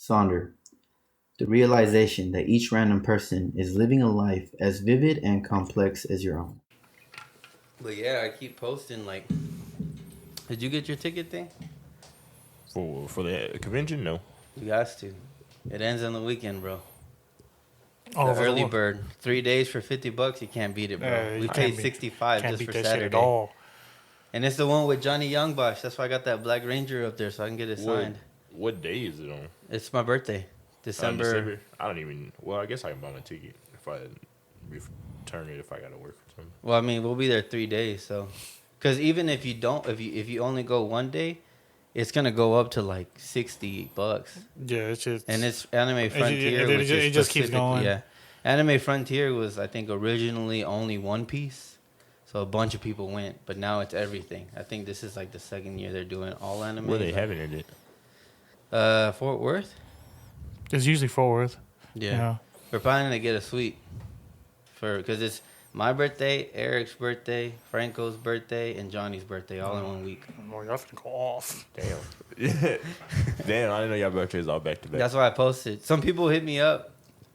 Sonder. The realization that each random person is living a life as vivid and complex as your own. But yeah, I keep posting like, did you get your ticket thing? For the convention, no. You guys to. It ends on the weekend, bro. Oh, The for early the bird, 3 days for $50. You can't beat it, bro. We you paid can't 65 can't just beat for that Saturday. shit at all. And it's the one with Johnny Youngbosh. That's why I got that Black Ranger up there so I can get it signed. What day is it on? It's my birthday, December. I don't even. Well, I guess I can buy my ticket if I return it if I gotta work or something. Well, I mean, we'll be there 3 days, so. Because even if you don't, if you only go one day, it's gonna go up to like $60. Yeah, it's just And it's Anime Frontier, which it is just keeps going. Yeah, Anime Frontier was I think originally only One Piece, so a bunch of people went, but now it's everything. I think this is like the second year they're doing all anime. Where they like, having it at? Fort Worth. It's usually Fort Worth. Yeah. We're planning to get a suite because it's my birthday, Eric's birthday, Franco's birthday, and Johnny's birthday all in 1 week. Boy, y'all finna go off. Damn. Damn, I didn't know y'all birthdays all back to back. That's why I posted. Some people hit me up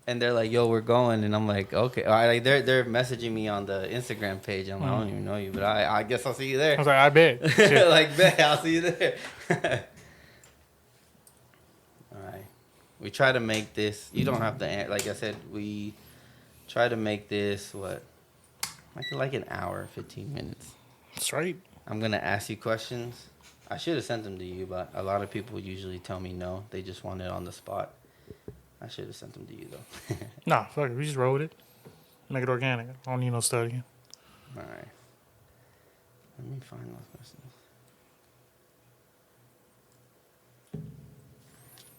and they're like, "Yo, we're going," and I'm like, "Okay." Like they're messaging me on the Instagram page. I'm like, "I don't even know you, but I guess I'll see you there." I was like, I bet. Like, bet I'll see you there. All right. We try to make this. You don't have to. Like I said, we try to make this like an hour, 15 minutes. That's right. I'm gonna ask you questions. I should have sent them to you, but a lot of people usually tell me no. They just want it on the spot. I should have sent them to you though. Nah, fuck it. We just rolled it. Make it organic. I don't need no studying. All right. Let me find those questions.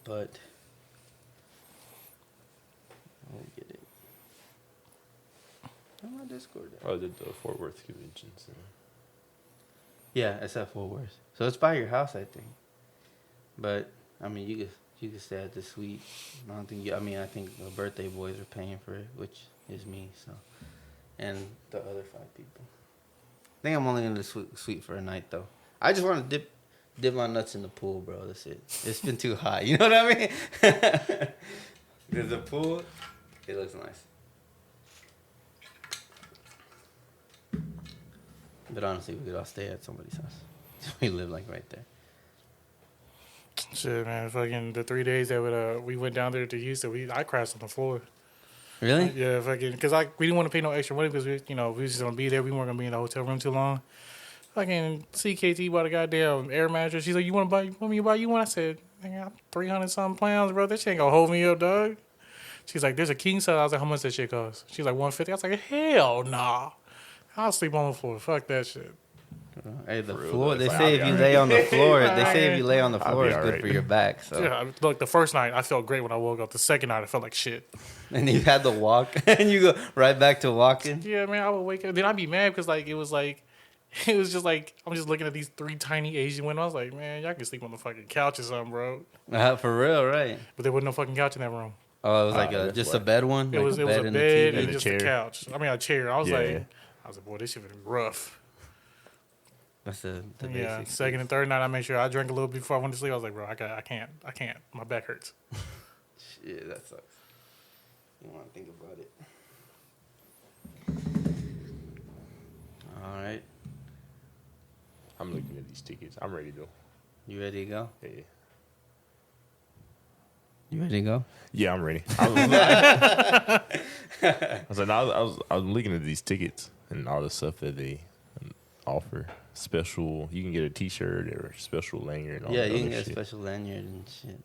But I'll get it. On my Discord. Oh, the Fort Worth convention center. Yeah, it's at Fort Worth. So it's by your house, I think. But I mean, you could stay at the suite. I don't think. I think the birthday boys are paying for it, which is me. So, and the other 5 people. I think I'm only in the suite for a night though. I just want to dip my nuts in the pool, bro. That's it. It's been too hot. You know what I mean? Because the pool, it looks nice. But honestly, we could all stay at somebody's house. We live like right there. Shit, man. Fucking the 3 days that we went down there to Houston, I crashed on the floor. Really? Yeah, fucking, because we didn't want to pay no extra money because we was just gonna be there. We weren't gonna be in the hotel room too long. Fucking CKT bought a goddamn air mattress. She's like, "You want me to buy you one?" I said, "Nigga, I'm 300 something pounds, bro. That shit ain't gonna hold me up, dog." She's like, "There's a king size." I was like, "How much that shit cost?" She's like, 150. I was like, "Hell nah. I'll sleep on the floor. Fuck that shit." Hey, the For real, floor. though, They it's like, say I'll if be you all lay right. on the floor, they say if you lay on the I'll floor, be it's all good right. for your back. So, Yeah, look, the first night I felt great when I woke up. The second night I felt like shit. and you had to walk, and you go right back to walking. Yeah, man, I would wake up. Then I'd be mad because it was just like I'm just looking at these 3 tiny Asian women. I was like, man, y'all can sleep on the fucking couch or something, bro. For real, right? But there wasn't no fucking couch in that room. Oh, it was like that's just why. a bed one. It Like was a and bed the and a just chair. a couch. I mean, a chair. I was Yeah. like, boy, this shit was rough. That's the Yeah, basics. second and third night, I made sure I drank a little before I went to sleep. I was like, bro, I can't. My back hurts. Shit, that sucks. You want to think about it. All right, I'm looking at these tickets. I'm ready though. you ready to go? Yeah. You ready to go? Yeah, I'm ready. I was looking at these tickets and all the stuff that they offer. Special, you can get a T-shirt or a special lanyard. And all Yeah, that you can other get a shit. special lanyard and shit.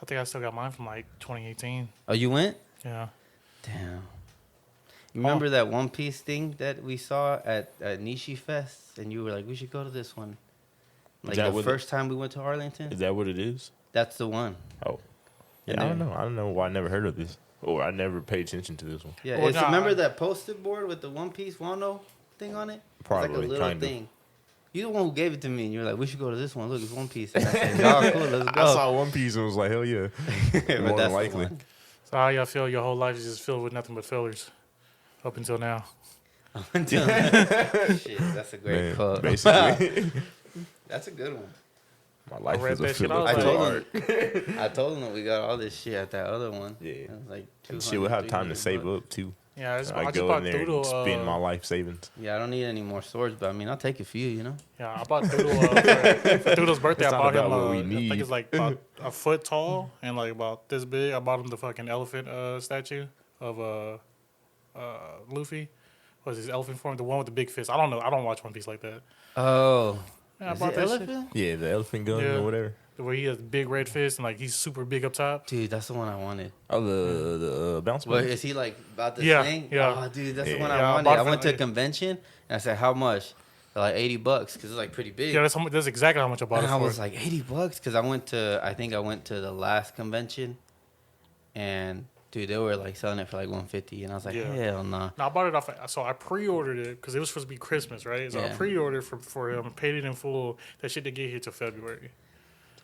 I think I still got mine from like 2018. Oh, you went? Yeah. Damn. You remember that One Piece thing that we saw at Nishi Fest? And you were like, we should go to this one. Like that the what first time we went to Arlington? Is that what it is? That's the one. Oh, yeah. And I don't then- know. I don't know why I never heard of this. Or I never paid attention to this one. Yeah, Well, it's, nah, remember I- that post-it board with the One Piece Wano thing on it? Probably, It's like a little kind of. thing. You the one who gave it to me, and you were like, we should go to this one. Look, it's One Piece. And I said, y'all cool, let's go. I saw One Piece and was like, hell yeah. But More that's than the likely. one. So how y'all feel your whole life is just filled with nothing but fillers up until now? Shit, that's a great Man, quote. basically. That's a good one. My life read is a that shit field out. of I good told art. him. I told him that we got all this shit at that other one. Yeah. It was like And 200, shit, we'll have time to 300 save bucks. up too. Yeah, I I just go bought in there Doodle. and spend my life savings. Yeah, I don't need any more swords, but I mean, I'll take a few, you know? Yeah, I bought Doodle for Doodle's birthday. It's I not bought him. about what we I think need. it's like about a foot tall and like about this big. I bought him the fucking elephant statue of Luffy. What's his elephant form? The one with the big fist. I don't know. I don't watch One Piece like that. Oh. Yeah, I Is bought it that shit. elephant? Yeah, the elephant gun Yeah. or whatever. Where he has big red fist and like he's super big up top. Dude, that's the one I wanted. Oh, the bounce What, ball. is he like about the Yeah, swing? yeah. Oh, dude, that's the Yeah. one Yeah, I I wanted. bought I it went for- to a convention and I said, how much? They're like $80 because it's like pretty big. Yeah, that's exactly how much I bought And it I for. was like, $80 because I think I went to the last convention and dude, they were like selling it for like $150 and I was like, Yeah. hell nah. No, I bought it off. So I pre-ordered it because it was supposed to be Christmas, right? So I Yeah. pre-ordered for him, paid it in full. That shit didn't get here till February.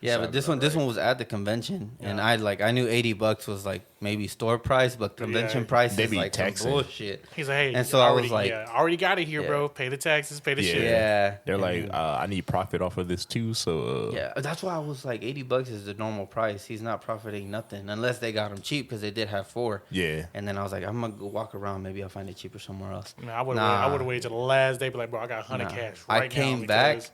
Yeah, Sounds but this about one right. was at the convention, and Yeah. I knew $80 was like maybe store price, but convention Yeah. price They is be like some taxing. bullshit. He's like, hey, And so I was like- I already got it here, Yeah. bro. Pay the taxes, pay the Yeah. shit. Yeah, They're and like, then- I need profit off of this too. So yeah, that's why I was like $80 is the normal price. He's not profiting nothing unless they got him cheap because they did have 4. yeah. And then I was like, I'm gonna go walk around. Maybe I'll find it cheaper somewhere else. Man, I would Nah. have waited till the last day, be like, bro, I got 100 Nah. cash I right now. came back. because-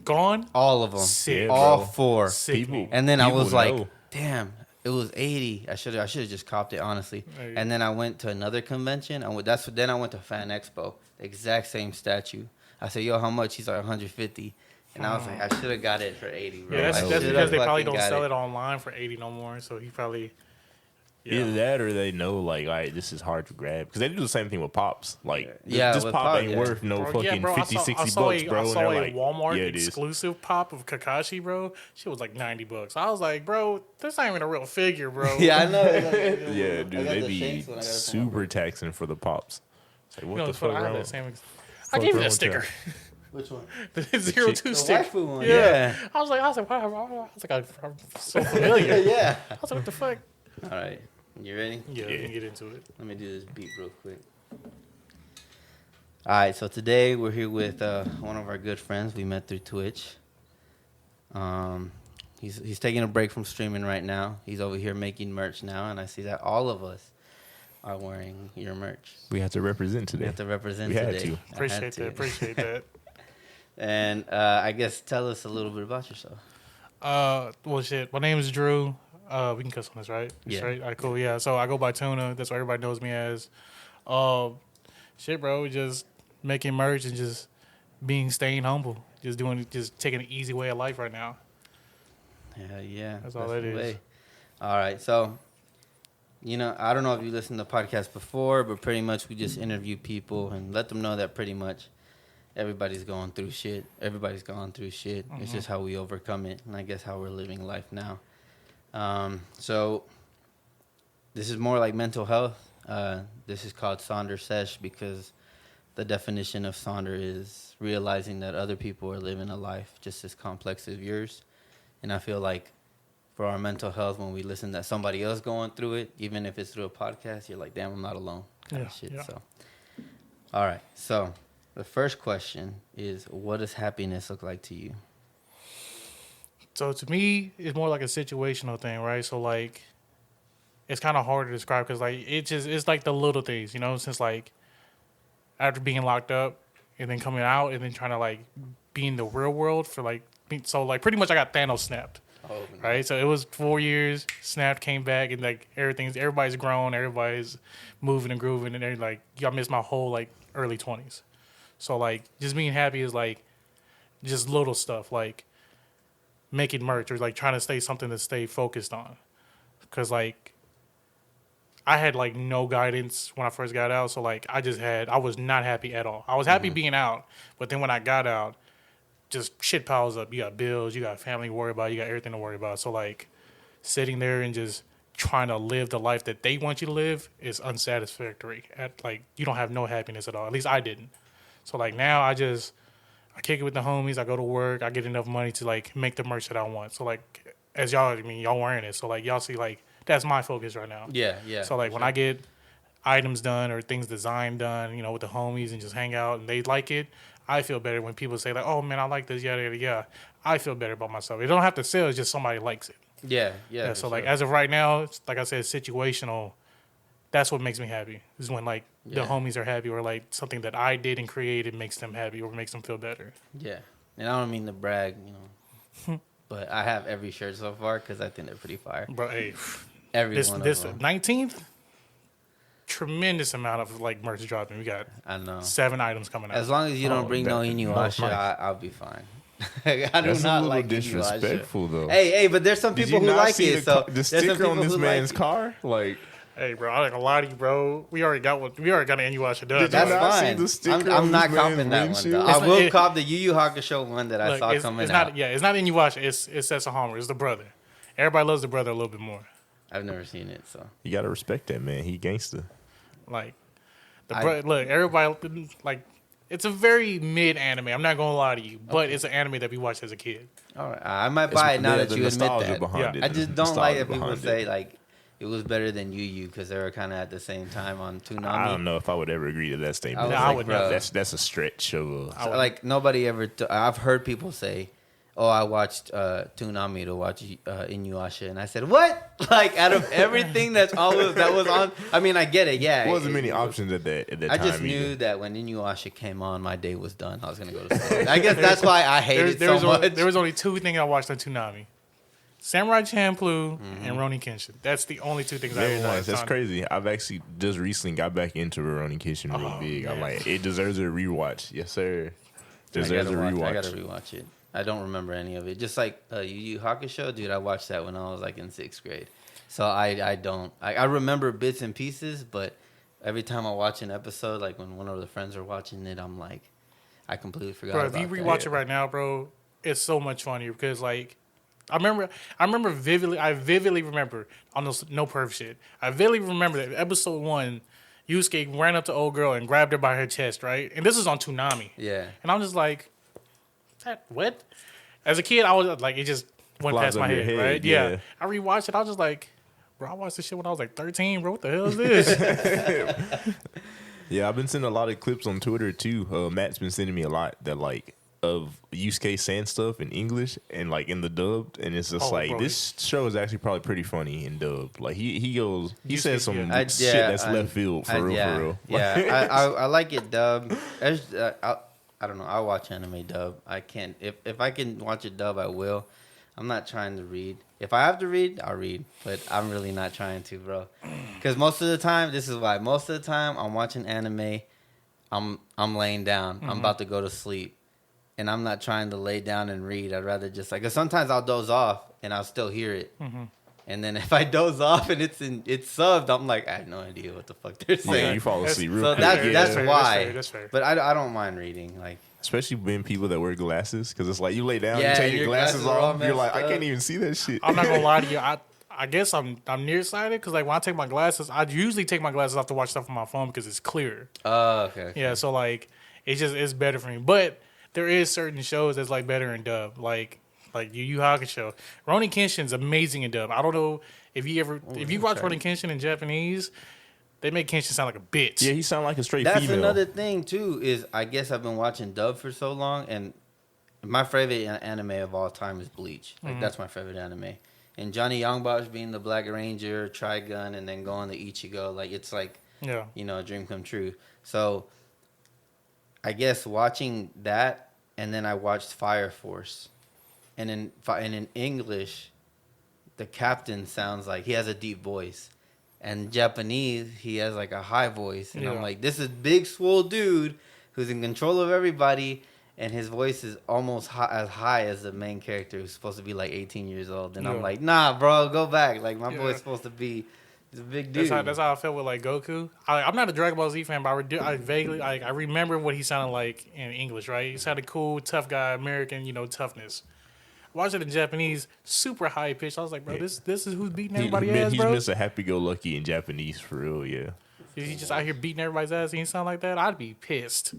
Gone? All of them, Sick. Yeah, all bro. 4. Sickening. And then I People was like, know. damn, it was 80. I should have just copped it honestly. Hey. And then I went to another convention. Then I went to Fan Expo, the exact same statue. I said, yo, how much? He's like 150. And I was like, I should have got it for 80, bro. Yeah, that's I Like, that's shoulda because they probably fucking don't got sell it online for 80 no more. So he probably. Either that or they know, like, all right, this is hard to grab. Because they do the same thing with Pops. Like, Yeah, this with pop Pop, ain't yeah. worth no Bro, fucking bro, 50, 60 I bucks, saw bro. a And they're like, Walmart yeah, it is. exclusive pop of Kakashi, bro. Shit was like $90. I was like, bro, this ain't even a real figure, bro. Yeah, I know. Yeah, dude, I got they the be Shanks one, I gotta find super taxing for the Pops. It's like, what You know, the it's funny, fuck I had wrong? that same. I fuck gave you wrong that with sticker, Which one? the 02 The sticker. waifu one. Yeah. Yeah. I was like, wow. I was like, I'm so familiar. Yeah. I was like, what the fuck? All right. You ready? Yeah, we Yeah. can get into it. Let me do this beat real quick. All right, so today we're here with one of our good friends we met through Twitch. He's taking a break from streaming right now. He's over here making merch now, and I see that all of us are wearing your merch. We have to represent We today. have to represent We had today. to. I had Appreciate to. that. Appreciate that. And I guess tell us a little bit about yourself. Well, shit. My name is Drew. We can cuss on this, right? Yeah. Straight? All right, cool. Yeah. So I go by Tuna. That's what everybody knows me as. Shit, bro. Just making merch and just staying humble. Just taking an easy way of life right now. Yeah. That's all that the is. way. All right, so I don't know if you listened to podcasts before, but pretty much we just interview people and let them know that pretty much everybody's going through shit. Everybody's gone through shit. It's just how we overcome it, and I guess how we're living life now. So this is more like mental health. This is called Sonder Sesh because the definition of Sonder is realizing that other people are living a life just as complex as yours. And I feel like for our mental health, when we listen to somebody else going through it, even if it's through a podcast, you're like, damn, I'm not alone. Kind of shit. Yeah. So, all right. So the first question is, what does happiness look like to you? So to me, it's more like a situational thing, right? So like, it's kind of hard to describe because like it's like the little things, since like after being locked up and then coming out and then trying to like be in the real world for like, so like pretty much I got Thanos snapped, Oh, right? So it was 4 years, snapped, came back, and like everybody's grown, everybody's moving and grooving, and they're like, I missed my whole like early 20s. So like just being happy is like just little stuff like making merch or like trying to stay something to stay focused on. Cause like I had like no guidance when I first got out. So like I was not happy at all. I was happy being out, but then when I got out, just shit piles up. You got bills, you got family to worry about, you got everything to worry about. So like sitting there and just trying to live the life that they want you to live is unsatisfactory. Like you don't have no happiness at all. At least I didn't. So like now I kick it with the homies. I go to work. I get enough money to like make the merch that I want. So like as y'all, y'all wearing it. So like y'all see like that's my focus right now. Yeah. So like when I get items done or things designed done, with the homies and just hang out and they like it, I feel better when people say like, "Oh man, I like this." Yada yada yada. I feel better about myself. It don't have to sell. It's just somebody likes it. Yeah. Yeah. So for like sure. as of right now, it's, like I said, situational. That's what makes me happy. Is when like the Yeah. homies are happy, or like something that I did and created makes them happy, or makes them feel better. Yeah, and I don't mean to brag, but I have every shirt so far because I think they're pretty fire. Bro, hey, Every this one this of them. 19th, tremendous amount of like merch dropping. We got I know. 7 items coming out. As long as you don't Oh, bring that- no that's Inuasha, nice. I'll be fine. I do That's not a little like disrespectful, Inuasha. though. Hey, but there's some Did people you who not like see it. So the there's some sticker on people this who man's like it. car? Like, Hey, bro, I ain't gonna lie to you, bro. We already got one. We already got an Inuyasha done. Did you That's not see fine. the sticker I'm on not this man's copping that one windshield? though. It's I not- will it- cop the Yu Yu Hakusho one that I Look, saw it's coming not. out. Yeah, it's not Inuyasha. It's Sesshomaru. It's the brother. Everybody loves the brother a little bit more. I've never seen it, so you gotta respect that man. He gangster. Like the I- brother. Look, everybody like. It's a very mid anime. I'm not gonna lie to you, but it's an anime that we watched as a kid. all right. I might buy it now There's that the you admit nostalgia that. behind Yeah. it. I just The don't like nostalgia if people behind say it. like it was better than Yu Yu because they were kind of at the same time on Toonami. I don't know if I would ever agree to that I statement. was No, I like, would bro, never. That's a stretch of a. I would- like nobody ever. I've heard people say, "Oh, I watched Toonami to watch Inuyasha," and I said, "What?" Like out of everything that was on. I mean, I get it. Yeah, There wasn't many options at that I time. just knew either. that when Inuyasha came on, my day was done. I was gonna go to sleep. I guess that's why I hate it so much. There was only 2 things I watched on Toonami: Samurai Champloo and Ronin Kenshin. That's the only 2 things I Very ever nice. watched. That's on- crazy. I've actually just recently got back into Rurouni Kenshin real big. I'm man. like, it deserves a rewatch. Yes, sir. I Deserves a gotta rewatch. rewatch it. I don't remember any of it. Just like Yu Yu Hakusho, dude. I watched that when I was like in 6th grade. So I don't. I remember bits and pieces, but every time I watch an episode, like when one of the friends are watching it, I'm like, I completely forgot. Bro, if about you that. rewatch it right now, bro, it's so much funnier because like I remember vividly. I vividly remember on those no perv shit. I vividly remember that episode 1, Yusuke ran up to old girl and grabbed her by her chest, right? And this is on Toonami. Yeah. And I'm just like, that what? As a kid, I was like, it just went Flies past my over your head, head, right? yeah. Yeah. I rewatched it. I was just like, bro, I watched this shit when I was like 13, bro. What the hell is this? Yeah, I've been sending a lot of clips on Twitter too. Matt's been sending me a lot that like of Yusuke saying stuff in English and like in the dubbed, and it's just Oh, like bro. this show is actually probably pretty funny in dubbed. Like he goes, he Yusuke, says some yeah. shit that's left field for real, yeah, for real. Yeah, I like it dub. I don't know. I watch anime dub. I can't. If I can watch it dub, I will. I'm not trying to read. If I have to read, I'll read. But I'm really not trying to, bro. Because most of the time, this is why. Most of the time, I'm watching anime. I'm laying down. I'm about to go to sleep, and I'm not trying to lay down and read. I'd rather just like. Cause sometimes I'll doze off and I'll still hear it. And then if I doze off and it's subbed, I'm like, I have no idea what the fuck they're Yeah, saying. you fall That's- asleep real So quick. that's fair, why. That's fair. But I don't mind reading. Like, Especially being people that wear glasses, because it's like you lay down, Yeah, you take your your glasses glasses are all off, you're like, messed I can't up. even see that shit. I'm not gonna lie to you. I guess I'm nearsighted because like when I take my glasses, I usually take my glasses off to watch stuff on my phone because it's clear. okay. Yeah, so like it's better for me. But there is certain shows that's like better in dub, like Yu Yu Hakusho. Ronin Kenshin's amazing in dub. I don't know if you watch right. Ronin Kenshin in Japanese, they make Kenshin sound like a bitch. Yeah, he sound like a straight That's female. another thing too. Is I guess I've been watching dub for so long, and my favorite anime of all time is Bleach. Like that's my favorite anime. And Johnny Youngbox being the Black Ranger, Trigun, and then going to Ichigo, like it's like Yeah. a dream come true. So I guess watching that, and then I watched Fire Force, and in English, the captain sounds like he has a deep voice, and Japanese he has like a high voice, and I'm Yeah. like, this is big swole dude who's in control of everybody, and his voice is almost as high as the main character who's supposed to be like 18 years old, and I'm Yeah. like, nah, bro, go back. Like my Yeah. boy's supposed to be. He's a big dude. That's how I felt with like Goku. I'm not a Dragon Ball Z fan, but I vaguely I remember what he sounded like in English. Right, he sounded cool, tough guy, American, toughness. Watched it in Japanese, super high pitched. I was like, bro, this is who's beating everybody ass, He's bro. Mr. Happy-Go-Lucky in Japanese for real, yeah. Is he just out here beating everybody's ass and he sound like that? I'd be pissed.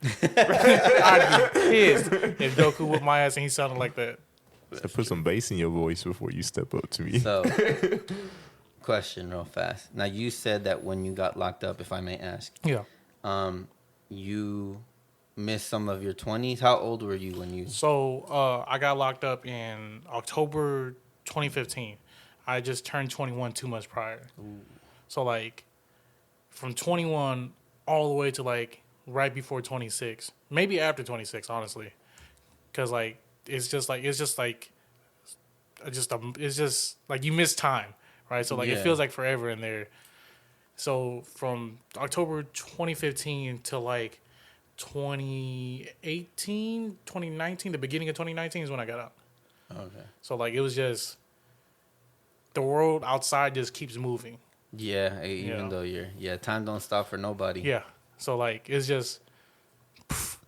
I'd be pissed if Goku whipped my ass and he sounded like that. So put some bass in your voice before you step up to me. So, question real fast. Now, you said that when you got locked up, if I may ask, Yeah. you miss some of your 20s? How old were you when you? So I got locked up in October 2015. I just turned 21 2 months prior. Ooh. So like from 21 all the way to like right before 26, maybe after 26, honestly, because like it's just like you miss time, right? So like it Yeah. feels like forever in there. So from October 2015 to like 2018, 2019, the beginning of 2019 is when I got out. Okay. So like it was just the world outside just keeps moving. Yeah, even though time don't stop for nobody. Yeah. So like it's just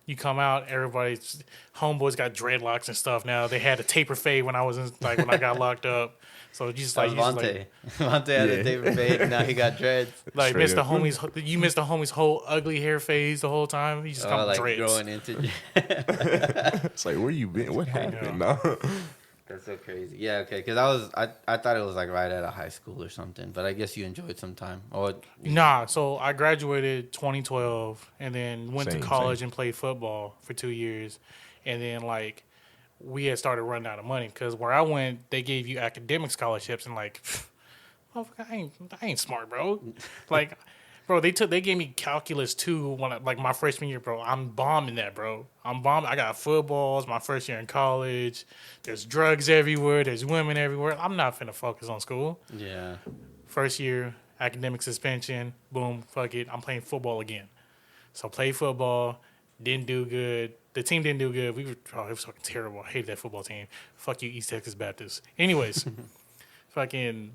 you come out, everybody's homeboys got dreadlocks and stuff now. They had a taper fade when I was when I got locked up. So you just That like was Vontae. Vontae had a taper fade. Now he got dreads. like Straight missed the up. homies. You missed the homie's whole ugly hair phase the whole time. He just come Like dreads. growing into. It's like, where you been? What happened? No. That's so crazy. Yeah, okay. Because I thought it was like right out of high school or something. But I guess you enjoyed some time. Nah, so I graduated 2012 and then went Same, to college same. and played football for 2 years. And then, like, we had started running out of money because where I went, they gave you academic scholarships and, like, I ain't smart, bro. Like, bro, they gave me calculus 2 like my freshman year, bro. I'm bombing that, bro. I'm bombing. I got footballs my first year in college. There's drugs everywhere. There's women everywhere. I'm not finna focus on school. Yeah. First year, academic suspension. Boom, fuck it. I'm playing football again. So played football. Didn't do good. The team didn't do good. It was fucking terrible. I hated that football team. Fuck you, East Texas Baptist. Anyways, fucking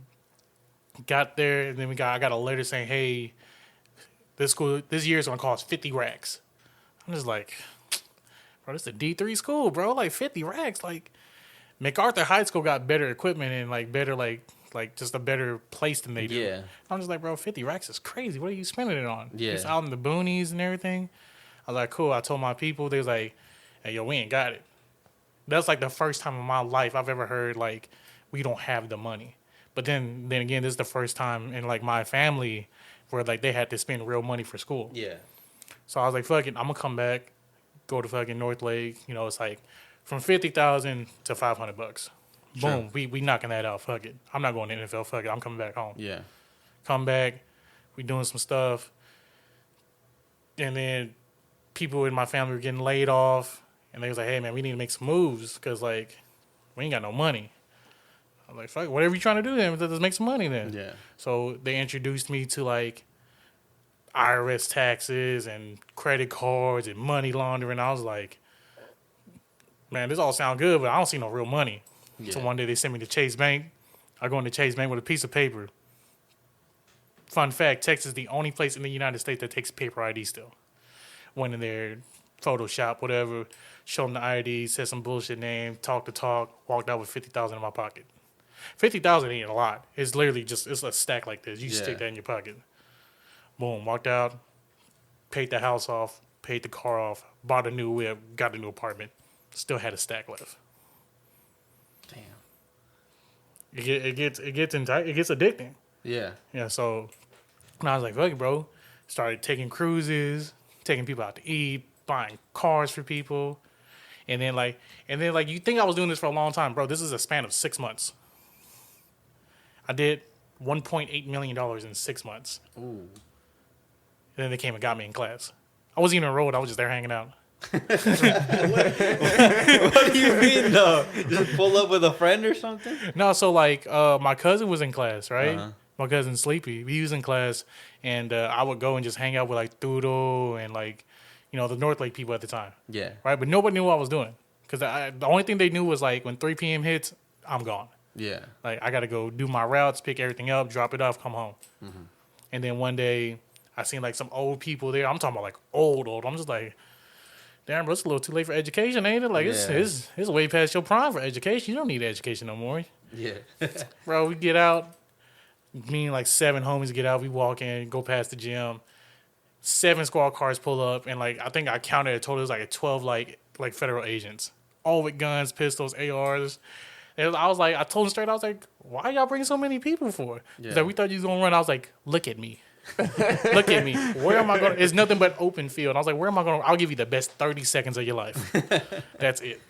got there, and then I got a letter saying, hey, this year is gonna cost 50 racks. I'm just like, bro, this is a D3 school, bro. Like 50 racks. Like MacArthur High School got better equipment and like better like just a better place than they do. Yeah. I'm just like, bro, 50 racks is crazy. What are you spending it on? Yeah. It's out in the boonies and everything. I was like, cool. I told my people, they was like, hey, yo, we ain't got it. That's like the first time in my life I've ever heard like we don't have the money. But then again, this is the first time in like my family where like they had to spend real money for school. Yeah. So I was like, fuck it, I'm gonna come back, go to fucking North Lake. You know, it's like from 50,000 to $500. Sure. Boom, we knocking that out. Fuck it, I'm not going to NFL. Fuck it, I'm coming back home. Yeah. Come back, we doing some stuff, and then people in my family were getting laid off, and they was like, hey man, we need to make some moves because like we ain't got no money. I'm like, fuck, whatever you trying to do then, let's make some money then. Yeah. So they introduced me to like IRS taxes and credit cards and money laundering. I was like, man, this all sound good, but I don't see no real money. Yeah. So one day they sent me to Chase Bank. I go into Chase Bank with a piece of paper. Fun fact, Texas is the only place in the United States that takes paper ID still. Went in there, Photoshop, whatever, showed them the ID, said some bullshit name, talk, walked out with $50,000 in my pocket. 50,000 ain't a lot. It's literally just, it's a stack like this. You stick that in your pocket. Boom, walked out, paid the house off, paid the car off, bought a new whip, got a new apartment. Still had a stack left. Damn. It gets addicting. Yeah. Yeah, so and I was like, fuck it, bro. Started taking cruises, taking people out to eat, buying cars for people. And then you think I was doing this for a long time, bro. This is a span of 6 months. I did $1.8 million in 6 months. Ooh. And then they came and got me in class. I wasn't even enrolled. I was just there hanging out. What do you mean though? Just pull up with a friend or something? No, so like my cousin was in class, right? Uh-huh. My cousin Sleepy, he was in class, and I would go and just hang out with like Thudo and like, you know, the North Lake people at the time, Yeah. right? But nobody knew what I was doing because the only thing they knew was like when 3 p.m. hits, I'm gone. Yeah. Like I got to go do my routes, pick everything up, drop it off, come home. Mm-hmm. And then one day I seen like some old people there. I'm talking about like old. I'm just like, damn, bro, it's a little too late for education, ain't it? Like it's way past your prime for education. You don't need education no more. Yeah. Bro, we get out. Me and like 7 homies get out. We walk in, go past the gym. 7 squad cars pull up, and like I think I counted a total. It was like 12 like federal agents, all with guns, pistols, ARs. And I was like, I told them straight. I was like, why y'all bring so many people for? Yeah. He's like, we thought you was gonna run. I was like, look at me. Look at me. Where am I going? It's nothing but open field. I was like, where am I going? I'll give you the best 30 seconds of your life. That's it.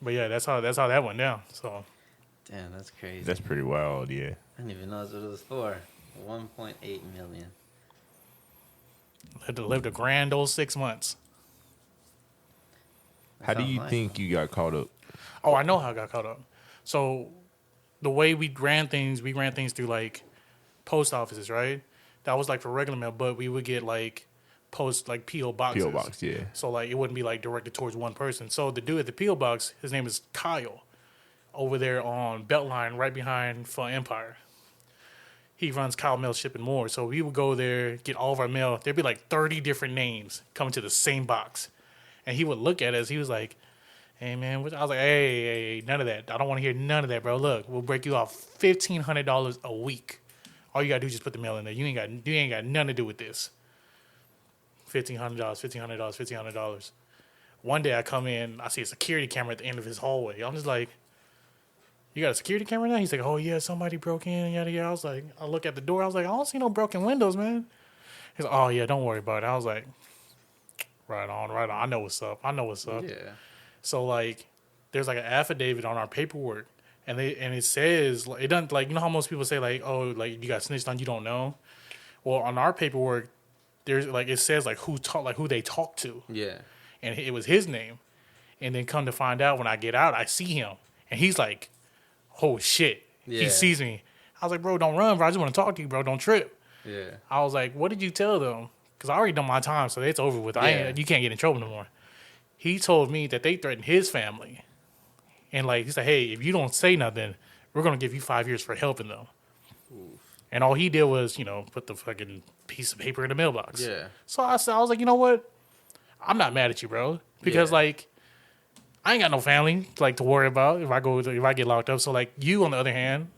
But yeah, that's how that went down. So Damn, that's crazy. That's pretty wild, yeah. I didn't even know that's what it was for. 1.8 million. had to live a grand old 6 months. How do Sounds you nice, think you got caught up? Oh, I know how I got caught up. So the way we ran things through like post offices, right? That was like for regular mail, but we would get like like PO boxes. PO box, yeah. So like it wouldn't be like directed towards one person. So the dude at the PO box, his name is Kyle, over there on Beltline, right behind Fun Empire. He runs Kyle Mail Shipping More. So we would go there, get all of our mail. There'd be like 30 different names coming to the same box. And he would look at us. He was like, hey, man. I was like, hey, none of that. I don't want to hear none of that, bro. Look, we'll break you off $1,500 a week. All you got to do is just put the mail in there. You ain't got nothing to do with this. $1,500. One day I come in, I see a security camera at the end of his hallway. I'm just like, you got a security camera now? He's like, oh, yeah, somebody broke in, yada, yada. I was like, I look at the door. I was like, I don't see no broken windows, man. He's like, oh, yeah, don't worry about it. I was like, right on. I know what's up. Yeah. So, like, there's, like, an affidavit on our paperwork. And it says, it doesn't, like, you know how most people say, like, oh, like, you got snitched on, you don't know? Well, on our paperwork, there's, like, it says, like, who they talked to. Yeah. And it was his name. And then come to find out, when I get out, I see him. And he's like, oh, shit. Yeah. He sees me. I was like, bro, don't run, bro. I just want to talk to you, bro. Don't trip. Yeah. I was like, what did you tell them? Because I already done my time, so it's over with. Yeah. You can't get in trouble no more. He told me that they threatened his family. And, like, he said, hey, if you don't say nothing, we're going to give you 5 years for helping them. Oof. And all he did was, put the fucking piece of paper in the mailbox. Yeah. So I was like, you know what? I'm not mad at you, bro. Because, Yeah. like, I ain't got no family, like, to worry about if I get locked up. So, like, you, on the other hand,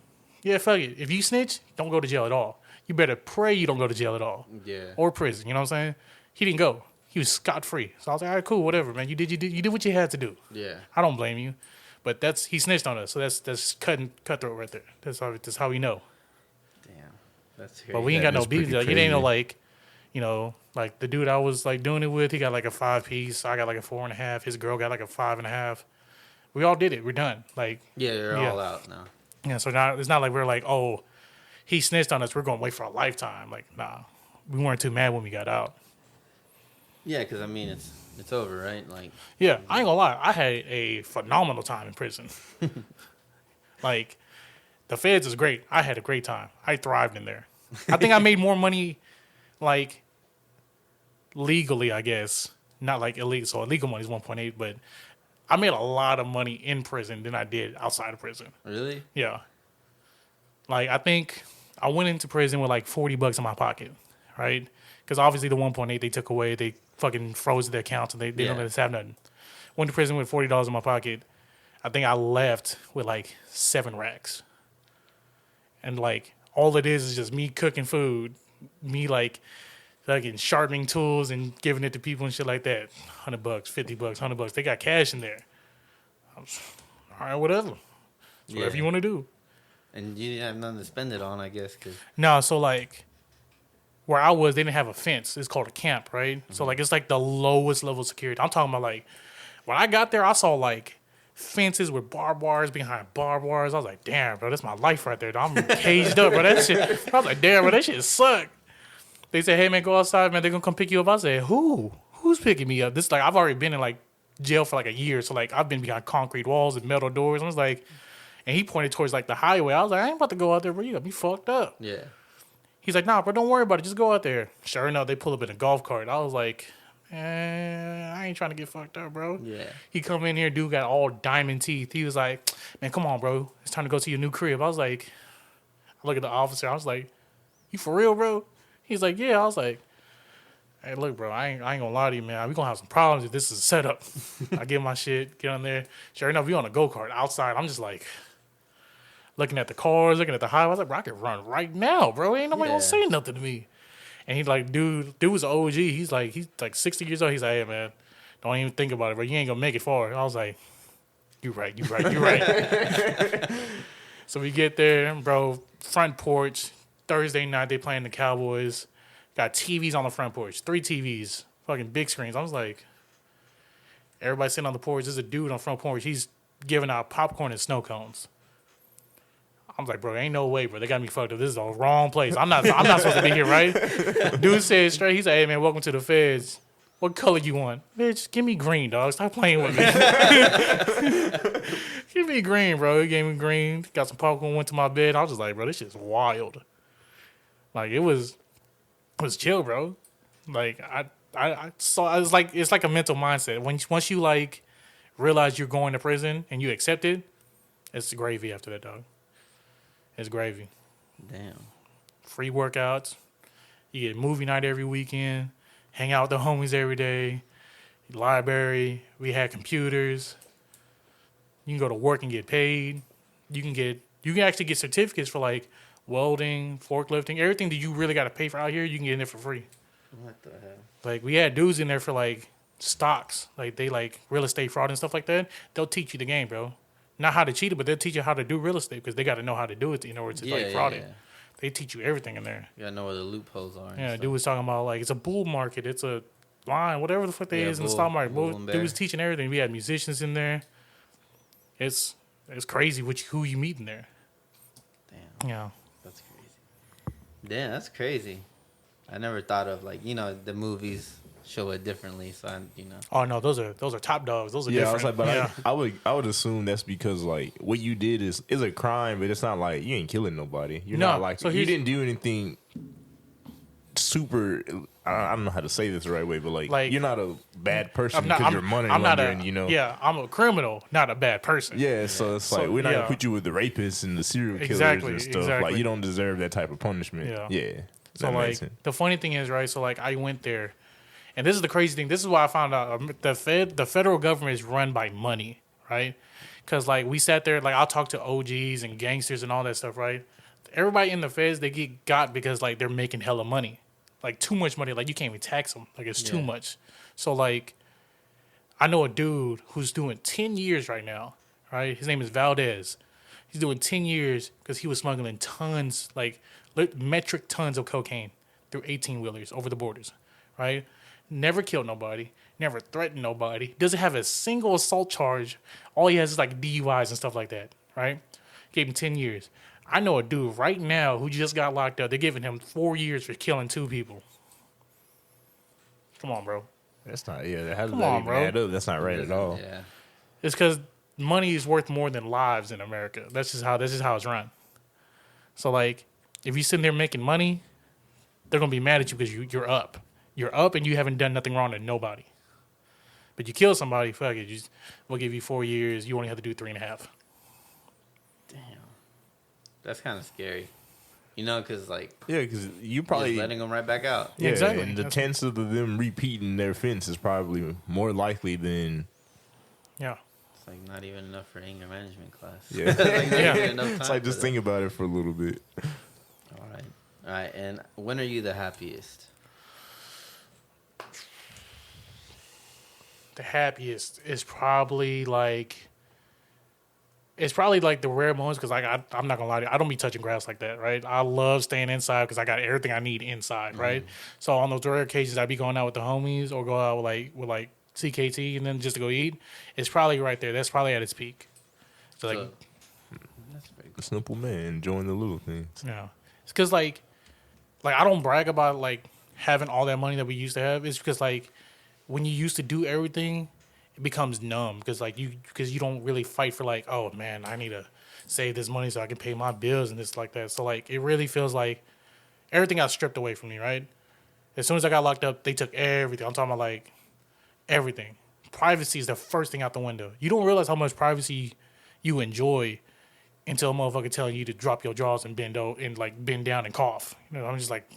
yeah, fuck it. If you snitch, don't go to jail at all. You better pray you don't go to jail at all. Yeah. Or prison, you know what I'm saying? He didn't go. He was scot-free. So I was like, all right, cool, whatever, man. You did what you had to do. Yeah. I don't blame you. But he snitched on us. So that's cutthroat right there. That's how we know. Damn. That's crazy. But we ain't That got no is beef. pretty Like, it ain't no, crazy. like the dude I was like doing it with, he got like a 5-piece. I got like a 4.5. His girl got like a 5.5. We all did it. We're done. Like, Yeah, they're Yeah. all out now. yeah. So now it's not like we're like, oh, he snitched on us. We're gonna wait for a lifetime. Like, nah, we weren't too mad when we got out. Yeah, because I mean, it's over, right? Like, Yeah, I ain't gonna lie. I had a phenomenal time in prison. Like, the feds is great. I had a great time. I thrived in there. I think I made more money, like, legally, I guess. Not like illegal. So illegal money is 1.8, but I made a lot of money in prison than I did outside of prison. really? Yeah. Like, I think I went into prison with like $40 in my pocket, right? Because obviously the 1.8 they took away. They fucking froze their accounts and they Yeah. don't let us have nothing. Went to prison with $40 in my pocket. I think I left with like 7 racks. And like, all it is just me cooking food, me like fucking sharpening tools and giving it to people and shit like that. $100, $50, $100. They got cash in there. I was, all right, whatever. It's whatever you want to do. And you didn't have nothing to spend it on, I guess. Cause No, so like where I was, they didn't have a fence. It's called a camp, right? So like it's like the lowest level of security. I'm talking about like when I got there, I saw like fences with barbed wires behind barbed wires. I was like, damn, bro, that's my life right there. I'm caged up, bro. That shit. I was like, damn, bro, that shit suck. They said, hey man, go outside, man. They're gonna come pick you up. I said, who? Who's picking me up? This like I've already been in like jail for like a year, so like I've been behind concrete walls and metal doors. I was like. And he pointed towards like the highway. I was like, I ain't about to go out there, bro. You got me fucked up. yeah. He's like, nah, bro, don't worry about it. Just go out there. Sure enough, they pull up in a golf cart. I was like, I ain't trying to get fucked up, bro. Yeah. He come in here, dude got all diamond teeth. He was like, man, come on, bro. It's time to go to your new crib. I was like, I look at the officer. I was like, you for real, bro? He's like, yeah. I was like, hey, look, bro, I ain't gonna lie to you, man. We gonna have some problems if this is a setup. I get my shit, get on there. Sure enough, we on a go-kart outside. I'm just like, looking at the cars, looking at the highway. I was like, bro, I could run right now, bro. Ain't nobody gonna say nothing to me. And he's like, dude was an OG. He's like 60 years old. He's like, hey, man, don't even think about it, bro. You ain't gonna make it far. I was like, you right. So we get there, bro, front porch, Thursday night, they playing the Cowboys. Got TVs on the front porch. 3 TVs. Fucking big screens. I was like, everybody sitting on the porch. There's a dude on the front porch. He's giving out popcorn and snow cones. I was like, bro, ain't no way, bro. They got me fucked up. This is the wrong place. I'm not supposed to be here, right? Dude said straight, he said, hey, man, welcome to the feds. What color you want? Bitch, give me green, dog. Stop playing with me. Give me green, bro. He gave me green. Got some popcorn, went to my bed. I was just like, bro, this shit's wild. Like, it was chill, bro. Like, I saw, I was like, it's like a mental mindset. Once you, like, realize you're going to prison and you accept it, it's gravy after that, dog. It's gravy. Damn. Free workouts. You get movie night every weekend. Hang out with the homies every day. Library. We had computers. You can go to work and get paid. You can actually get certificates for like welding, forklifting, everything that you really got to pay for out here. You can get in there for free. What the hell? Like we had dudes in there for like stocks, like they like real estate fraud and stuff like that. They'll teach you the game, bro. Not how to cheat it, but they'll teach you how to do real estate because they got to know how to do it in order to fraud it. They teach you everything in there. You gotta know where the loopholes are. Yeah, dude was talking about like it's a bull market, it's a line, whatever the fuck they is in the stock market. Dude was teaching everything. We had musicians in there. It's crazy who you meet in there. Damn. Yeah. That's crazy. Damn, that's crazy. I never thought of like, the movies show it differently, so Oh no, those are top dogs. Those are Yeah, different. I was like, but I would assume that's because like what you did is a crime, but it's not like you ain't killing nobody. You're not like so you didn't do anything super. I don't know how to say this the right way, but like you're not a bad person because you're money laundering. Yeah, I'm a criminal, not a bad person. Yeah, so it's like we're not gonna put you with the rapists and the serial killers and stuff. Exactly. Like you don't deserve that type of punishment. Yeah. So like the funny thing is, right? So like I went there. And this is the crazy thing. This is why I found out the federal government is run by money, right? Because like we sat there, like I'll talk to OGs and gangsters and all that stuff, right? Everybody in the feds they get got because like they're making hella money, like too much money. Like you can't even tax them, like it's too much. So like I know a dude who's doing 10 years right now, right? His name is Valdez. He's doing 10 years because he was smuggling tons, like metric tons of cocaine through 18-wheelers over the borders, right? Never killed nobody. Never threatened nobody. Doesn't have a single assault charge. All he has is like DUIs and stuff like that, right? Gave him 10 years. I know a dude right now who just got locked up. They're giving him 4 years for killing 2 people. Come on, bro. That's not, how does that even add up? That's not right at all. Yeah. It's because money is worth more than lives in America. This is how it's run. So, like, if you're sitting there making money, they're going to be mad at you because you're up. You're up and you haven't done nothing wrong to nobody. But you kill somebody, fuck it. We'll give you 4 years. You only have to do 3.5. Damn. That's kind of scary. Because like... Yeah, because you probably... Just letting them right back out. Yeah, exactly. And the chances of them repeating their offense is probably more likely than... Yeah. It's like not even enough for anger management class. Yeah. It's like just think about it for a little bit. All right. And when are you the happiest? The happiest is probably like the rare moments because I'm not gonna lie to you, I don't be touching grass like that, right? I love staying inside because I got everything I need inside, right? So on those rare occasions I be going out with the homies or go out with like CKT and then just to go eat, it's probably right there. That's probably at its peak. So like that's very A simple man enjoying the little things. yeah, it's because like I don't brag about like having all that money that we used to have. It's because like when you used to do everything, it becomes numb because you don't really fight for like, oh man, I need to save this money so I can pay my bills and this like that. So like it really feels like everything got stripped away from me, right? As soon as I got locked up, they took everything. I'm talking about like everything. Privacy is the first thing out the window. You don't realize how much privacy you enjoy until a motherfucker telling you to drop your jaws and bend down and cough. I'm just like,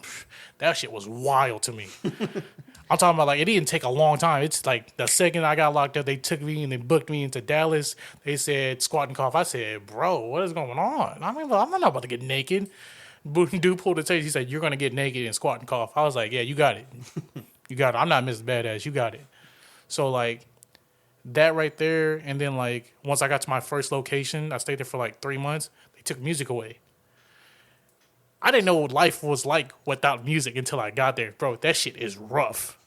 that shit was wild to me. I'm talking about like it didn't take a long time. It's like the second I got locked up, they took me and they booked me into Dallas. They said squat and cough. I said, bro, what is going on? I'm not about to get naked. Dude pulled the tape. He said, you're gonna get naked and squat and cough. I was like, yeah, you got it. You got it. I'm not Mr. Badass. You got it. So like that right there, and then like once I got to my first location, I stayed there for like 3 months. They took music away. I didn't know what life was like without music until I got there, bro. That shit is rough.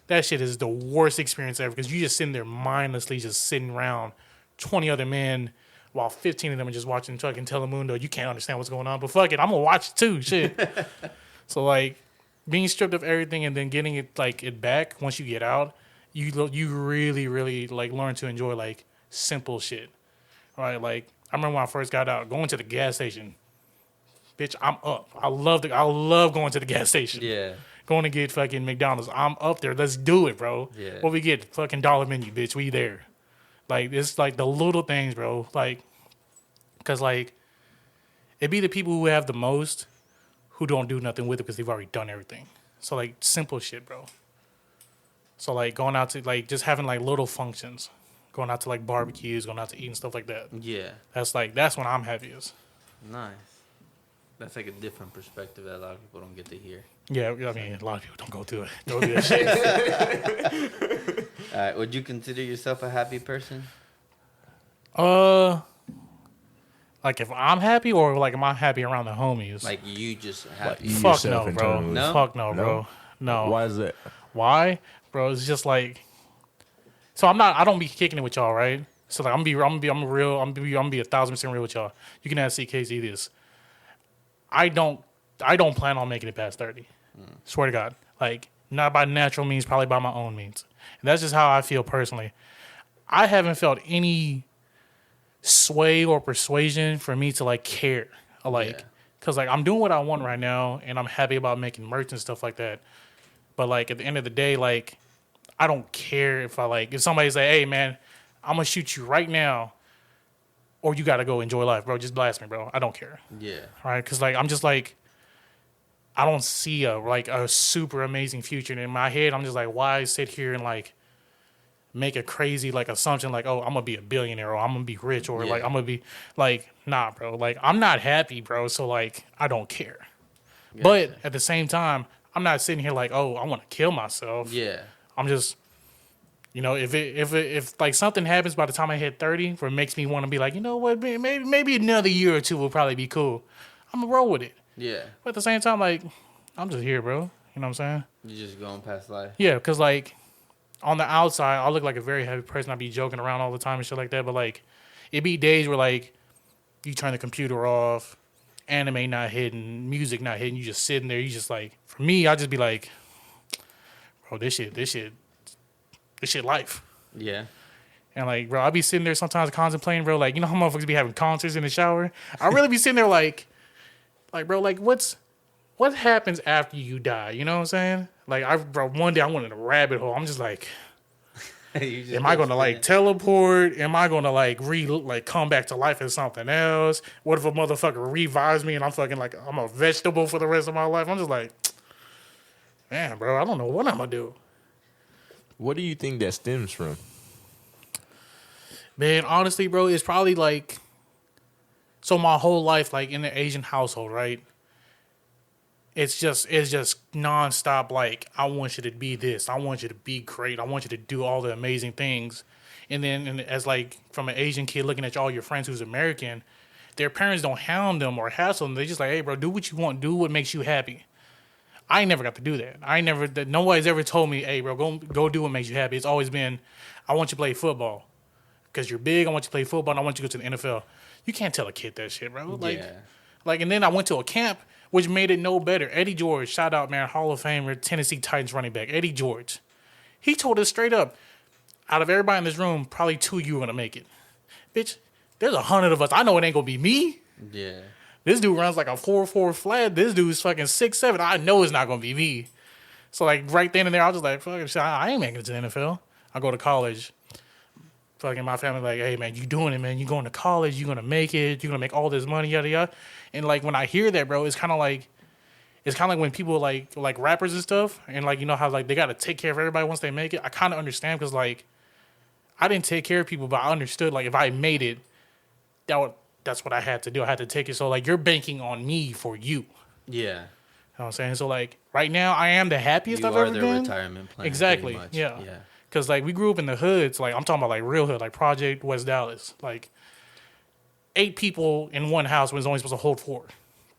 That shit is the worst experience ever because you just sitting there mindlessly, just sitting around 20 other men while 15 of them are just watching fucking Telemundo. You can't understand what's going on, but fuck it, I'm gonna watch it too. Shit. So like being stripped of everything and then getting it like it back once you get out, you really like learn to enjoy like simple shit, right? Like I remember when I first got out, going to the gas station. Bitch, I'm up. I love going to the gas station. Yeah. Going to get fucking McDonald's. I'm up there. Let's do it, bro. Yeah. What we get? Fucking dollar menu, bitch. We there. Like, it's like the little things, bro. Like, because, like, it be the people who have the most who don't do nothing with it because they've already done everything. So, like, simple shit, bro. So, like, going out to, like, just having, like, little functions. Going out to, like, barbecues, going out to eat and stuff like that. Yeah. That's when I'm happiest. Nice. That's like a different perspective that a lot of people don't get to hear. Yeah, I mean, a lot of people don't go through it. Don't do that shit. All right. Would you consider yourself a happy person? Like if I'm happy or like am I happy around the homies? Like you just happy? you Fuck yourself no, bro. internally. No? Fuck no, bro. No. Why is that? Why? Bro, it's just like so I don't be kicking it with y'all, right? So like I'm gonna be 1,000% real with y'all. You can ask CKZ this. I don't plan on making it past 30. Swear to God. Like, not by natural means, probably by my own means. And that's just how I feel personally. I haven't felt any sway or persuasion for me to, like, care. Like, because, like, I'm doing what I want right now, and I'm happy about making merch and stuff like that. But, like, at the end of the day, like, I don't care if somebody say, hey, man, I'm going to shoot you right now, or you got to go enjoy life, bro. Just blast me, bro. I don't care. Yeah. Right? Because, like, I'm just, like, I don't see a super amazing future. And in my head, I'm just like, why sit here and, like, make a crazy, like, assumption, like, oh, I'm going to be a billionaire, or I'm going to be rich, or, like, I'm going to be, like, nah, bro. Like, I'm not happy, bro, so, like, I don't care. Gotcha. But at the same time, I'm not sitting here like, oh, I want to kill myself. Yeah. I'm just... You know, if like something happens by the time I hit 30 where it makes me want to be like, you know what, maybe another year or two will probably be cool. I'm gonna roll with it. Yeah. But at the same time, like, I'm just here, bro. You know what I'm saying? You just going past life. Yeah, because like on the outside, I look like a very happy person. I be joking around all the time and shit like that. But like, it be days where like you turn the computer off, anime not hitting, music not hitting. You just sitting there. You just like, for me, I just be like, bro, this shit life. Yeah. And like, bro, I be sitting there sometimes contemplating, bro, like, you know how motherfuckers be having concerts in the shower? I really be sitting there like, bro, like, what happens after you die? You know what I'm saying? Like, bro, one day I went in a rabbit hole. I'm just like, am I going to like teleport? Am I going to like come back to life as something else? What if a motherfucker revives me and I'm fucking like, I'm a vegetable for the rest of my life? I'm just like, man, bro, I don't know what I'm going to do. What do you think that stems from? Man, honestly, bro, it's probably like... So my whole life, like, in the Asian household, right? It's just nonstop, like, I want you to be this. I want you to be great. I want you to do all the amazing things. And then as, like, from an Asian kid looking at all your friends who's American, their parents don't hound them or hassle them. They're just like, hey, bro, do what you want. Do what makes you happy. I ain't never got to do that. Nobody's ever told me, hey, bro, go do what makes you happy. It's always been, I want you to play football. Because you're big, I want you to play football, and I want you to go to the NFL. You can't tell a kid that shit, bro. Like, and then I went to a camp, which made it no better. Eddie George, shout out, man, Hall of Famer, Tennessee Titans running back, Eddie George. He told us straight up, out of everybody in this room, probably 2 of you are going to make it. Bitch, there's 100 of us. I know it ain't going to be me. Yeah. This dude runs like a 4.4 flat. This dude's fucking 6'7". I know it's not going to be me. So, like, right then and there, I was just like, fuck, I ain't making it to the NFL. I go to college. Fucking my family like, hey, man, you doing it, man. You going to college. You going to make it. You going to make all this money, yada, yada. And, like, when I hear that, bro, it's kind of like when people, like rappers and stuff, and, like, you know how, like, they got to take care of everybody once they make it. I kind of understand because, like, I didn't take care of people, but I understood, like, if I made it, that's what I had to do. I had to take it. So, like, you're banking on me for you. Yeah. You know what I'm saying? So, like, right now, I am the happiest I've ever been. You are their retirement plan. Exactly. Yeah. Because, like, we grew up in the hoods. Like, I'm talking about, like, real hood, like Project West Dallas. Like, 8 people in one house was only supposed to hold 4.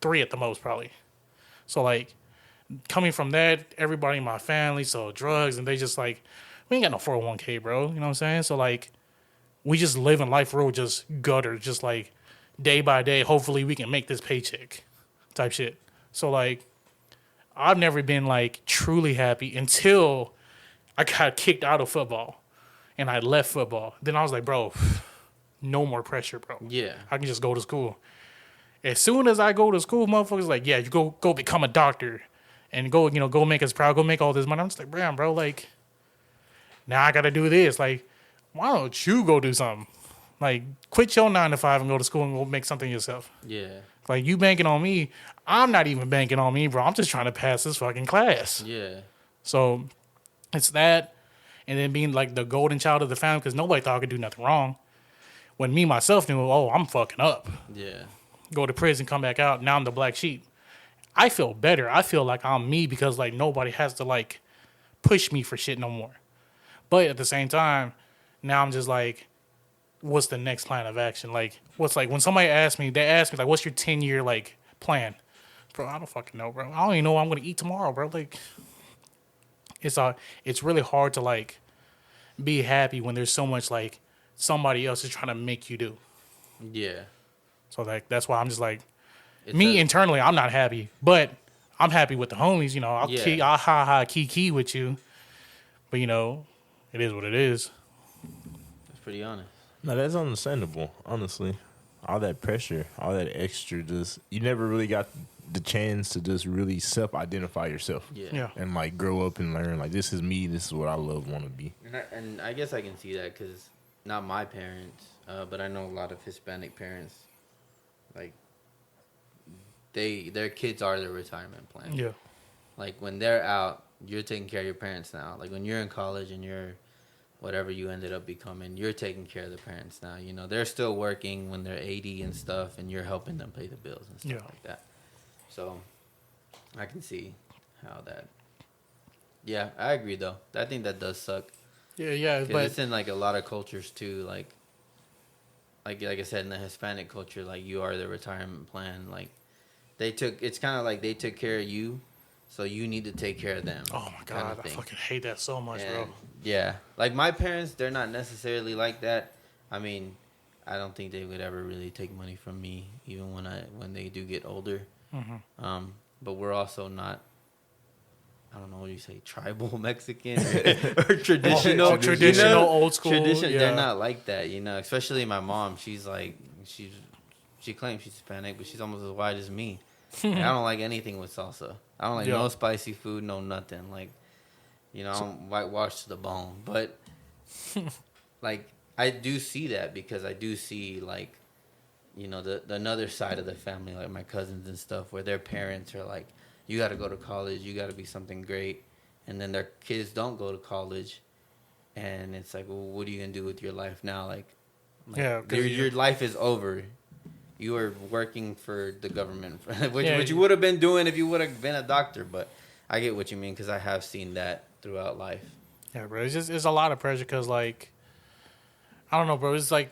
3 at the most, probably. So like coming from that, everybody in my family sold drugs, and they just like, we ain't got no 401k, bro. You know what I'm saying? So like, we just living life real, just gutter, just like day by day. Hopefully, we can make this paycheck, type shit. So like, I've never been like truly happy until I got kicked out of football, and I left football. Then I was like, bro, no more pressure, bro. Yeah. I can just go to school. As soon as I go to school, motherfuckers like, yeah, you go become a doctor and go make us proud, go make all this money. I'm just like, damn, bro, like, now I got to do this. Like, why don't you go do something? Like, quit your 9 to 5 and go to school and go make something yourself. Yeah. Like, you banking on me. I'm not even banking on me, bro. I'm just trying to pass this fucking class. Yeah. So it's that. And then being like the golden child of the family because nobody thought I could do nothing wrong. When me, myself, knew, oh, I'm fucking up. Yeah. Go to prison, come back out. Now I'm the black sheep. I feel better. I feel like I'm me because like nobody has to like push me for shit no more. But at the same time, now I'm just like, what's the next plan of action? Like, what's like when somebody asks me, they ask me like, what's your 10-year like plan? Bro, I don't fucking know, bro. I don't even know what I'm gonna eat tomorrow, bro. Like, it's really hard to like be happy when there's so much like somebody else is trying to make you do. Yeah. So like that's why I'm just like, It's internally, I'm not happy, but I'm happy with the homies. You know, I'll ha kiki with you, but you know, it is what it is. That's pretty honest. No, that's understandable, honestly. All that pressure, all that extra, just you never really got the chance to just really self-identify yourself. Yeah. And like grow up and learn like this is me, this is what I want to be. And I guess I can see that because not my parents, but I know a lot of Hispanic parents, like their kids are their retirement plan. Yeah. Like when they're out, you're taking care of your parents now. Like when you're in college and you're whatever you ended up becoming, you're taking care of the parents now. You know, they're still working when they're 80 and stuff, and you're helping them pay the bills and stuff like that. So I can see how that. Yeah, I agree though. I think that does suck. Yeah, But it's in like a lot of cultures too. Like I said, in the Hispanic culture, like you are the retirement plan. Like it's kind of like they took care of you, so you need to take care of them. Oh my god, I fucking hate that so much, bro. Yeah, like my parents, they're not necessarily like that. I mean, I don't think they would ever really take money from me, even when they do get older. Mm-hmm. But we're also not. I don't know what you say, tribal Mexican or traditional, traditional, old school. Tradition. Yeah. They're not like that, you know. Especially my mom. She's like, she claims she's Hispanic, but she's almost as white as me. And I don't like anything with salsa. I don't like no spicy food, no nothing. Like, you know, I'm whitewashed to the bone. But like, I do see that because I do see like, you know, the another side of the family, like my cousins and stuff, where their parents are like, you got to go to college, you got to be something great, and then their kids don't go to college, and it's like, well, what are you gonna do with your life now? Like your life is over. You are working for the government, which you would have been doing if you would have been a doctor. But I get what you mean because I have seen that throughout life. Yeah, bro. It's a lot of pressure because, like, I don't know, bro. It's like,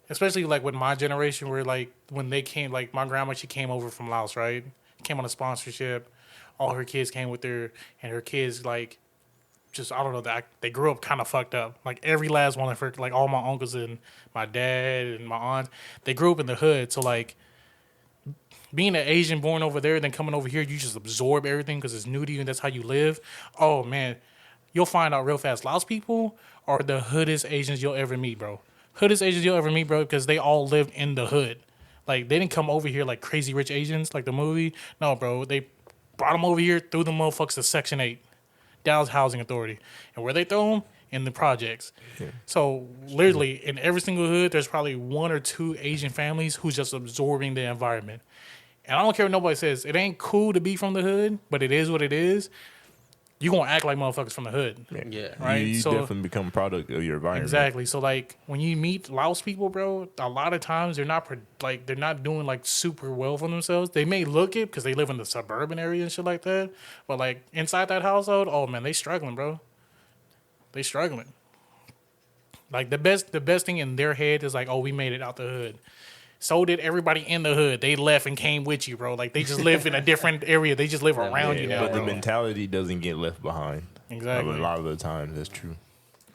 especially like with my generation, where like when they came, like my grandma, she came over from Laos, right? Came on a sponsorship. All her kids came with her, and her kids like just I don't know. They grew up kind of fucked up. Like every last one of her, like all my uncles and my dad and my aunt, they grew up in the hood. So like being an Asian born over there, then coming over here, you just absorb everything because it's new to you and that's how you live. Oh man, you'll find out real fast. Laos people are the hoodest Asians you'll ever meet, bro. Hoodest Asians you'll ever meet, bro, because they all lived in the hood. Like they didn't come over here like Crazy Rich Asians, like the movie. No, bro, they brought them over here, threw them motherfuckers to Section 8. Dallas Housing Authority. And where they throw them? In the projects. Yeah. So, literally, in every single hood, there's probably 1 or 2 Asian families who's just absorbing the environment. And I don't care what nobody says. It ain't cool to be from the hood, but it is what it is. You gonna act like motherfuckers from the hood. Yeah. Right? You definitely become a product of your environment. Exactly. So, like, when you meet Laos people, bro, a lot of times they're not doing, like, super well for themselves. They may look it because they live in the suburban area and shit like that. But, like, inside that household, oh, man, they struggling, bro. They struggling. Like, the best thing in their head is, like, oh, we made it out the hood. So did everybody in the hood. They left and came with you, bro. Like, they just live in a different area. They just live around you now, but bro. the mentality doesn't get left behind. Exactly. A lot of the times, that's true.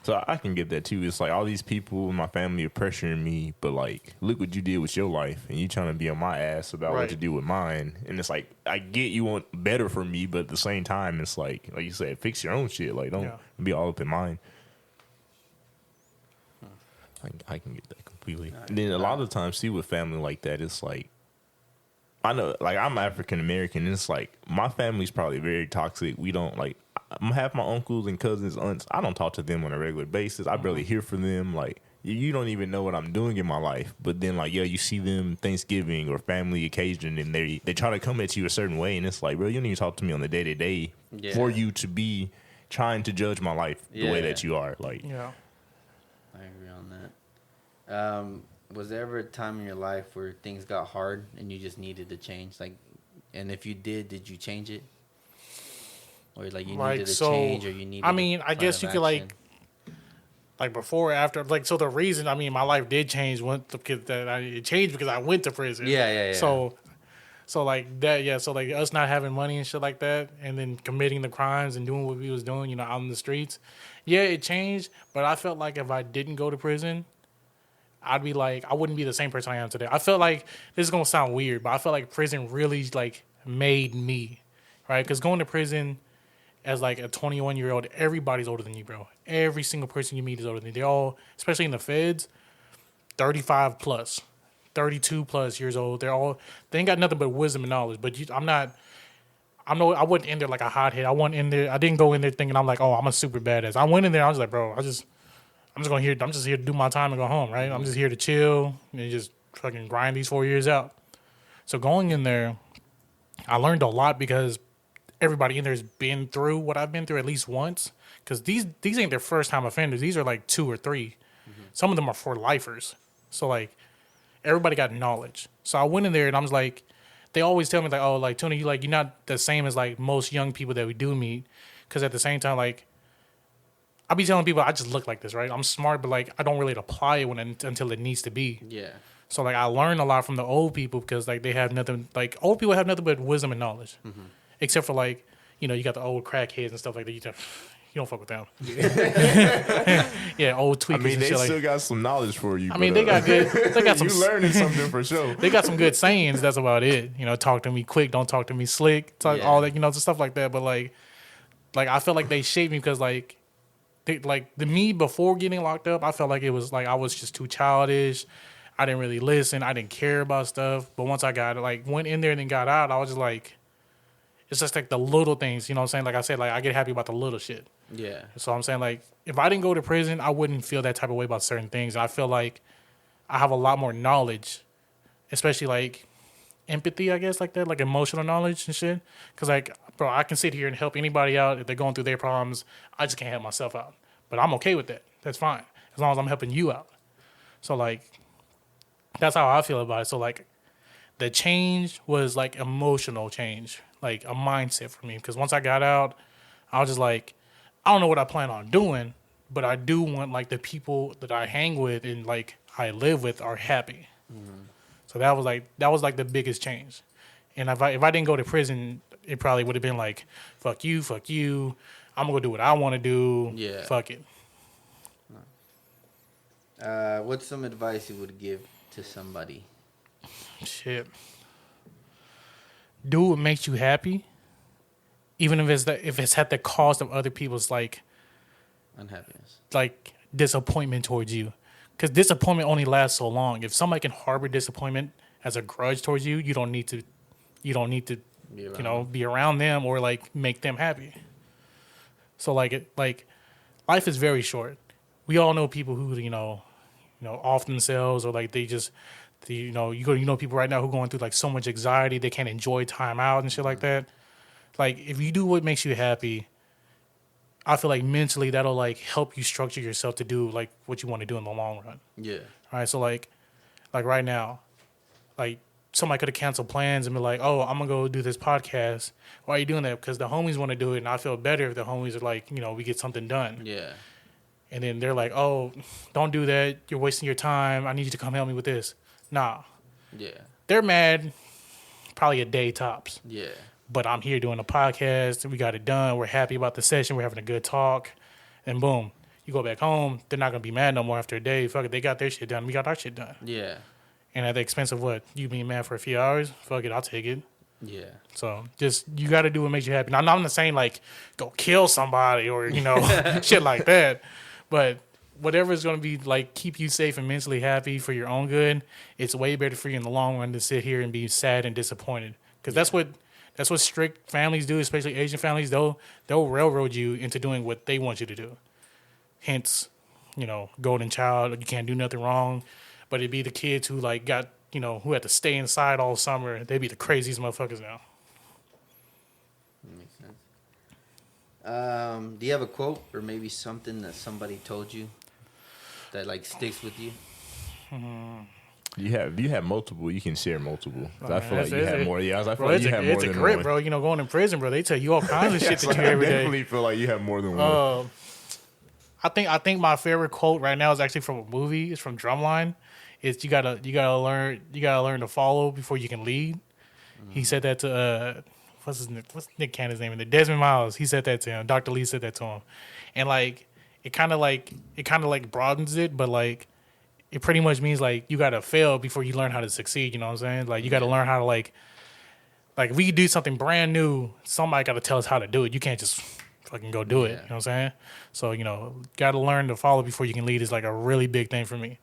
So I can get that too. It's like all these people in my family are pressuring me, but like, look what you did with your life, and you trying to be on my ass about what to do with mine. And it's like, I get you want better for me, but at the same time, it's like you said, fix your own shit. Like, don't be all up in mine. I can get that completely. And then a lot of times, see, with family like that, it's like, I know, like, I'm African American, and it's like, my family's probably very toxic. We don't, like, I'm half my uncles and cousins, aunts. I don't talk to them on a regular basis. I barely hear from them. Like, you don't even know what I'm doing in my life. But then, like, you see them Thanksgiving or family occasion, and they try to come at you a certain way, and it's like, bro, you don't even talk to me on the day to day for you to be trying to judge my life the way that you are. Like, I agree on that. Was there ever a time in your life where things got hard and you just needed to change? Like, and if you did you change it? Or like you needed to change, or you needed? I mean, I guess you could like before or after. Like, so the reason, I mean, my life did change it changed because I went to prison. Yeah. So like that, yeah. So like us not having money and shit like that, and then committing the crimes and doing what we was doing, you know, out in the streets. Yeah, it changed, but I felt like if I didn't go to prison, I'd be like, I wouldn't be the same person I am today. I felt like, this is gonna sound weird, but I felt like prison really like made me, right? Because going to prison as like a 21-year-old, everybody's older than you, bro. Every single person you meet is older than you. They're all, especially in the feds, 35 plus, 32 plus years old. They ain't got nothing but wisdom and knowledge. But I wasn't in there like a hothead. I didn't go in there thinking I'm like, oh, I'm a super badass. I went in there, I was like, bro, I'm just here to do my time and go home, right? I'm just here to chill and just fucking grind these 4 years out. So going in there, I learned a lot because everybody in there has been through what I've been through at least once. Because these ain't their first time offenders. These are like 2 or 3. Mm-hmm. Some of them are for lifers. So like everybody got knowledge. So I went in there and I was like, they always tell me like, oh, like Tuna, you're not the same as like most young people that we do meet. Because at the same time, like, I be telling people I just look like this, right? I'm smart, but like I don't really apply it until it needs to be. Yeah. So like I learned a lot from the old people because like they have nothing, like old people have nothing but wisdom and knowledge. Mm-hmm. Except for like, you know, you got the old crackheads and stuff like that. You don't fuck with them. Yeah, old tweakers. I mean, and they shit still got some knowledge for you. I mean, they got some. You learning something for sure. They got some good sayings. That's about it. You know, talk to me quick, don't talk to me slick. All that, you know, stuff like that. But like I feel like they shaped me because like the me before getting locked up, I felt like it was like I was just too childish. I didn't really listen. I didn't care about stuff. But once I went in there and then got out, I was just like, it's just like the little things, you know what I'm saying? Like I said, like I get happy about the little shit. Yeah. So I'm saying like if I didn't go to prison, I wouldn't feel that type of way about certain things. I feel like I have a lot more knowledge, especially like empathy, I guess, like that, like emotional knowledge and shit. Because like, bro, I can sit here and help anybody out if they're going through their problems. I just can't help myself out. But I'm okay with that. That's fine. As long as I'm helping you out. So like, that's how I feel about it. So like, the change was like emotional change, like a mindset for me. Because once I got out, I was just like, I don't know what I plan on doing, but I do want like the people that I hang with and like I live with are happy. Mm-hmm. So that was like the biggest change. And if I didn't go to prison, it probably would have been like, fuck you. I'm gonna go do what I want to do. Yeah. Fuck it. What's some advice you would give to somebody? Shit. Do what makes you happy, even if it's at the cost of other people's like unhappiness, like disappointment towards you. Because disappointment only lasts so long. If somebody can harbor disappointment as a grudge towards you, you don't need to be around them or like make them happy. So like life is very short. We all know people who you know off themselves or like you know people right now who are going through like so much anxiety they can't enjoy time out and shit like that. Like if you do what makes you happy, I feel like mentally that'll like help you structure yourself to do like what you want to do in the long run. Yeah. All right. So like right now, like somebody could have canceled plans and be like, oh, I'm gonna go do this podcast. Why are you doing that? Because the homies want to do it, and I feel better if the homies are like, you know, we get something done. Yeah. And then they're like, oh, don't do that. You're wasting your time. I need you to come help me with this. Nah. Yeah. They're mad probably a day tops. Yeah. But I'm here doing a podcast. We got it done. We're happy about the session. We're having a good talk. And boom, you go back home. They're not going to be mad no more after a day. Fuck it. They got their shit done. We got our shit done. Yeah. And at the expense of what? You being mad for a few hours? Fuck it. I'll take it. Yeah. So just, you got to do what makes you happy. Now, I'm not saying like go kill somebody or, you know, shit like that. But whatever is going to be like keep you safe and mentally happy for your own good, it's way better for you in the long run to sit here and be sad and disappointed. Because that's what strict families do, especially Asian families. They'll railroad you into doing what they want you to do. Hence, you know, golden child. You can't do nothing wrong. But it'd be the kids who like got, you know, who had to stay inside all summer. They'd be the craziest motherfuckers now. That makes sense. Do you have a quote or maybe something that somebody told you that like sticks with you? You have multiple. You can share multiple. Oh, I feel like you have more. Yeah, I feel Bro, like you have more it's than a grip, one. bro. You know, going in prison, bro, they tell you all kinds of shit that you every I day. definitely feel like you have more than one. I think my favorite quote right now is actually from a movie. It's from Drumline. It's you gotta learn to follow before you can lead. He said that to what's Nick Cannon's name in there? Desmond Miles. He said that to him. Dr. Lee said that to him, and like it kind of like broadens it, but like it pretty much means like you gotta fail before you learn how to succeed. You know what I'm saying? Like you gotta learn how to like if we do something brand new, somebody gotta tell us how to do it. You can't just fucking go do it. You know what I'm saying? So, you know, gotta learn to follow before you can lead is like a really big thing for me.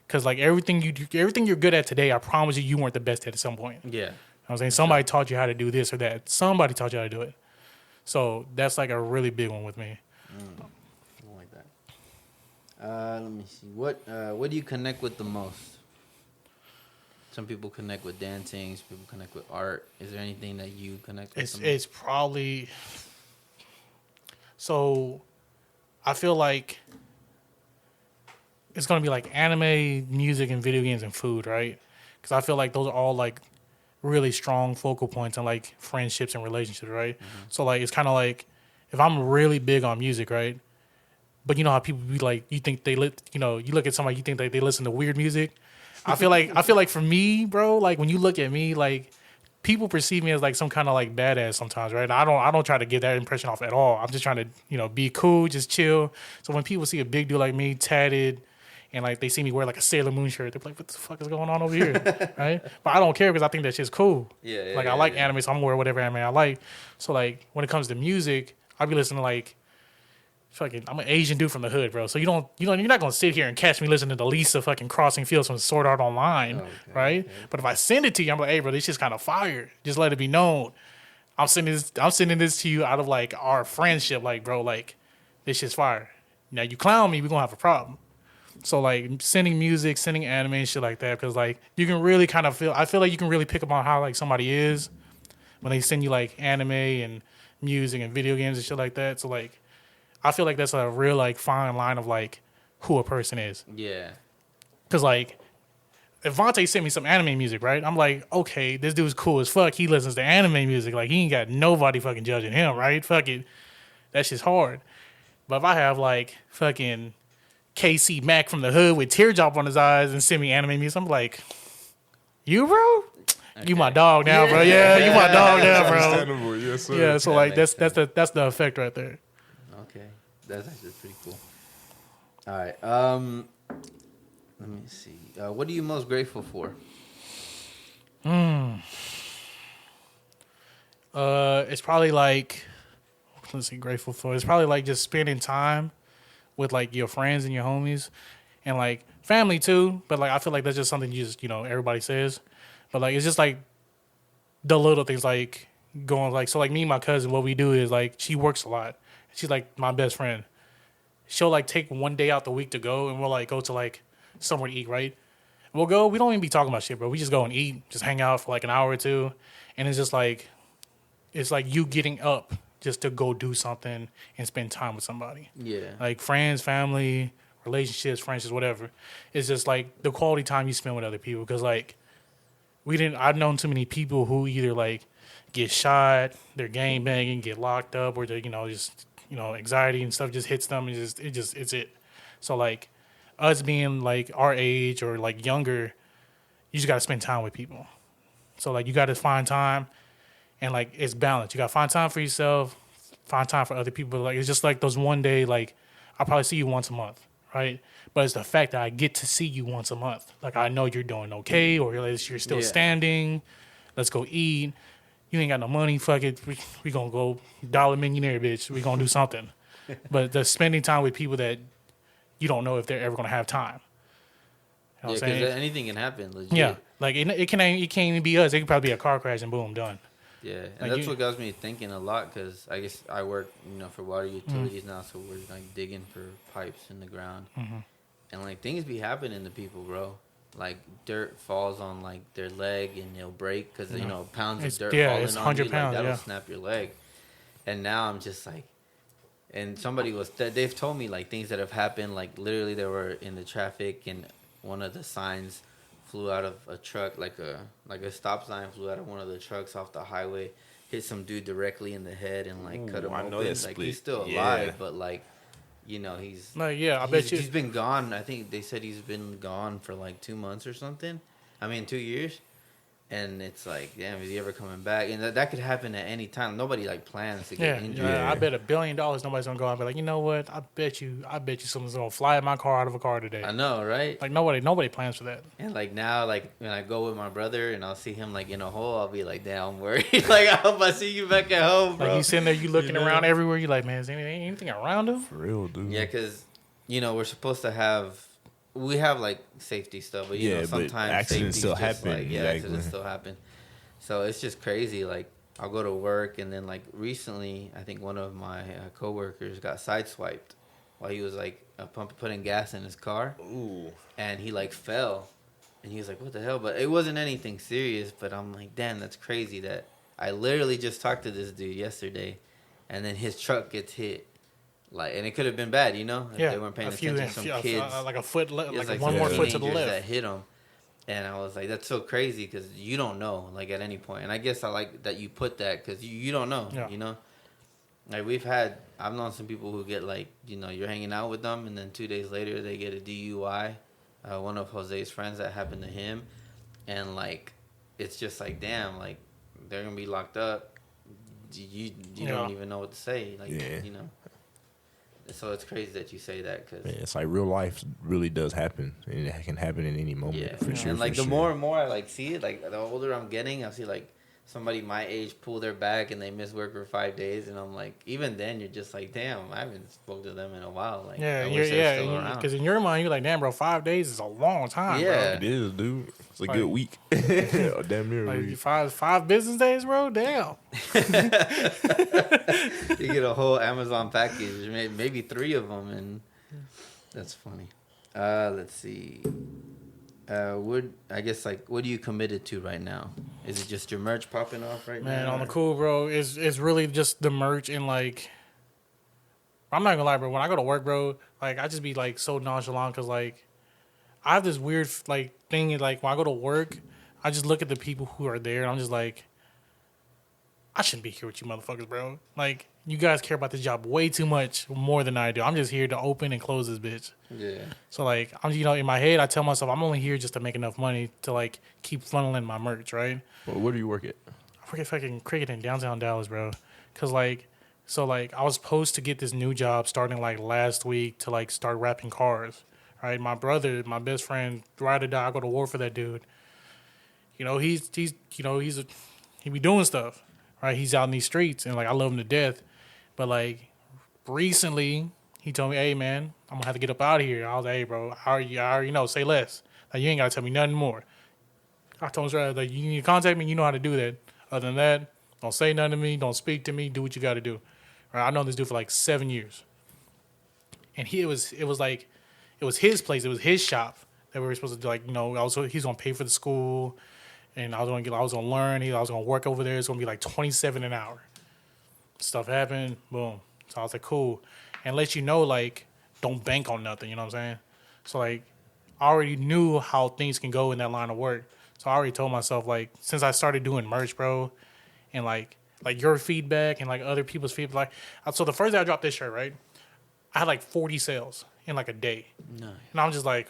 Cause like everything you're good at today, I promise you weren't the best at some point. Yeah. You know what I'm saying? Somebody taught you how to do this or that. Somebody taught you how to do it. So that's like a really big one with me. I like that. Let me see. What do you connect with the most? Some people connect with dancing. Some people connect with art. Is there anything that you connect with? It's probably. So, I feel like it's gonna be like anime, music, and video games and food, right? Because I feel like those are all like really strong focal points in like friendships and relationships, right? Mm-hmm. So like it's kind of like if I'm really big on music, right? But you know how people be like, you think you look at somebody, you think they listen to weird music. I feel like for me, bro, like when you look at me, like people perceive me as like some kind of like badass sometimes, right? I don't try to give that impression off at all. I'm just trying to, you know, be cool, just chill. So when people see a big dude like me, tatted, and like they see me wear like a Sailor Moon shirt, they're like, "What the fuck is going on over here?" Right? But I don't care because I think that shit's cool. Yeah. Like I like anime, so I'm gonna wear whatever anime I like. So like when it comes to music, I'll be listening to like fucking. I'm an Asian dude from the hood, bro. So you're not gonna sit here and catch me listening to Lisa fucking Crossing Fields from Sword Art Online, right? Okay. But if I send it to you, I'm like, "Hey, bro, this shit's kind of fire. Just let it be known. I'm sending this to you out of like our friendship, like bro, like this shit's fire. Now you clown me, we're gonna have a problem." So like sending music, sending anime and shit like that, because like you can really kind of I feel like you can really pick up on how like somebody is when they send you like anime and music and video games and shit like that. So like I feel like that's a real like fine line of like who a person is. Yeah. Because like if Vontae sent me some anime music, right? I'm like, okay, this dude's cool as fuck. He listens to anime music. Like he ain't got nobody fucking judging him, right? Fuck it. That shit's hard. But if I have like fucking KC Mac from the hood with teardrop on his eyes and send me anime music, I'm like, you, bro? Okay. You my dog now, bro. Yeah, you my dog now, bro. Understandable, yes, sir. Yeah, so like that's the effect right there. Okay, that's actually pretty cool. All right, let me see. What are you most grateful for? It's probably like, let's see, grateful for. It's probably like just spending time with like your friends and your homies and like family too. But like, I feel like that's just something you just, you know, everybody says, but like, it's just like the little things like going like, so like me and my cousin, what we do is like, she works a lot. She's like my best friend. She'll like take one day out the week to go and we'll like go to like somewhere to eat, right? We'll go, we don't even be talking about shit, bro. We just go and eat, just hang out for like an hour or two. And it's just like, it's like you getting up just to go do something and spend time with somebody. Yeah. Like friends, family, relationships, friendships, whatever. It's just like the quality time you spend with other people. Because like I've known too many people who either like get shot, they're gang banging, get locked up, or they, you know, just, you know, anxiety and stuff just hits them and it's it. So like us being like our age or like younger, you just got to spend time with people. So like you got to find time, and like it's balanced. You got to find time for yourself, find time for other people. Like it's just like those one day, like I'll probably see you once a month, right? But it's the fact that I get to see you once a month. Like I know you're doing okay, or you're still standing. Let's go eat. You ain't got no money. Fuck it. We gonna go dollar millionaire, bitch. We gonna do something. But the spending time with people that you don't know if they're ever gonna have time. You know what I'm saying? Because anything can happen. Legit. Yeah, like it can't even be us. It could probably be a car crash and boom, done. Yeah, and Like that's what got me thinking a lot because I guess I work, for water utilities now, so we're like digging for pipes in the ground, and like things be happening to people, bro. Like dirt falls on like their leg and it'll break because pounds of dirt falling it's on 100 you, pounds, like that'll snap your leg. And now I'm just like, and they've told me like things that have happened, like literally they were in the traffic and one of the signs flew out of a truck, like a stop sign flew out of one of the trucks off the highway, hit some dude directly in the head and like cut him open. Like he's still alive, but like, he's like I bet you he's been gone. I think they said he's been gone for like 2 months or something. 2 years. And it's like, damn, is he ever coming back? And that could happen at any time. Nobody like plans to get injured. Yeah, I bet $1 billion nobody's gonna go out and be like, you know what? I bet you someone's gonna fly my car out of a car today. I know, right? Like nobody plans for that. And like now, like when I go with my brother and I'll see him like in a hole, I'll be like, damn, I'm worried. Like I hope I see you back at home, bro. Like you sitting there, you looking around everywhere. You like, man, is anything around him? For real, dude. Yeah, because we're supposed to have. We have like safety stuff, but sometimes accidents still happen. Like, accidents still happen. So it's just crazy. Like I'll go to work and then like recently, I think one of my coworkers got sideswiped while he was like putting gas in his car. Ooh. And he like fell, and he was like, "What the hell?" But it wasn't anything serious. But I'm like, damn, that's crazy. That I literally just talked to this dude yesterday, and then his truck gets hit. Like, and it could have been bad, if they weren't paying attention. Some kids, like a foot, like one more foot to the left, that hit him, and I was like, "That's so crazy," because you don't know, like at any point. And I guess I like that you put that because you don't know, Like I've known some people who get like, you're hanging out with them, and then 2 days later they get a DUI. One of Jose's friends that happened to him, and like, it's just like, damn, like they're gonna be locked up. You don't even know what to say, like So it's crazy that you say that because it's like real life really does happen, and it can happen in any moment. Yeah, for sure. And like the more and more I like see it, like the older I'm getting, I see like somebody my age pull their back and they miss work for 5 days, and I'm like, even then you're just like, damn, I haven't spoke to them in a while. Like, because in your mind you're like, damn, bro, 5 days is a long time. Yeah, bro. It is, dude. It's a good week. Damn near a week. Five business days, bro. Damn. You get a whole Amazon package, maybe 3 of them, and that's funny. Let's see. What are you committed to right now? Is it just your merch popping off right now? Man, on the cool, bro. It's really just the merch and like, I'm not gonna lie, bro. When I go to work, bro, like I just be like so nonchalant because like I have this weird like thing. Like when I go to work, I just look at the people who are there and I'm just like, I shouldn't be here with you motherfuckers, bro. Like you guys care about this job way too much more than I do. I'm just here to open and close this bitch. Yeah. So like I'm in my head I tell myself I'm only here just to make enough money to like keep funneling my merch, right? Well, where do you work at? I work at fucking Cricket in downtown Dallas, bro. Cause like I was supposed to get this new job starting like last week to like start wrapping cars. Right? My brother, my best friend, ride or die, I go to war for that dude. He be doing stuff. Right? He's out in these streets and like I love him to death. But like recently he told me, hey man, I'm gonna have to get up out of here. I was like, hey bro, I already know, say less. Like you ain't gotta tell me nothing more. I told him straight, like you need to contact me, you know how to do that. Other than that, don't say nothing to me, don't speak to me, do what you gotta do. Right? I've known this dude for like 7 years. And it was his place, it was his shop that we were supposed to do, like, he's gonna pay for the school and I was gonna learn, I was gonna work over there, it's gonna be like $27 an hour. Stuff happened, boom. So I was like, cool. And let you know, like, don't bank on nothing, you know what I'm saying? So, like, I already knew how things can go in that line of work. So I already told myself, like, since I started doing merch, bro, and, like your feedback and, like, other people's feedback. So the first day I dropped this shirt, right, I had, like, 40 sales in, like, a day. Nice. And I'm just like,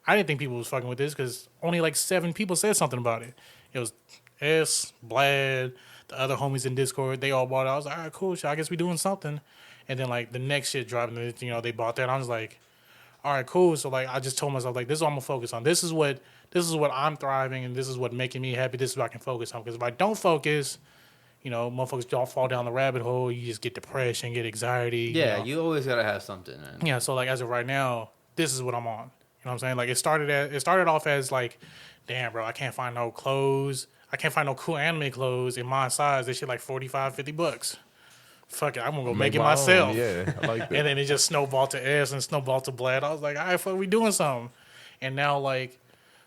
I didn't think people was fucking with this because only like 7 people said something about it. It was S, Blad, the other homies in Discord. They all bought it. I was like, all right, cool. Shit, I guess we doing something. And then like the next shit dropping, they bought that. I was like, all right, cool. So like I just told myself like, this is what I'm gonna focus on. This is what I'm thriving, and this is what making me happy. This is what I can focus on. Because if I don't focus, motherfuckers don't fall down the rabbit hole. You just get depression, get anxiety. Yeah, you always gotta have something, man. Yeah, so like as of right now, this is what I'm on. You know what I'm saying? Like it started off as like, damn, bro, I can't find no clothes. I can't find no cool anime clothes in my size. They shit like $45-$50. Fuck it, I'm gonna go make it my myself. own. Yeah, I like that. And then it just snowballed to S and snowballed to Blad. I was like, all right, fuck, we doing something. And now like,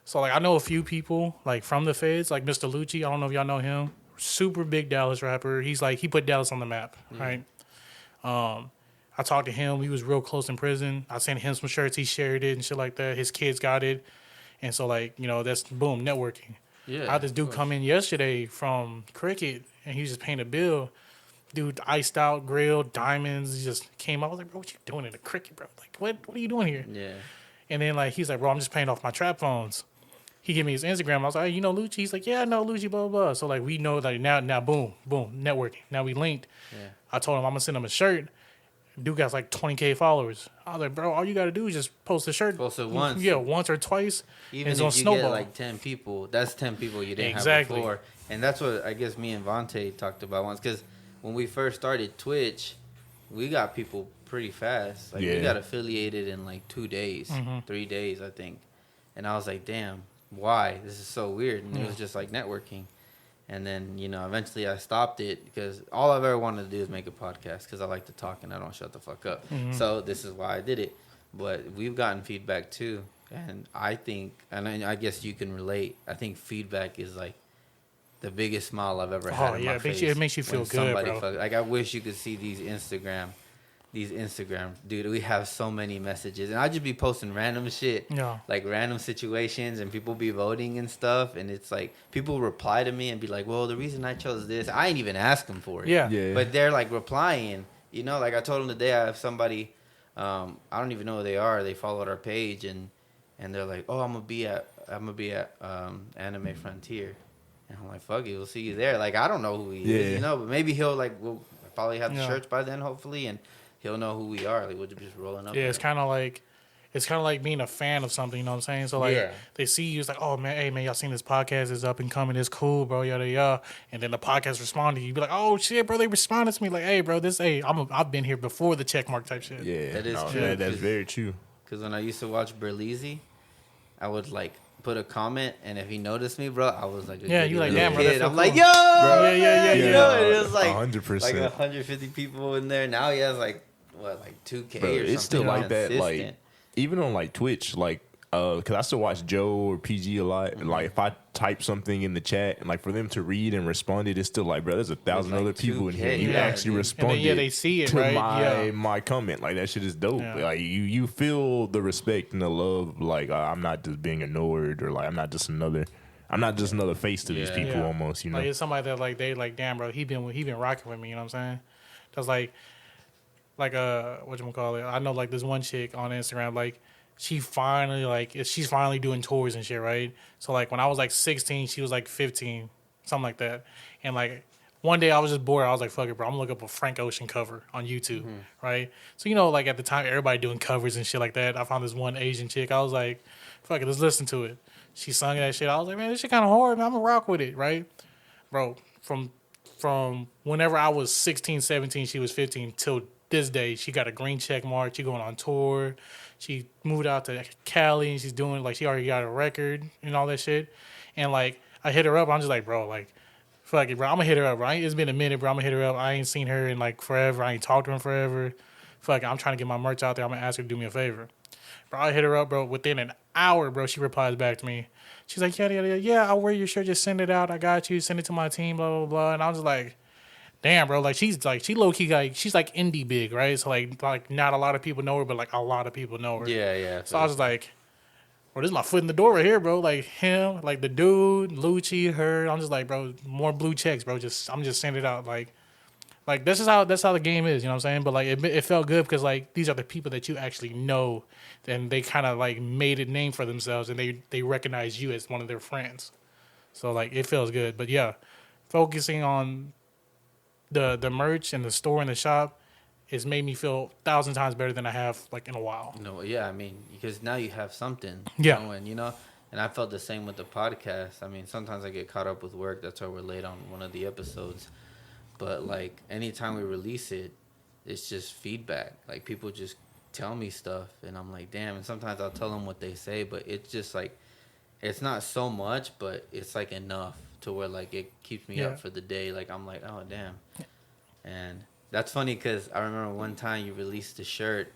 so like I know a few people like from the feds, like Mr. Lucci. I don't know if y'all know him. Super big Dallas rapper. He's like he put Dallas on the map, right? I talked to him. He was real close in prison. I sent him some shirts. He shared it and shit like that. His kids got it. And so, like, that's boom, networking. Yeah. I had this dude come in yesterday from Cricket, and he was just paying a bill. Dude, iced out, grilled, diamonds. He just came out. I was like, bro, what you doing in the Cricket, bro? Like, what are you doing here? Yeah. And then, like, he's like, bro, I'm just paying off my trap phones. He gave me his Instagram. I was like, hey, you know Lucci? He's like, yeah, I know Lucci, blah, blah, blah. So, like, we know, like, now, boom, networking. Now we linked. Yeah. I told him I'm going to send him a shirt. Dude got like 20K followers. I was like, bro, all you got to do is just post a shirt. Post it once. Yeah, once or twice. Even if you snowball. get like 10 people, that's 10 people you didn't Exactly. have before. And that's what I guess me and Vontae talked about once. Because when we first started Twitch, we got people pretty fast. Like we got affiliated in like 2 days, 3 days, I think. And I was like, damn, why? This is so weird. And it was just like networking. And then, eventually I stopped it because all I've ever wanted to do is make a podcast because I like to talk and I don't shut the fuck up. So this is why I did it. But we've gotten feedback too. And I think, and I guess you can relate, I think feedback is like the biggest smile I've ever had in my face. It makes you feel good, bro. Like I wish you could see these Instagram, dude, we have so many messages, and I just be posting random shit, like random situations, and people be voting and stuff, and it's like people reply to me and be like, well, the reason I chose this, I ain't even ask them for it, but they're like replying, like I told them today, I have somebody, I don't even know who they are, they followed our page, and they're like, oh, I'm gonna be at Anime Frontier, and I'm like, fuck it, we'll see you there. Like I don't know who he is, but maybe we'll probably have the shirts by then, hopefully, and he'll know who we are. Like we'll just rolling up. Yeah, it's kind of like being a fan of something. You know what I'm saying? So like they see you, it's like, oh man, hey man, y'all seen this podcast? It's up and coming. It's cool, bro. Yada yada. And then the podcast respond to you. You be like, oh shit, bro. They responded to me like, hey, bro, I've been here before the check mark type shit. Yeah, that is true. That's very true. Because when I used to watch Berlizzi, I would like put a comment, and if he noticed me, bro, I was like, you like, damn, bro. I'm cool. Like, yo, bro, yeah. It was like 100%, like 150 people in there. Now he has like 2K bro, or something. It's still like that, consistent. like even on like Twitch, like because I still watch Joe or PG a lot. And, like if I type something in the chat and like for them to read and respond, it's still like, bro, there's 1,000 like other people in here. You yeah, actually dude. responded. And then, they see it, to right? my comment. Like that shit is dope. Yeah. Like you feel the respect and the love. Like I'm not just being ignored, or like I'm not just another face to these people. Almost, Like it's somebody that like they like, damn, bro, he been rocking with me. You know what I'm saying? That's like whatchamacallit, I know like this one chick on Instagram, like she's finally doing tours and shit, right? So like when I was like 16, she was like 15, something like that. And like one day I was just bored. I was like, fuck it, bro, I'm gonna look up a Frank Ocean cover on YouTube, right? So like at the time everybody doing covers and shit like that. I found this one Asian chick. I was like, fuck it, let's listen to it. She sung that shit. I was like, man, this shit kind of hard, man. I'm gonna rock with it, right? Bro, from whenever I was 16, 17, she was 15 till this day, she got a green check mark. She going on tour. She moved out to Cali and she's doing like she already got a record and all that shit. And like I hit her up. I'm just like, bro, like fuck it, bro. I'm gonna hit her up, right? It's been a minute, bro. I'm gonna hit her up. I ain't seen her in like forever. I ain't talked to her in forever. Fuck it, I'm trying to get my merch out there. I'm gonna ask her to do me a favor. Bro, I hit her up, bro. Within an hour, bro, she replies back to me. She's like, yeah, I'll wear your shirt. Just send it out. I got you. Send it to my team, blah, blah, blah. And I was just like, damn, bro, like she low key like she's like indie big, right? So like not a lot of people know her, but like a lot of people know her. Yeah. So I was like, bro, this is my foot in the door right here, bro. Like him, like the dude, Lucci, her. I'm just like, bro, more blue checks, bro. I'm just sending it out. Like Like that's how the game is, you know what I'm saying? But like it felt good because like these are the people that you actually know, and they kind of like made a name for themselves, and they recognize you as one of their friends. So like it feels good. But yeah, focusing on the merch and the store and the shop has made me feel 1,000 times better than I have like in a while. No, yeah, I mean, because now you have something Yeah. going, you know? And I felt the same with the podcast. I mean, sometimes I get caught up with work. That's why we're late on one of the episodes. But, like, anytime we release it, it's just feedback. Like, people just tell me stuff, and I'm like, damn. And sometimes I'll tell them what they say, but it's just, like, it's not so much, but it's, like, enough to where, like, it keeps me up for the day. Like, I'm like, oh, damn. And that's funny because I remember one time you released a shirt,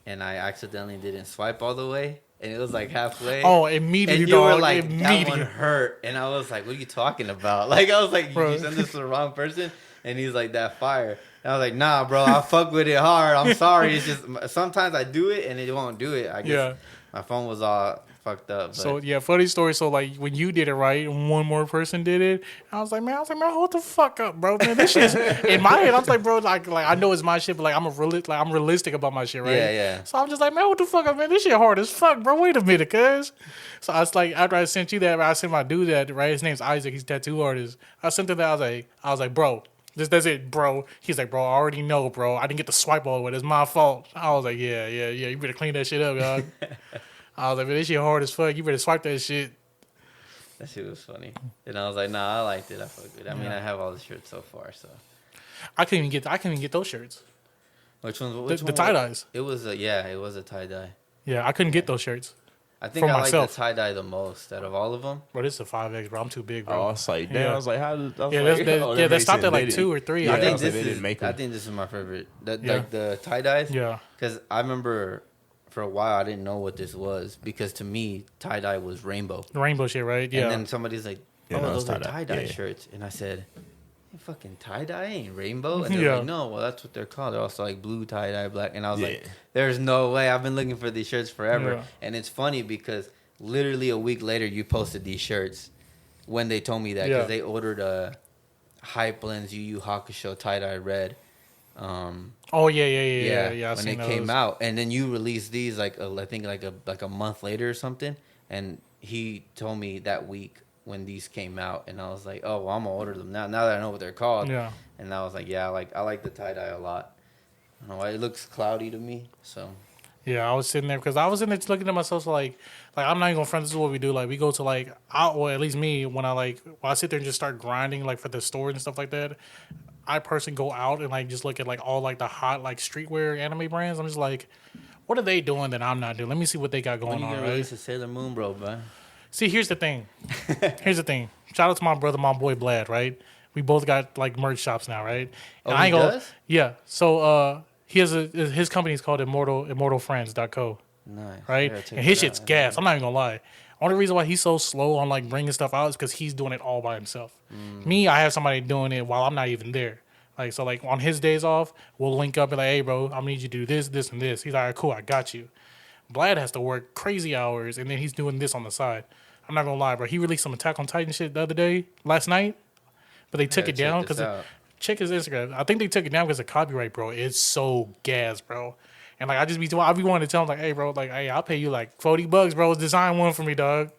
and I accidentally didn't swipe all the way, and it was like halfway. Oh, immediately, and you dog. were like, that one hurt, and I was like, what are you talking about? Like, I was like, you sent this to the wrong person, and he's like, that fire. And I was like, nah, bro, I fuck with it hard. I'm sorry. It's just sometimes I do it and it won't do it. I guess my phone was all fucked up. But. So yeah, funny story. So like when you did it right, and one more person did it, I was like, man, hold the fuck up, bro. Man, this shit's in my head. I was like, bro, like I know it's my shit, but like I'm realistic about my shit, right? Yeah. So I'm just like, man, what the fuck up, man? This shit hard as fuck, bro. Wait a minute, cuz. So I was like, after I sent you that, I sent my dude that, right? His name's Isaac. He's a tattoo artist. I sent him that. I was like, bro. That's it, bro. He's like, bro, I already know, bro. I didn't get to swipe all the way. It's my fault. I was like, yeah. You better clean that shit up, dog. I was like, man, this shit hard as fuck. You better swipe that shit. That shit was funny. And I was like, nah, I liked it. I fucked with it. I mean, I have all the shirts so far, so. I couldn't even get those shirts. Which ones? The tie-dyes. It was a tie-dye. Yeah, I couldn't get those shirts. I think I like the tie-dye the most out of all of them. Bro, this is a 5X, bro. I'm too big, bro. Oh, it's like, damn. I was like, how did... They stopped at like 2 or 3. Yeah, I think this is my favorite. Like the tie-dyes. Yeah. Because I remember for a while I didn't know what this was. Because to me, tie-dye was rainbow. Rainbow shit, right? Yeah. And then somebody's like, those are tie-dye shirts. And I said... fucking tie-dye ain't rainbow. And they're like, no, well, that's what they're called. They're also like blue, tie-dye, black. And I was like, there's no way. I've been looking for these shirts forever. Yeah. And it's funny because literally a week later you posted these shirts when they told me that because they ordered a Hype Blends Yu Hakusho tie-dye red. Yeah. When it came out. And then you released these I think like a month later or something. And he told me that week when these came out, and I was like, oh, well, I'm gonna order them now that I know what they're called. Yeah. And I was like, yeah, I like the tie-dye a lot. I don't know why, it looks cloudy to me, so. Yeah, I was sitting there because I was in there looking at myself like I'm not even gonna front. This is what we do. Like we go to like at least me when I sit there and just start grinding like for the store and stuff like that. I personally go out and like just look at like all like the hot like streetwear anime brands. I'm just like, what are they doing that I'm not doing? Let me see what they got going on. When you gonna release a Sailor Moon, bro? See, here's the thing. Shout out to my brother, my boy Blad, right? We both got like merch shops now, right? And he does? Yeah. So he has his company is called immortalfriends.co. Nice. Right? And his shit's gas. I'm not even gonna lie. Only reason why he's so slow on like bringing stuff out is because he's doing it all by himself. Me, I have somebody doing it while I'm not even there. Like so, like on his days off, we'll link up and like, hey, bro, I'm gonna need you to do this, this, and this. He's like, all right, cool, I got you. Blad has to work crazy hours, and then he's doing this on the side. I'm not gonna lie, bro. He released some Attack on Titan shit the other day, last night, but they took it down because check his Instagram. I think they took it down because of copyright, bro. It's so gas, bro. And like I be wanting to tell him like, hey, bro, like, hey, I'll pay you like $40, bro. Design one for me, dog.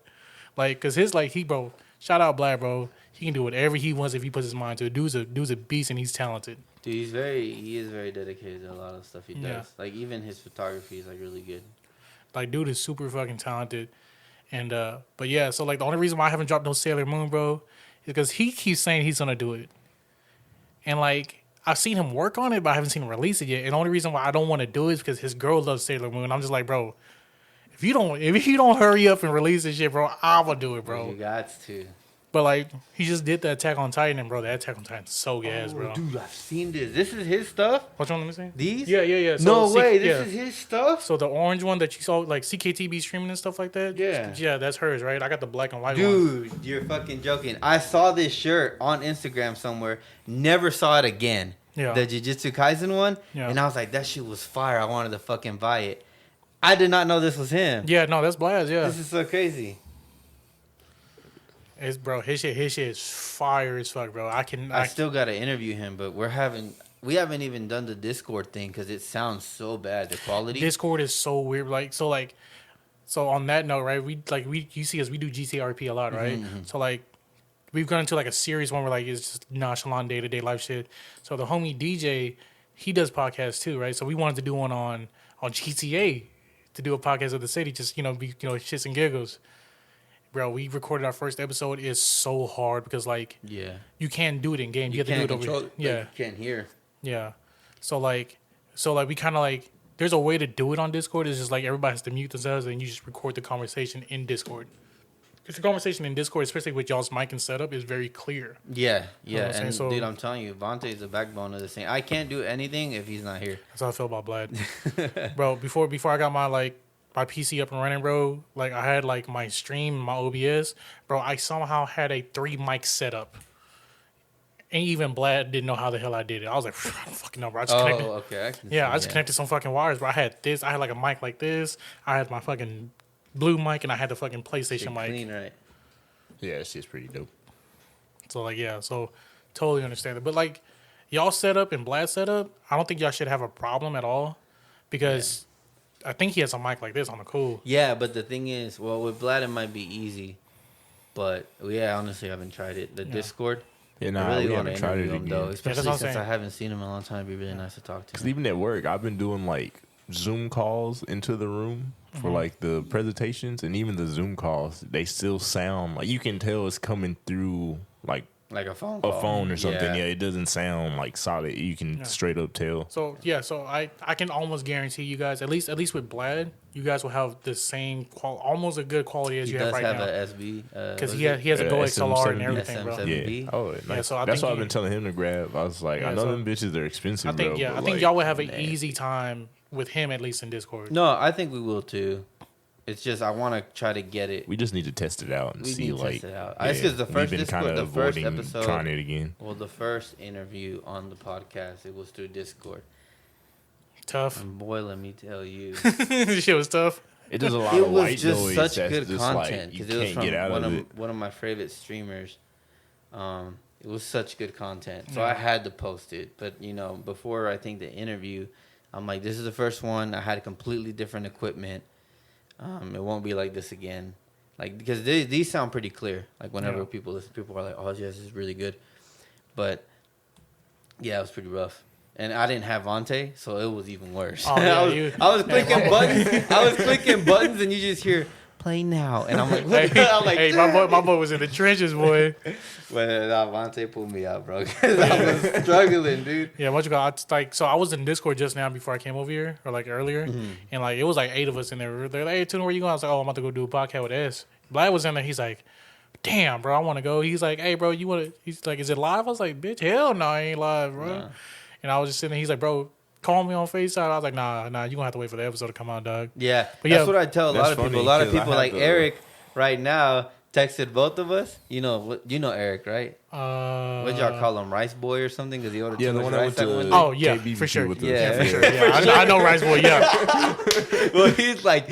Like, cause his like bro. Shout out Blad, bro. He can do whatever he wants if he puts his mind to it. Dude's a beast and he's talented. Dude, he is very dedicated to a lot of stuff he does. Yeah. Like even his photography is like really good. Like, dude is super fucking talented. And, but yeah, so, like, the only reason why I haven't dropped no Sailor Moon, bro, is because he keeps saying he's going to do it. And, like, I've seen him work on it, but I haven't seen him release it yet. And the only reason why I don't want to do it is because his girl loves Sailor Moon. I'm just like, bro, if you don't hurry up and release this shit, bro, I'm going to do it, bro. You got to. But, like, he just did the Attack on Titan, and, bro, that Attack on Titan's so gas, bro. Dude, I've seen this. This is his stuff? Which one, let me see? These? Yeah. So, no way, this is his stuff? So the orange one that you saw, like, CKTB streaming and stuff like that? Yeah. Yeah, that's hers, right? I got the black and white one. Dude, you're fucking joking. I saw this shirt on Instagram somewhere. Never saw it again. Yeah. The Jujutsu Kaisen one. Yeah. And I was like, that shit was fire. I wanted to fucking buy it. I did not know this was him. Yeah, no, that's Blaz, yeah. This is so crazy. It's bro, his shit is fire as fuck, bro. I still gotta interview him, but we haven't even done the Discord thing because it sounds so bad. The quality. Discord is so weird. So on that note, right? You see us, we do GCRP a lot, right? Mm-hmm. So like, we've gone into like a series one where like it's just nonchalant day to day life shit. So the homie DJ, he does podcasts too, right? So we wanted to do one on GTA to do a podcast of the city, just be shits and giggles. Bro, we recorded our first episode. It's so hard because you can't do it in game. You have to do it over. Yeah, you can't hear. Yeah. So we kind of there's a way to do it on Discord. It's just like everybody has to mute themselves and you just record the conversation in Discord. Because the conversation in Discord, especially with y'all's mic and setup, is very clear. Yeah. And dude, I'm telling you, Vontae is the backbone of this thing. I can't do anything if he's not here. That's how I feel about Vlad. Bro, before I got my PC up and running, bro, I had my stream, my OBS. Bro, I somehow had a 3 mic setup. And even Vlad didn't know how the hell I did it. I was like, I don't fucking know, bro. I just connected. Okay. I just connected some fucking wires, bro. I had a mic like this. I had my fucking blue mic, and I had the fucking PlayStation mic. Clean, right? Yeah, it's just pretty dope. So totally understand it. But y'all setup and Vlad's setup, I don't think y'all should have a problem at all because I think he has a mic like this on the cool. Yeah, but the thing is, well, with Vlad it might be easy, but honestly, I haven't tried it. The Discord. Yeah, I really we want to haven't tried it interview him, again. though, especially since saying. I haven't seen him in a long time. It'd be really nice to talk to Because him. even at work, I've been doing Zoom calls into the room for the presentations, and even the Zoom calls, they still sound you can tell it's coming through like a phone a call. phone or something. Yeah, it doesn't sound solid. You can straight up tell. So I can almost guarantee you guys, at least with Vlad, you guys will have the same almost a good quality as you have right now. He does have a SB. Because he has a Go XLR and everything, bro. SM7B. Yeah. Oh, nice. Yeah, so that's why I've been telling him to grab. I was like, I know them bitches are expensive, bro. I think y'all will have an easy time with him, at least in Discord. No, I think we will too. It's just I want to try to get it. We just need to test it out and see test it out. Yeah, It's because the first we've been Discord, the first episode, trying it again. Well, the first interview on the podcast, it was through Discord. Tough. And boy, let me tell you, This shit was tough. It does a lot it of was white just noise. such That's good just content you because it was can't get out from of it. one of my favorite streamers. It was such good content, so I had to post it. But before I think the interview, I'm like, this is the first one. I had completely different equipment. It won't be like this again. Because these sound pretty clear. Whenever people listen, people are like, "Oh, yes, this is really good." But yeah, it was pretty rough. And I didn't have Vontae, so it was even worse. Oh, yeah, I was clicking buttons. I was clicking buttons, and you just hear "play now," and I'm like, "What?" I'm like, hey, my boy was in the trenches, boy. But Vontae pulled me out, bro, because I was struggling, dude. Yeah, what you got? So I was in Discord just now before I came over here, or earlier, and it was 8 of us in there. They're like, "Hey, Tuna, where you going?" I was like, "Oh, I'm about to go do a podcast with S." Vlad was in there. He's like, "Damn, bro, I want to go." He's like, "Hey, bro, you want to?" He's like, "Is it live?" I was like, "Bitch, hell no, I ain't live, bro." Nah. And I was just sitting there. He's like, "Bro, call me on FaceTime." I was like, nah, you gonna have to wait for the episode to come out, dog. Yeah, that's what I tell a lot of people. A lot of people like Eric right now texted both of us. You know Eric, right? What y'all call him, Rice Boy or something? Because he ordered too much rice that one day. Oh yeah, for sure. Yeah, for sure. Yeah, I know Rice Boy. Yeah. Well, he's like,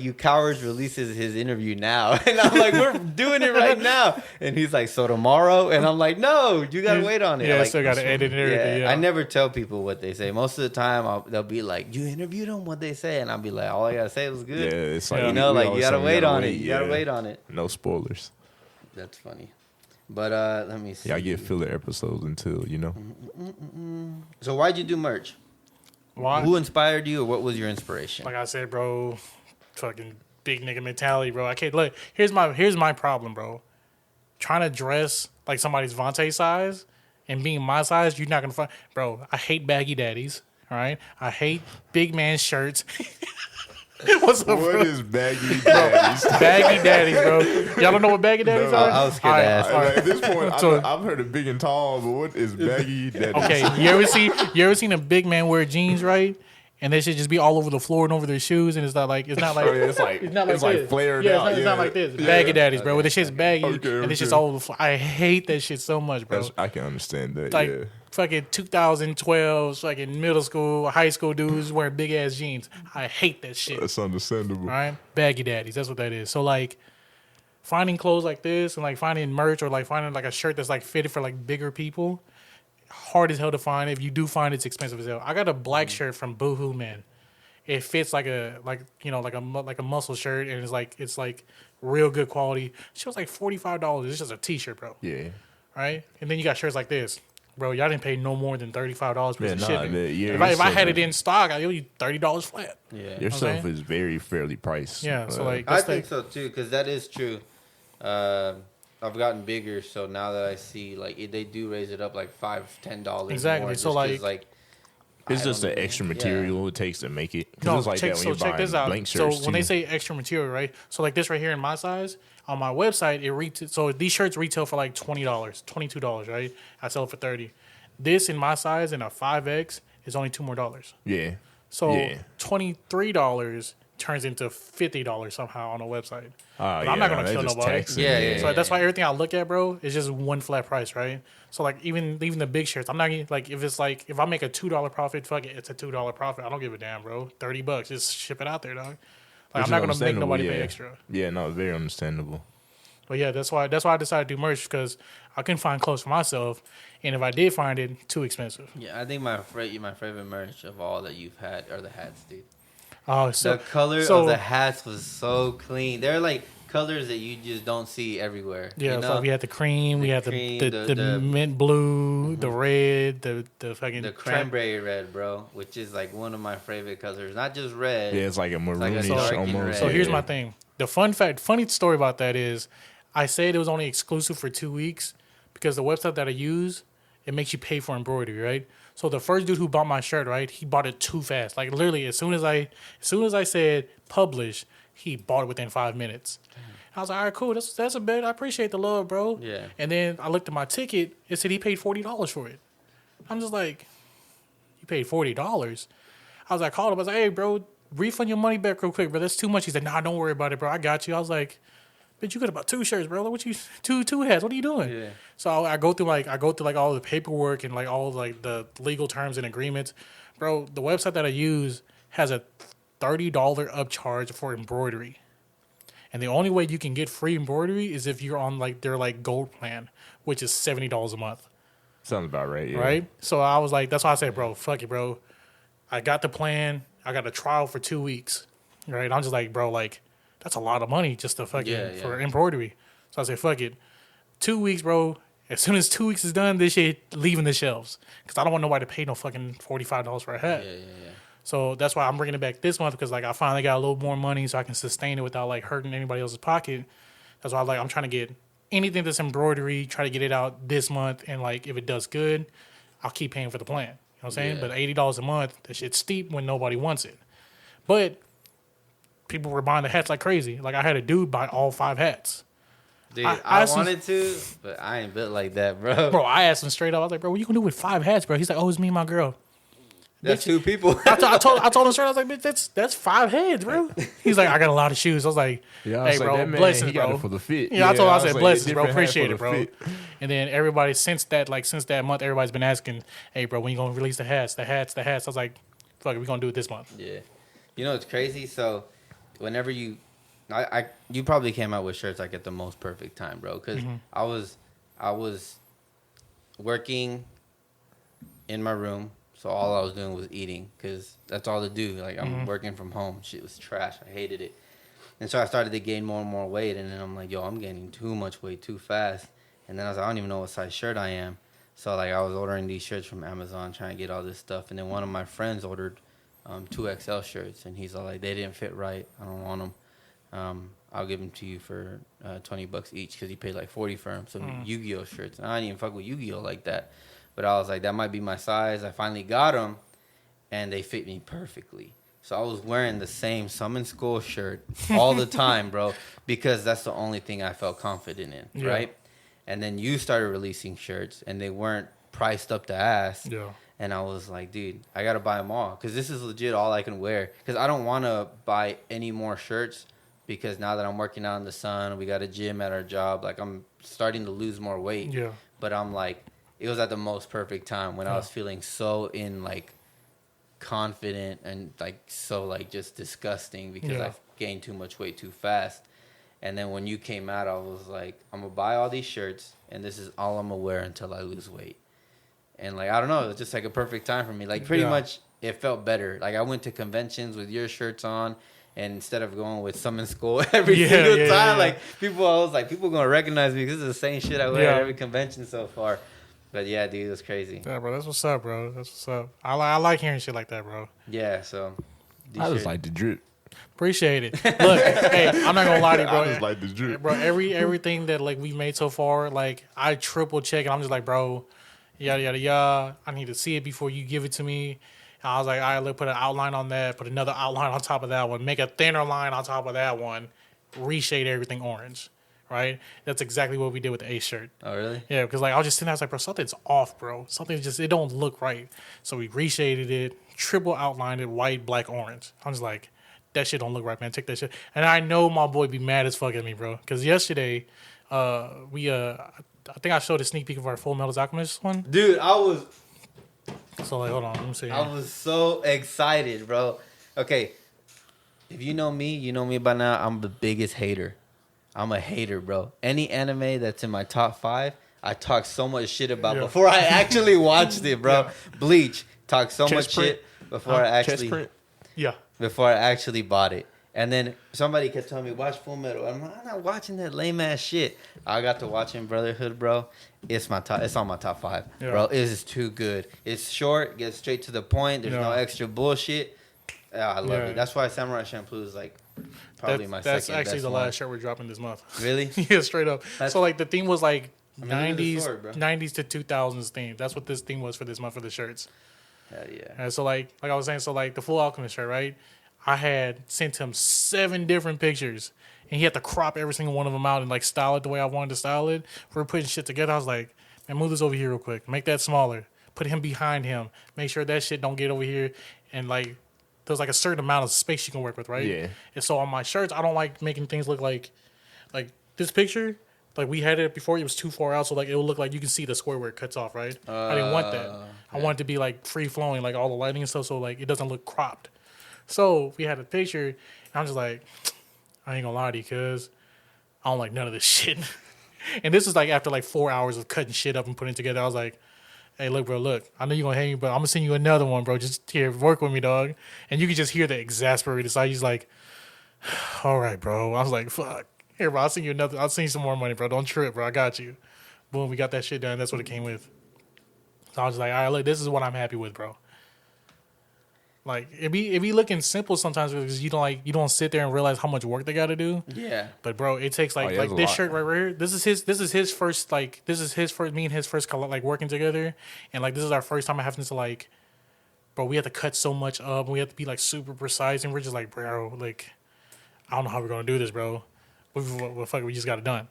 you cowards releases his interview now, and I'm like, we're doing it right now, and he's like, so tomorrow, and I'm like, no, you gotta wait on it. Yeah, like, still gotta edit and everything. Yeah. I never tell people what they say. Most of the time, they'll be like, you interviewed them, what they say, and I'll be like, all I gotta say was good. Yeah, it's like you gotta wait on it. You gotta wait on it. No spoilers. That's funny. But let me see. Yeah, I get filler episodes until So why'd you do merch? Why? Who inspired you, or what was your inspiration? Like I said, bro, fucking big nigga mentality, bro. I can't look. Here's my problem, bro. Trying to dress like somebody's Vontae size and being my size, you're not gonna find, bro. I hate baggy daddies. All right, I hate big man shirts. What's up, bro? What is baggy daddies? Baggy daddies, bro. Y'all don't know what baggy daddies are? I was scared to ask. At this point, I've heard of big and tall, but what is baggy daddies? Okay, you ever seen a big man wear jeans, right? And they should just be all over the floor and over their shoes, and it's not like it's like flared out. It's not like this. Baggy daddies, bro. Where the shit's baggy and it's just all over the floor. I hate that shit so much, bro. I can understand that. Like yeah. fucking 2012, fucking middle school, high school dudes wearing big ass jeans. I hate that shit. That's understandable. All right, baggy daddies. That's what that is. So like, finding clothes like this and like finding merch or like finding like a shirt that's like fitted for like bigger people, hard as hell to find. If you do find it's expensive as hell. I got a black shirt from Boohoo Man. It fits like a muscle shirt and it's like real good quality. She was like $45. It's just a t-shirt, bro. Yeah. Right? And then you got shirts like this. Bro, y'all didn't pay no more than $35 per shipping. Yeah, if I had it in stock, I'd be $30 flat. Yeah. Your stuff is very fairly priced. Yeah, so like I think so too, because that is true. I've gotten bigger, so now that I see like they do raise it up like $5-10. Exactly. More, so like it's just the extra material it takes to make it. No, it's like check, that when so you're check buying this out. blank So shirts when they say extra material, right? So like this right here in my size on my website, so these shirts retail for like $20, $22, right? I sell it for $30. This in my size in a 5X is only $2 more. Yeah. So Yeah. $23 turns into $50 somehow on a website. But Yeah, I'm not gonna they kill just nobody. taxing. Yeah. So that's why everything I look at, bro, is just one flat price, right? So like even the big shirts, I'm not gonna, like if I make a $2 profit, fuck it, it's a $2 profit. I don't give a damn, bro. $30, just ship it out there, dog. Like I'm not gonna make nobody pay extra. Yeah, no, it's very understandable. But yeah, that's why I decided to do merch because I couldn't find clothes for myself, and if I did find it, too expensive. Yeah, I think my favorite merch of all that you've had are the hats, dude. Oh, so The color of the hats was so clean. They're like colors that you just don't see everywhere. yeah, you know? so we had the cream, we had the mint blue, the red, the fucking the cranberry red, bro, which is like one of my favorite colors. Not just red. Yeah, it's like a maroonish dark almost. red. So here's Yeah. my thing. The funny story about that is, I said it was only exclusive for 2 weeks because the website that I use, it makes you pay for embroidery, right? So the first dude who bought my shirt, right, he bought it too fast. Like literally, as soon as I said publish, he bought it within 5 minutes. I was like, all right, cool. That's a bet. I appreciate the love, bro. Yeah. And then I looked at my ticket. It said he paid $40 for it. I'm just like, you paid $40? I was like, called him. I was like, hey, bro, refund your money back real quick, bro. That's too much. He said, nah, don't worry about it, bro. I got you. I was like, bitch, you could have bought 2 shirts, bro. Like, what you two hats? What are you doing? Yeah. So I go through like all the paperwork and like all like the legal terms and agreements, bro. The website that I use has a $30 upcharge for embroidery, and the only way you can get free embroidery is if you're on like their like gold plan, which is $70 a month. Sounds about right. Yeah. Right. So I was like, that's why I said, bro, fuck it, bro. I got the plan. I got a trial for 2 weeks. Right. I'm just like, bro, like that's a lot of money just to fucking for embroidery. So I said, fuck it. 2 weeks, bro. As soon as 2 weeks is done, this shit leaving the shelves. Because I don't want nobody to pay no fucking $45 for a hat. Yeah. So that's why I'm bringing it back this month because like I finally got a little more money so I can sustain it without like hurting anybody else's pocket. That's why I'm trying to get anything that's embroidery, try to get it out this month. And like if it does good, I'll keep paying for the plan. You know what I'm saying? Yeah. But $80 a month, that shit's steep when nobody wants it. But people were buying the hats like crazy. Like I had a dude buy all 5 hats. Dude, I I asked him- wanted to, but I ain't built like that, bro. Bro, I asked him straight up. I was like, bro, what you gonna do with 5 hats, bro? He's like, oh, it's me and my girl. That's 2 people. I told him straight. I was like, bitch, that's 5 heads, bro. He's like, I got a lot of shoes. I was like, Yeah, I hey, was like, bro, that man, blessings, he got bro. it for the fit. Yeah, I told him, I said, was like, blessings, bro. different hat Appreciate for it, bro. the fit. And then everybody since that month, everybody's been asking, hey, bro, when you gonna release the hats? I was like, fuck it, we gonna do it this month. Yeah. You know, it's crazy. So whenever you probably came out with shirts like at the most perfect time, bro. Because I was working in my room, so all I was doing was eating, because that's all to do. Like I'm working from home. Shit was trash. I hated it. And so I started to gain more and more weight, and then I'm like, yo, I'm gaining too much weight too fast. And then I was like, I don't even know what size shirt I am. So like I was ordering these shirts from Amazon, trying to get all this stuff. And then one of my friends ordered 2XL shirts, and he's all like, they didn't fit right. I don't want them. I'll give them to you for $20 each, because he paid like $40 for them. So Yu-Gi-Oh shirts. And I didn't even fuck with Yu-Gi-Oh like that. But I was like, that might be my size. I finally got them, and they fit me perfectly. So I was wearing the same Summon Skull shirt all the time, bro, because that's the only thing I felt confident in, right? And then you started releasing shirts, and they weren't priced up the ass. Yeah. And I was like, dude, I got to buy them all, because this is legit all I can wear. Because I don't want to buy any more shirts, because now that I'm working out in the sun, we got a gym at our job, like I'm starting to lose more weight. Yeah. But I'm like, it was at the most perfect time when I was feeling so confident and like so like just disgusting, because I gained too much weight too fast. And then when you came out, I was like, I'm gonna buy all these shirts, and this is all I'm gonna wear until I lose weight. And like, I don't know, it was just like a perfect time for me. Like pretty much, it felt better. Like I went to conventions with your shirts on, and instead of going with some in school every single time, like people, I was like, people gonna recognize me because it's the same shit I wear at every convention so far. But yeah, dude, it was crazy. Yeah, bro, that's what's up, bro. That's what's up. I like hearing shit like that, bro. Yeah, so I just like the drip. Appreciate it. Look, hey, I'm not gonna lie to you, bro. I just like the drip, bro. Everything that like we made so far, like I triple check, and I'm just like, bro, yada yada yada. I need to see it before you give it to me. And I was like, all right, look, put an outline on that, put another outline on top of that one, make a thinner line on top of that one, reshade everything orange. Right? That's exactly what we did with the Ace shirt. Oh, really? Yeah, because like I was just sitting there, I was like, bro, something's off, bro. Something's just, it don't look right. So we reshaded it, triple outlined it, white, black, orange. I'm just like, that shit don't look right, man. Take that shit. And I know my boy be mad as fuck at me, bro. Because yesterday, I think I showed a sneak peek of our Full Metal Alchemist one. Dude, I was So like, hold on, let me see. I was so excited, bro. Okay, if you know me by now. I'm the biggest hater. I'm a hater, bro. Any anime that's in my top 5, I talk so much shit about before I actually watched it, bro. Bleach, talk so much shit before I actually before I actually bought it. And then somebody kept telling me, watch Full Metal. I'm not watching that lame ass shit. I got to watching Brotherhood, bro. It's on my top 5, bro. It is too good. It's short, gets straight to the point. There's no extra bullshit. I love it. That's why Samurai Champloo is like probably my second best. That's actually the one. last shirt we're dropping this month. Really? Yeah, straight up. So like the theme was like I mean, 90s to 2000s theme. That's what this theme was for this month for the shirts. Hell yeah. And so like I was saying, so like the Full Alchemist shirt, right? I had sent him 7 different pictures, and he had to crop every single one of them out and like style it the way I wanted to style it. We were putting shit together. I was like, man, move this over here real quick. Make that smaller. Put him behind him. Make sure that shit don't get over here. And like, there's like a certain amount of space you can work with, right? Yeah. And so on my shirts, I don't like making things look like this picture. Like we had it before, it was too far out, so like it would look like you can see the square where it cuts off, right? I didn't want that. I want it to be like free flowing, like all the lighting and stuff, so like it doesn't look cropped. So we had a picture, and I'm just like, I ain't gonna lie to you, cuz I don't like none of this shit. And this is like after like 4 hours of cutting shit up and putting it together. I was like, hey, look, bro, look. I know you're going to hate me, but I'm going to send you another one, bro. Just here, work with me, dog. And you can just hear the exasperated side. He's like, all right, bro. I was like, fuck. Here, bro, I'll send you another. I'll send you some more money, bro. Don't trip, bro. I got you. Boom, we got that shit done. That's what it came with. So I was like, all right, look, this is what I'm happy with, bro. Like it be looking simple sometimes because you don't sit there and realize how much work they got to do. Yeah. But bro, it takes like this shirt right here. This is his first me and his first like working together, and like this is our first time having to like, bro, we have to cut so much up. We have to be like super precise, and we're just like, bro, like I don't know how we're gonna do this, bro. Well, fuck, we just got it done.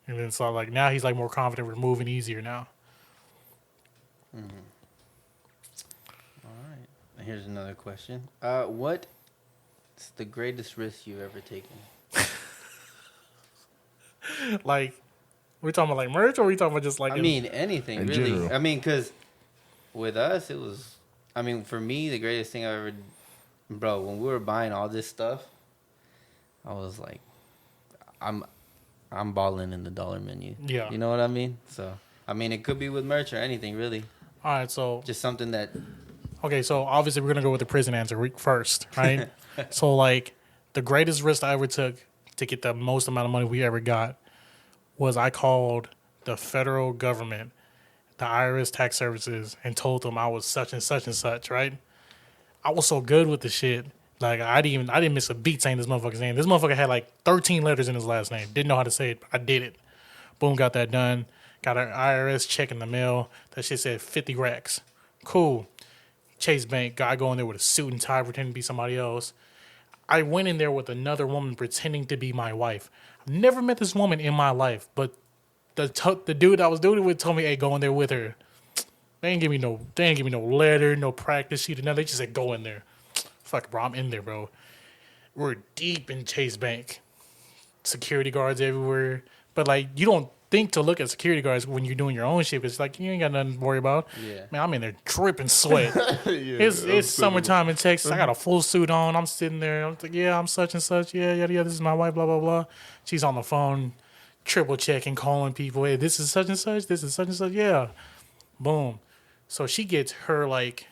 And then so like now he's like more confident. We're moving easier now. Mm-hmm. Here's another question. What's the greatest risk you've ever taken? Like, we're talking about like merch, or are we talking about just like? I mean, anything in really. general. I mean, because with us, it was. I mean, for me, the greatest thing I ever, bro. When we were buying all this stuff, I was like, I'm balling in the dollar menu. Yeah. You know what I mean? So, I mean, it could be with merch or anything really. All right, so just something that. Okay, so obviously we're gonna go with the prison answer first, right? So like the greatest risk I ever took to get the most amount of money we ever got was I called the federal government, the IRS tax services, and told them I was such and such and such, right? I was so good with the shit. Like I didn't miss a beat saying this motherfucker's name. This motherfucker had like 13 letters in his last name. Didn't know how to say it, but I did it. Boom, got that done. Got an IRS check in the mail. That shit said 50 racks. Cool. Chase Bank, guy going there with a suit and tie pretending to be somebody else. I went in there with another woman pretending to be my wife. I've never met this woman in my life, but the dude I was doing it with told me, hey, go in there with her. They ain't give me no letter, no practice sheet, or nothing. They just said, go in there. Fuck, bro, I'm in there, bro. We're deep in Chase Bank. Security guards everywhere. But, like, you don't think to look at security guards when you're doing your own shit. It's like you ain't got nothing to worry about. Yeah. Man, I'm in there dripping sweat. Yeah, It's summertime in Texas. I got a full suit on. I'm sitting there. I'm like, yeah, I'm such and such. Yeah, yeah, yeah. This is my wife. Blah blah blah. She's on the phone, triple checking, calling people. Hey, this is such and such. This is such and such. Yeah, boom. So she gets her like,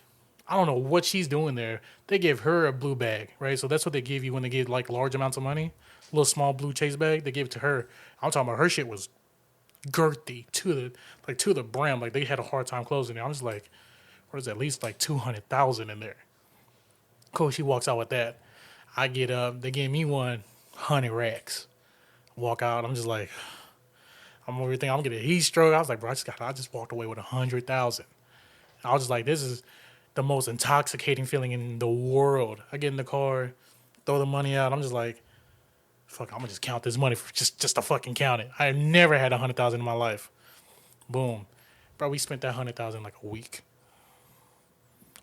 I don't know what she's doing there. They give her a blue bag, right? So that's what they give you when they give like large amounts of money. A little small blue chase bag. They give it to her. I'm talking about her shit was girthy to the brim. Like they had a hard time closing it. I'm just like, what is at least like 200,000 in there? Cool. She walks out with that. I get up. They gave me 100 racks. Walk out. I'm just like, I'm over here thinking I'm gonna get a heat stroke. I was like, bro, I just walked away with 100,000. I was just like, this is the most intoxicating feeling in the world. I get in the car, throw the money out. I'm just like, fuck, I'm gonna just count this money for just to fucking count it. I have never had 100,000 in my life. Boom, bro. We spent that 100,000 like a week.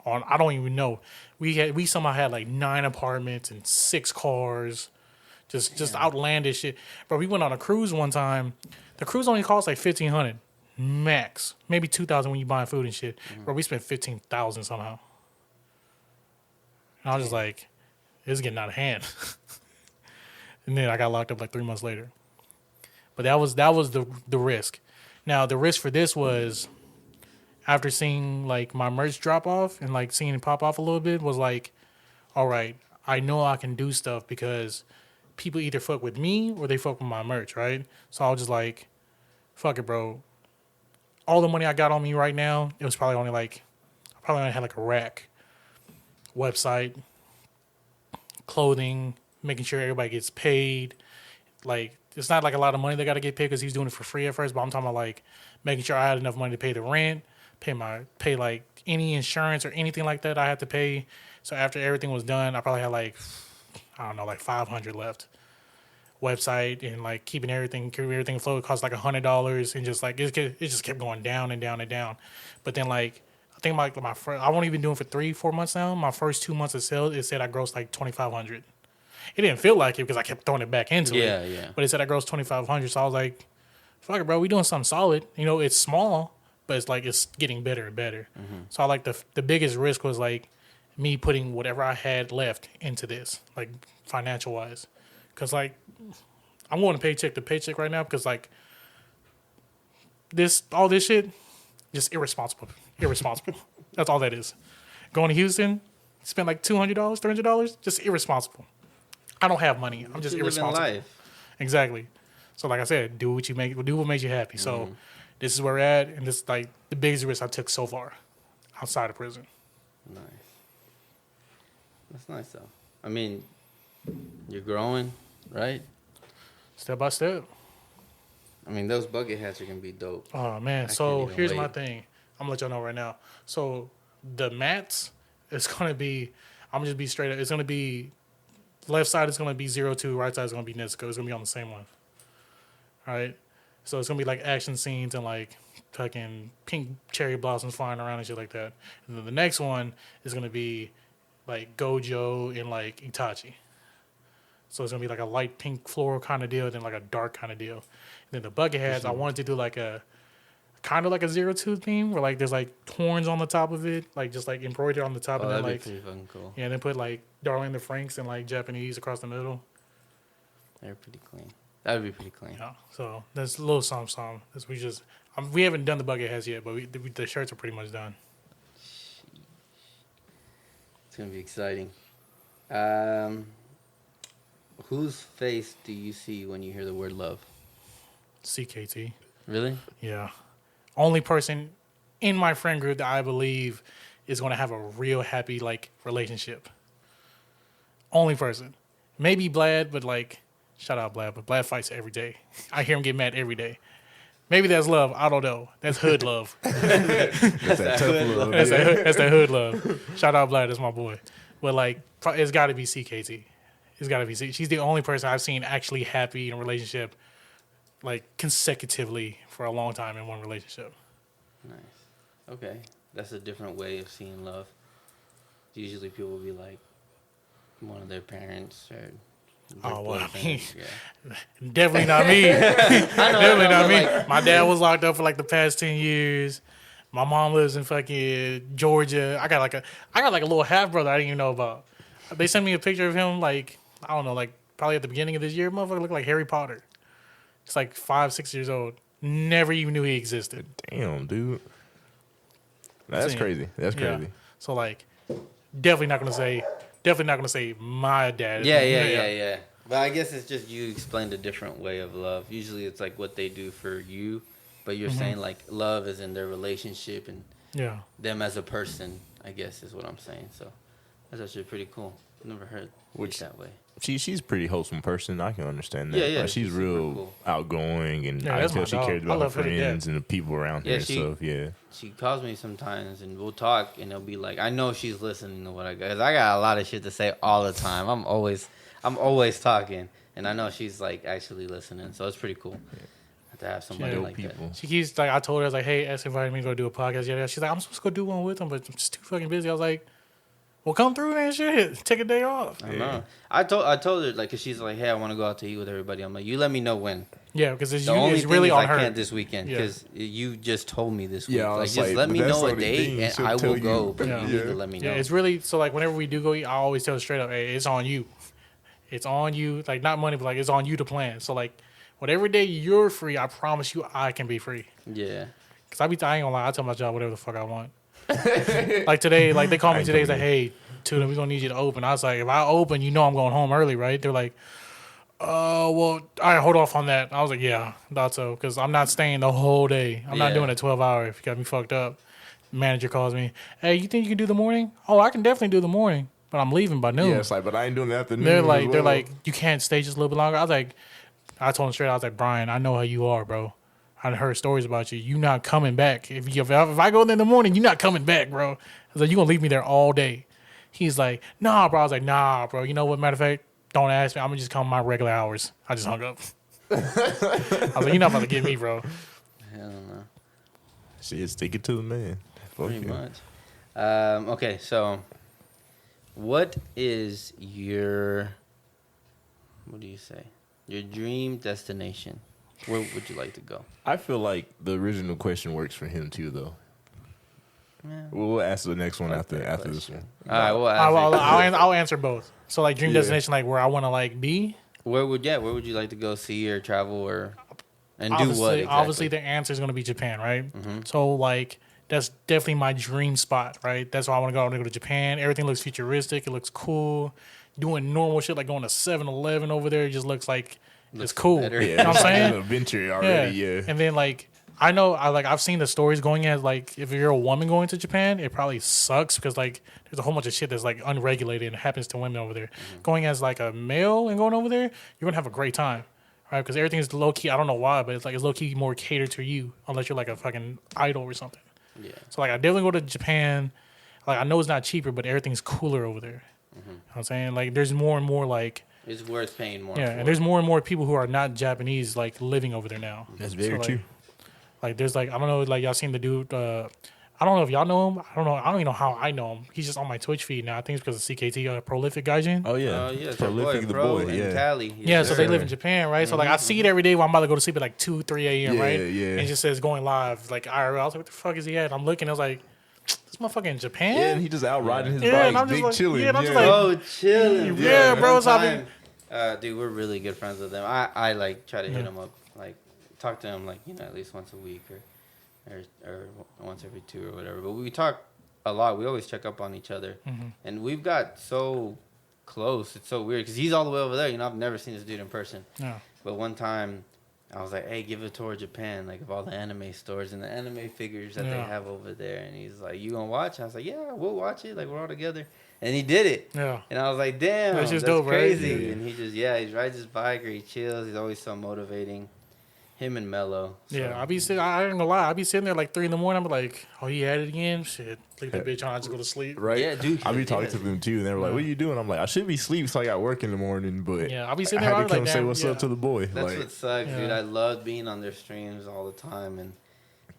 On I don't even know. We somehow had like 9 apartments and 6 cars, just outlandish shit. Bro, we went on a cruise one time. The cruise only cost like 1,500 max, maybe 2,000 when you buy food and shit. Bro, we spent 15,000 somehow. And I was just like, this is getting out of hand. And then I got locked up like 3 months later. But that was the risk. Now the risk for this was after seeing like my merch drop off and like seeing it pop off a little bit was like, all right, I know I can do stuff because people either fuck with me or they fuck with my merch, right? So I was just like, fuck it, bro. All the money I got on me right now, it was probably only like, I probably only had like a rack, website, clothing, making sure everybody gets paid. Like, it's not like a lot of money they got to get paid because he's doing it for free at first, but I'm talking about like making sure I had enough money to pay the rent, pay like any insurance or anything like that I had to pay. So after everything was done, I probably had like, I don't know, like 500 left. Website and like keeping everything afloat cost like $100 and just like it just kept going down and down and down. But then like I think my first, I won't even doing it for 3-4 months now. My first 2 months of sales, it said I grossed like 2,500. It didn't feel like it because I kept throwing it back into it. Yeah. But it said I grossed 2,500, so I was like, fuck it, bro, we doing something solid. You know, it's small, but it's like it's getting better and better. Mm-hmm. So I like the biggest risk was like me putting whatever I had left into this, like financial wise, because like I'm going paycheck to paycheck right now because like all this shit, just irresponsible. That's all that is. Going to Houston, spend like $200, $300, just irresponsible. I don't have money. I'm just irresponsible. Life. Exactly. So like I said, do what makes you happy. So this is where we're at, and this is like the biggest risk I took so far outside of prison. Nice. That's nice though. I mean, you're growing, right? Step by step. I mean, those bucket hats are gonna be dope. Oh man. So here's my thing. I'm gonna let y'all know right now. So the mats is gonna be, I'm gonna just be straight up. It's gonna be left side is gonna be 02, right side is gonna be Nesco. It's gonna be on the same one. All right. So it's gonna be like action scenes and like fucking pink cherry blossoms flying around and shit like that. And then the next one is gonna be like Gojo and like Itachi. So it's gonna be like a light pink floral kind of deal, then like a dark kind of deal. And then the bucket hats, I wanted to do like a kind of like a 02 theme where like there's like horns on the top of it, like just like embroidered on the top, and then that'd like be pretty fucking cool. Yeah, and then put like Darling the Franks and like Japanese across the middle. They're pretty clean. That'd be pretty clean. Yeah, so that's a little something. We haven't done the bucket hats yet, but the shirts are pretty much done. It's gonna be exciting. Whose face do you see when you hear the word love? CKT. Really? Yeah. Only person in my friend group that I believe is going to have a real happy like relationship. Only person. Maybe Blad, but like, shout out Blad, but Blad fights every day. I hear him get mad every day. Maybe that's love. I don't know. That's hood love. That's that tough love. That's that hood love. Shout out Blad. That's my boy. But like, it's got to be CKT. It's got to be. She's the only person I've seen actually happy in a relationship, like consecutively for a long time in one relationship. Nice. Okay, that's a different way of seeing love. Usually, people will be like one of their parents or Oh well, I mean, yeah. definitely not me. Definitely not me. Like, My dad was locked up for like the past 10 years. My mom lives in fucking Georgia. I got like a little half brother I didn't even know about. They sent me a picture of him like I don't know, like probably at the beginning of this year. Motherfucker looked like Harry Potter. It's like 5-6 years old. Never even knew he existed. Damn, dude. That's crazy. That's crazy. So like, definitely not gonna say my dad. Yeah. But I guess it's just you explained a different way of love. Usually it's like what they do for you, but you're saying like love is in their relationship and them as a person, I guess is what I'm saying. So that's actually pretty cool. I've never heard it that way. She's a pretty wholesome person. I can understand that. Yeah. Like, she's real cool. Outgoing, and I can tell she cares about her friends and the people around her and stuff. Yeah. She calls me sometimes, and we'll talk, and it'll be like, I know she's listening to what I got. Because I got a lot of shit to say all the time. I'm always talking, and I know she's like actually listening. So it's pretty cool to have somebody like people. That. She keeps like, I told her, I was like, hey, S invited me to go do a podcast. Yeah, she's like, I'm supposed to go do one with him, but I'm just too fucking busy. I was like, well, come through and shit. Take a day off. I know. I told her, like, cause she's like, hey, I want to go out to eat with everybody. I'm like, you let me know when. Yeah, because the only thing really is on I her. can't this weekend because you just told me this week. Yeah, like, just let me know a date and I will go. But you need to let me know. Yeah, it's really so. Like, whenever we do go eat, I always tell her straight up, hey, it's on you. It's on you. Like, not money, but like it's on you to plan. So like, whatever day you're free, I promise you, I can be free. Yeah. Cause I ain't gonna lie, I tell my job whatever the fuck I want. Like today, like they called me today. It's like, hey, Tuna, we're gonna need you to open. I was like, if I open, you know I'm going home early, right? They're like, well, all right, hold off on that. I was like, yeah, thought so, because I'm not staying the whole day. I'm not doing a 12-hour if you got me fucked up. Manager calls me, hey, you think you can do the morning? Oh, I can definitely do the morning, but I'm leaving by noon. Yeah, it's like, but I ain't doing the afternoon. They're like, you can't stay just a little bit longer. I told him straight, I was like, Brian, I know how you are, bro. I heard stories about you. You not coming back. If I go there in the morning, you not coming back, bro. I was like, you gonna leave me there all day. He's like, nah, bro. I was like, nah, bro. You know what? Matter of fact, don't ask me. I'm gonna just come my regular hours. I just hung up. I was like, you're not about to get me, bro. Hell no. Shit, stick it to the man. Pretty much. Okay, so what is your, what do you say? Your dream destination? Where would you like to go? I feel like the original question works for him too, though. Yeah. We'll ask the next one after this one. All right, I'll answer both. So like dream destination, like where I want to like be. Where would you like to go see or travel or and do what? Exactly? Obviously, the answer is going to be Japan, right? Mm-hmm. So like that's definitely my dream spot, right? That's why I want to go. I want to go to Japan. Everything looks futuristic. It looks cool. Doing normal shit like going to 7-Eleven over there, it just looks like it's cool. Better. You know what I'm saying? It's an adventure already. Yeah. And then like. I've seen the stories going as like if you're a woman going to Japan, it probably sucks because like there's a whole bunch of shit that's like unregulated and happens to women over there. Mm-hmm. Going as like a male and going over there, you're gonna have a great time, right? Because everything is low key. I don't know why, but it's low key more catered to you unless you're like a fucking idol or something. Yeah. So like I definitely go to Japan. Like I know it's not cheaper, but everything's cooler over there. Mm-hmm. You know what I'm saying? Like there's more and more like. It's worth paying more. Yeah, and there's more and more people who are not Japanese like living over there now. That's very true. Like, there's, like, I don't know, like, y'all seen the dude, I don't know if y'all know him. I don't even know how I know him. He's just on my Twitch feed now. I think it's because of CKT, Prolific Gaijin. Oh, yeah. Prolific, the boy, yeah. Tally. Yeah, so they live in Japan, right? So, like, I see it every day while I'm about to go to sleep at, like, 2, 3 a.m., right? Yeah. And it just says going live, like, IRL. I was like, what the fuck is he at? I'm looking, I was like, this motherfucker in Japan? Yeah, and he just out riding his bike, big like, chilling. Yeah, and I'm just like, chilling. Yeah, bro. It's dude, we're really good friends with them. I like, try to hit him up, like, talk to him, like, at least once a week or once every 2 or whatever. But we talk a lot. We always check up on each other. Mm-hmm. And we've got so close. It's so weird because he's all the way over there. I've never seen this dude in person. Yeah. But one time I was like, hey, give a tour of Japan, like of all the anime stores and the anime figures that they have over there. And he's like, you gonna watch? I was like, yeah, we'll watch it. Like, we're all together. And he did it. Yeah. And I was like, damn, that's dope, crazy. Right? Yeah. And he just, he rides his bike or he chills. He's always so motivating. Him and Mello. So. Yeah, I ain't gonna lie. I be sitting there like 3 a.m. I'm like, oh, he had it again? Shit. Look at that bitch on. I just go to sleep. Right? Yeah, dude. I be talking to them too, and they were like, what are you doing? I'm like, I should be asleep, so I got work in the morning, but yeah, I'll be sitting there. I had to come say what's up to the boy. That's what sucks, dude. I loved being on their streams all the time, and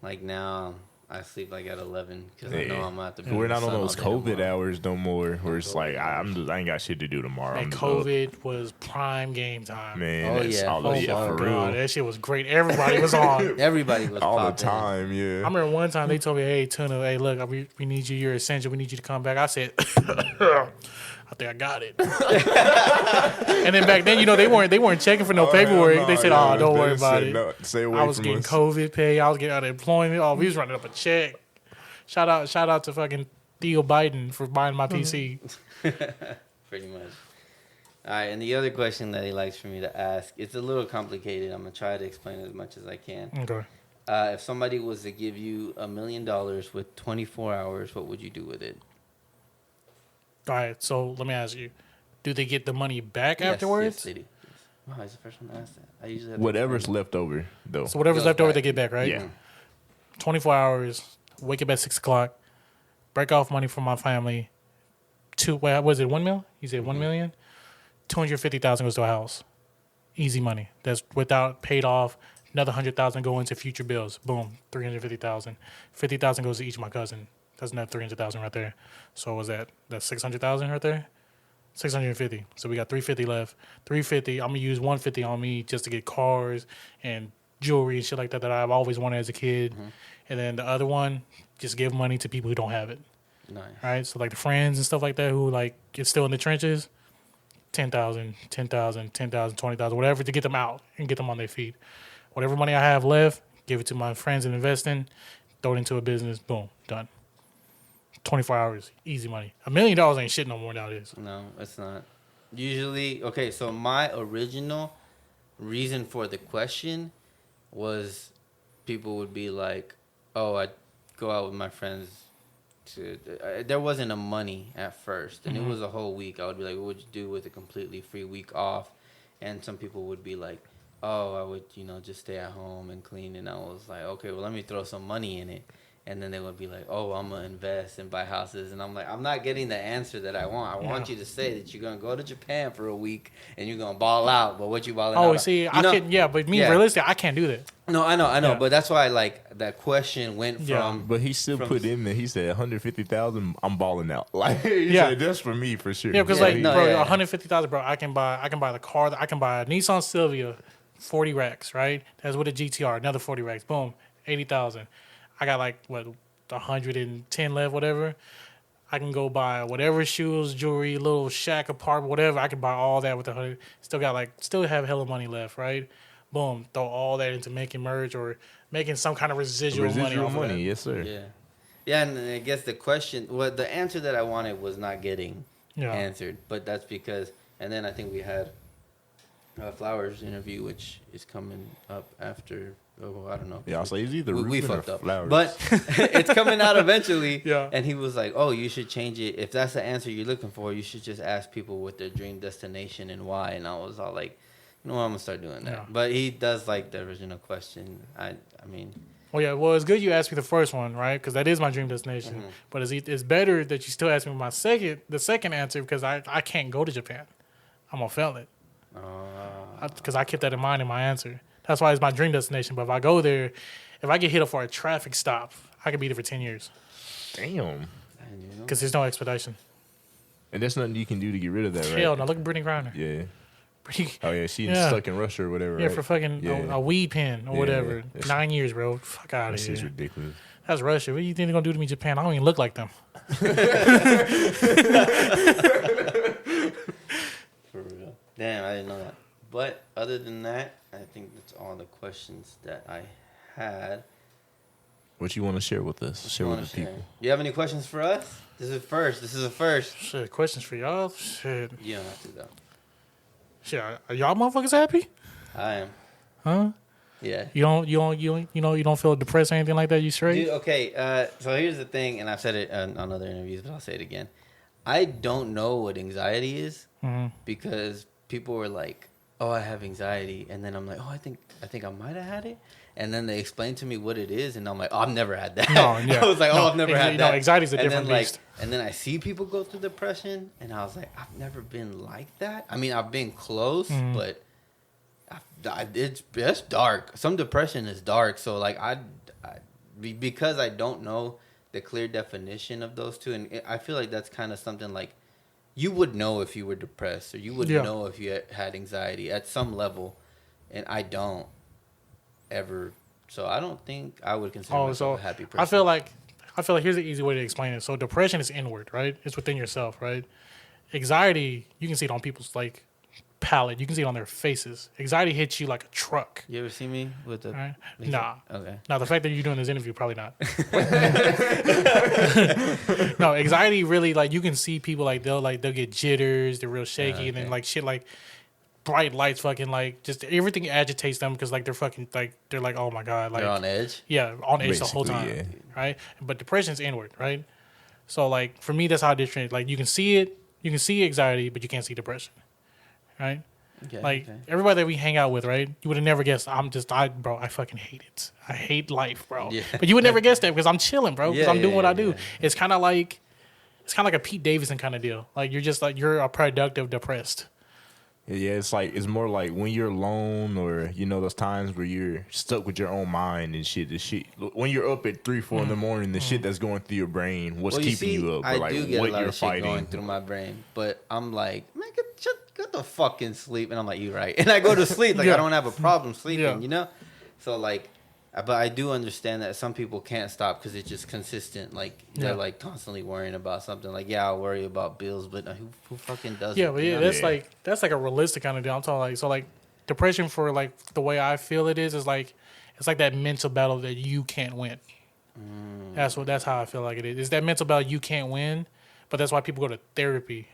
like now, I sleep like at 11 because I know I'm gonna have to. Be We're not on those all day COVID tomorrow. hours no more. Where it's like I ain't got shit to do tomorrow. And COVID was prime game time. Man, Oh, yeah. all Oh, yeah, for God, real. that shit was great. Everybody was on. Everybody was All the popping. time, I yeah. remember one time they told me, "Hey, Tuna, hey, look, we need you. You're essential. We need you to come back." I said, "I think I got it." And then back then, they weren't checking for no paperwork. hell they no, said, yeah. "Oh, don't They worry just about said, it." no, stay away I was from getting us. COVID pay. I was getting unemployment. Oh, we was running up a check. Shout out to fucking Theo Biden for buying my PC. Pretty much. All right, and the other question that he likes for me to ask, it's a little complicated. I'm gonna try to explain it as much as I can. Okay. If somebody was to give you $1 million with 24 hours, what would you do with it? All right. So let me ask you: do they get the money back Yes, afterwards? yes, they do. Yes. Wow, he's the first one to ask that. I usually have to Whatever's explain left over, though. So whatever's Goes left over, back. they get back, right? Yeah. 24 hours. Wake up at 6 o'clock. Break off money from my family. What was it? 1 mil? You said 1 million. 250,000 goes to a house. Easy money. That's without paid off. Another 100,000 go into future bills. Boom, 350,000. 50,000 goes to each of my cousin. That's another 300,000 right there. So what was that? That's 600,000 right there. 650. So we got 350 left. 350. I'm gonna use 150 on me just to get cars and jewelry and shit like that I've always wanted as a kid. And then the other one, just give money to people who don't have it. Nice. Right. So like the friends and stuff like that who like get still in the trenches. 10,000, 10,000, 10,000, 20,000, whatever to get them out and get them on their feet. Whatever money I have left, give it to my friends and invest in. Throw it into a business. Boom, done. 24 hours, easy money. $1 million ain't shit no more nowadays. No, it's not. Usually, okay, so my original reason for the question was people would be like, oh, I'd go out with my friends to... there wasn't a money at first, and it was a whole week. I would be like, what would you do with a completely free week off? And some people would be like, oh, I would, just stay at home and clean. And I was like, okay, well, let me throw some money in it. And then they would be like, oh, I'm going to invest and buy houses. And I'm like, I'm not getting the answer that I want. I want you to say that you're going to go to Japan for a week and you're going to ball out. But what you balling out? Oh, see, but realistically, I can't do that. No, I know. Yeah. But that's why, like, that question went from... But he still put in there. He said 150,000. I'm balling out. Like he Yeah. said, that's for me for sure. Yeah, because Yeah, no, bro, yeah. 150,000, bro. I can buy the car. I can buy a Nissan Silvia, 40 racks, right? That's with a GTR, another 40 racks. Boom, 80,000. I got like 110 left, whatever. I can go buy whatever shoes, jewelry, little shack apartment, whatever. I can buy all that with 100. Still have hella money left, right? Boom, throw all that into making merch or making some kind of residual money. Off of that. Yes, sir. Yeah. Yeah, and I guess the question... Well, the answer that I wanted was not getting answered. But that's because... And then I think we had Flowers' interview, which is coming up after... Oh, I don't know. Yeah, I'll say it's either we Ruben fucked or up. Flowers. But it's coming out eventually. Yeah. And he was like, oh, you should change it. If that's the answer you're looking for, you should just ask people what their dream destination and why. And I was all like, you know what, I'm going to start doing that. Yeah. But he does like the original question. I mean... Well, yeah. Well, it's good you asked me the first one, right? Because that is my dream destination. But it's better that you still ask me the second answer because I can't go to Japan. I'm gonna fail it. Because I kept that in mind in my answer. That's why it's my dream destination. But if I go there, if I get hit up for a traffic stop, I could be there for 10 years. Damn. Because there's no expedition. And there's nothing you can do to get rid of that, right? Hell no, look at Brittany Griner. Yeah. Brittany, Oh yeah, she's Yeah. stuck in Russia or whatever. yeah, right? for fucking a weed pen or Yeah, whatever. yeah. 9 years, bro. Fuck out That of shit's here. ridiculous. That's Russia. What do you think they're gonna do to me, Japan? I don't even look like them. For real. Damn, I didn't know that. But other than that, I think that's all the questions that I had. What you want to share with us? Share with the people. You have any questions for us? This is a first. Shit, questions for y'all? Shit. You don't have to though. Shit, are y'all motherfuckers happy? I am. Huh? Yeah. You don't feel depressed or anything like that? You straight? Dude, okay, so here's the thing, and I've said it on other interviews, but I'll say it again. I don't know what anxiety is because people were like, "Oh, I have anxiety," and then I'm like, "Oh, I think I might have had it," and then they explain to me what it is, and I'm like, "Oh, I've never had that." No, yeah. I was like, "Oh, No, I've never had no, that." anxiety's a and different then, beast. And then I see people go through depression, and I was like, "I've never been like that." I mean, I've been close, but it's dark. Some depression is dark, so like because I don't know the clear definition of those two, and I feel like that's kind of something like you would know if you were depressed, or you would know if you had anxiety at some level, and I don't ever. So I don't think I would consider myself a happy person. I feel like here's an easy way to explain it. So depression is inward, right? It's within yourself, right? Anxiety, you can see it on people's like palate. You can see it on their faces. Anxiety hits you like a truck. You ever see me with the? Right? Nah. Okay. Now the fact that you're doing this interview, probably not. No, anxiety really like you can see people they'll get jitters, they're real shaky, and then like shit like bright lights, fucking like just everything agitates them because like they're fucking like they're like, oh my god, like they're on edge. Yeah, on edge the whole time, right? But depression's inward, right? So like for me, that's how I differentiate. Like you can see it, you can see anxiety, but you can't see depression, right? Okay, everybody that we hang out with, right? You would have never guessed. Bro, I fucking hate it. I hate life, bro. Yeah. But you would never guess that because I'm chilling, bro. Because I'm doing what I do. It's kind of like a Pete Davidson kind of deal. Like you're a productive depressed. Yeah, it's more like when you're alone, or those times where you're stuck with your own mind and shit. The shit when you're up at 3-4 in the morning, the shit that's going through your brain, what's keeping you up, or like what you're fighting. Going through my brain, but I'm like, man, get the fucking sleep, and I'm like, you right, and I go to sleep. Like I don't have a problem sleeping, So like, but I do understand that some people can't stop because it's just consistent. Like they're like constantly worrying about something. Like I'll worry about bills, but who fucking does? Yeah, but that's like a realistic kind of deal. I'm talking like depression for like the way I feel is like it's like that mental battle that you can't win. That's how I feel like it is. It's that mental battle you can't win, but that's why people go to therapy.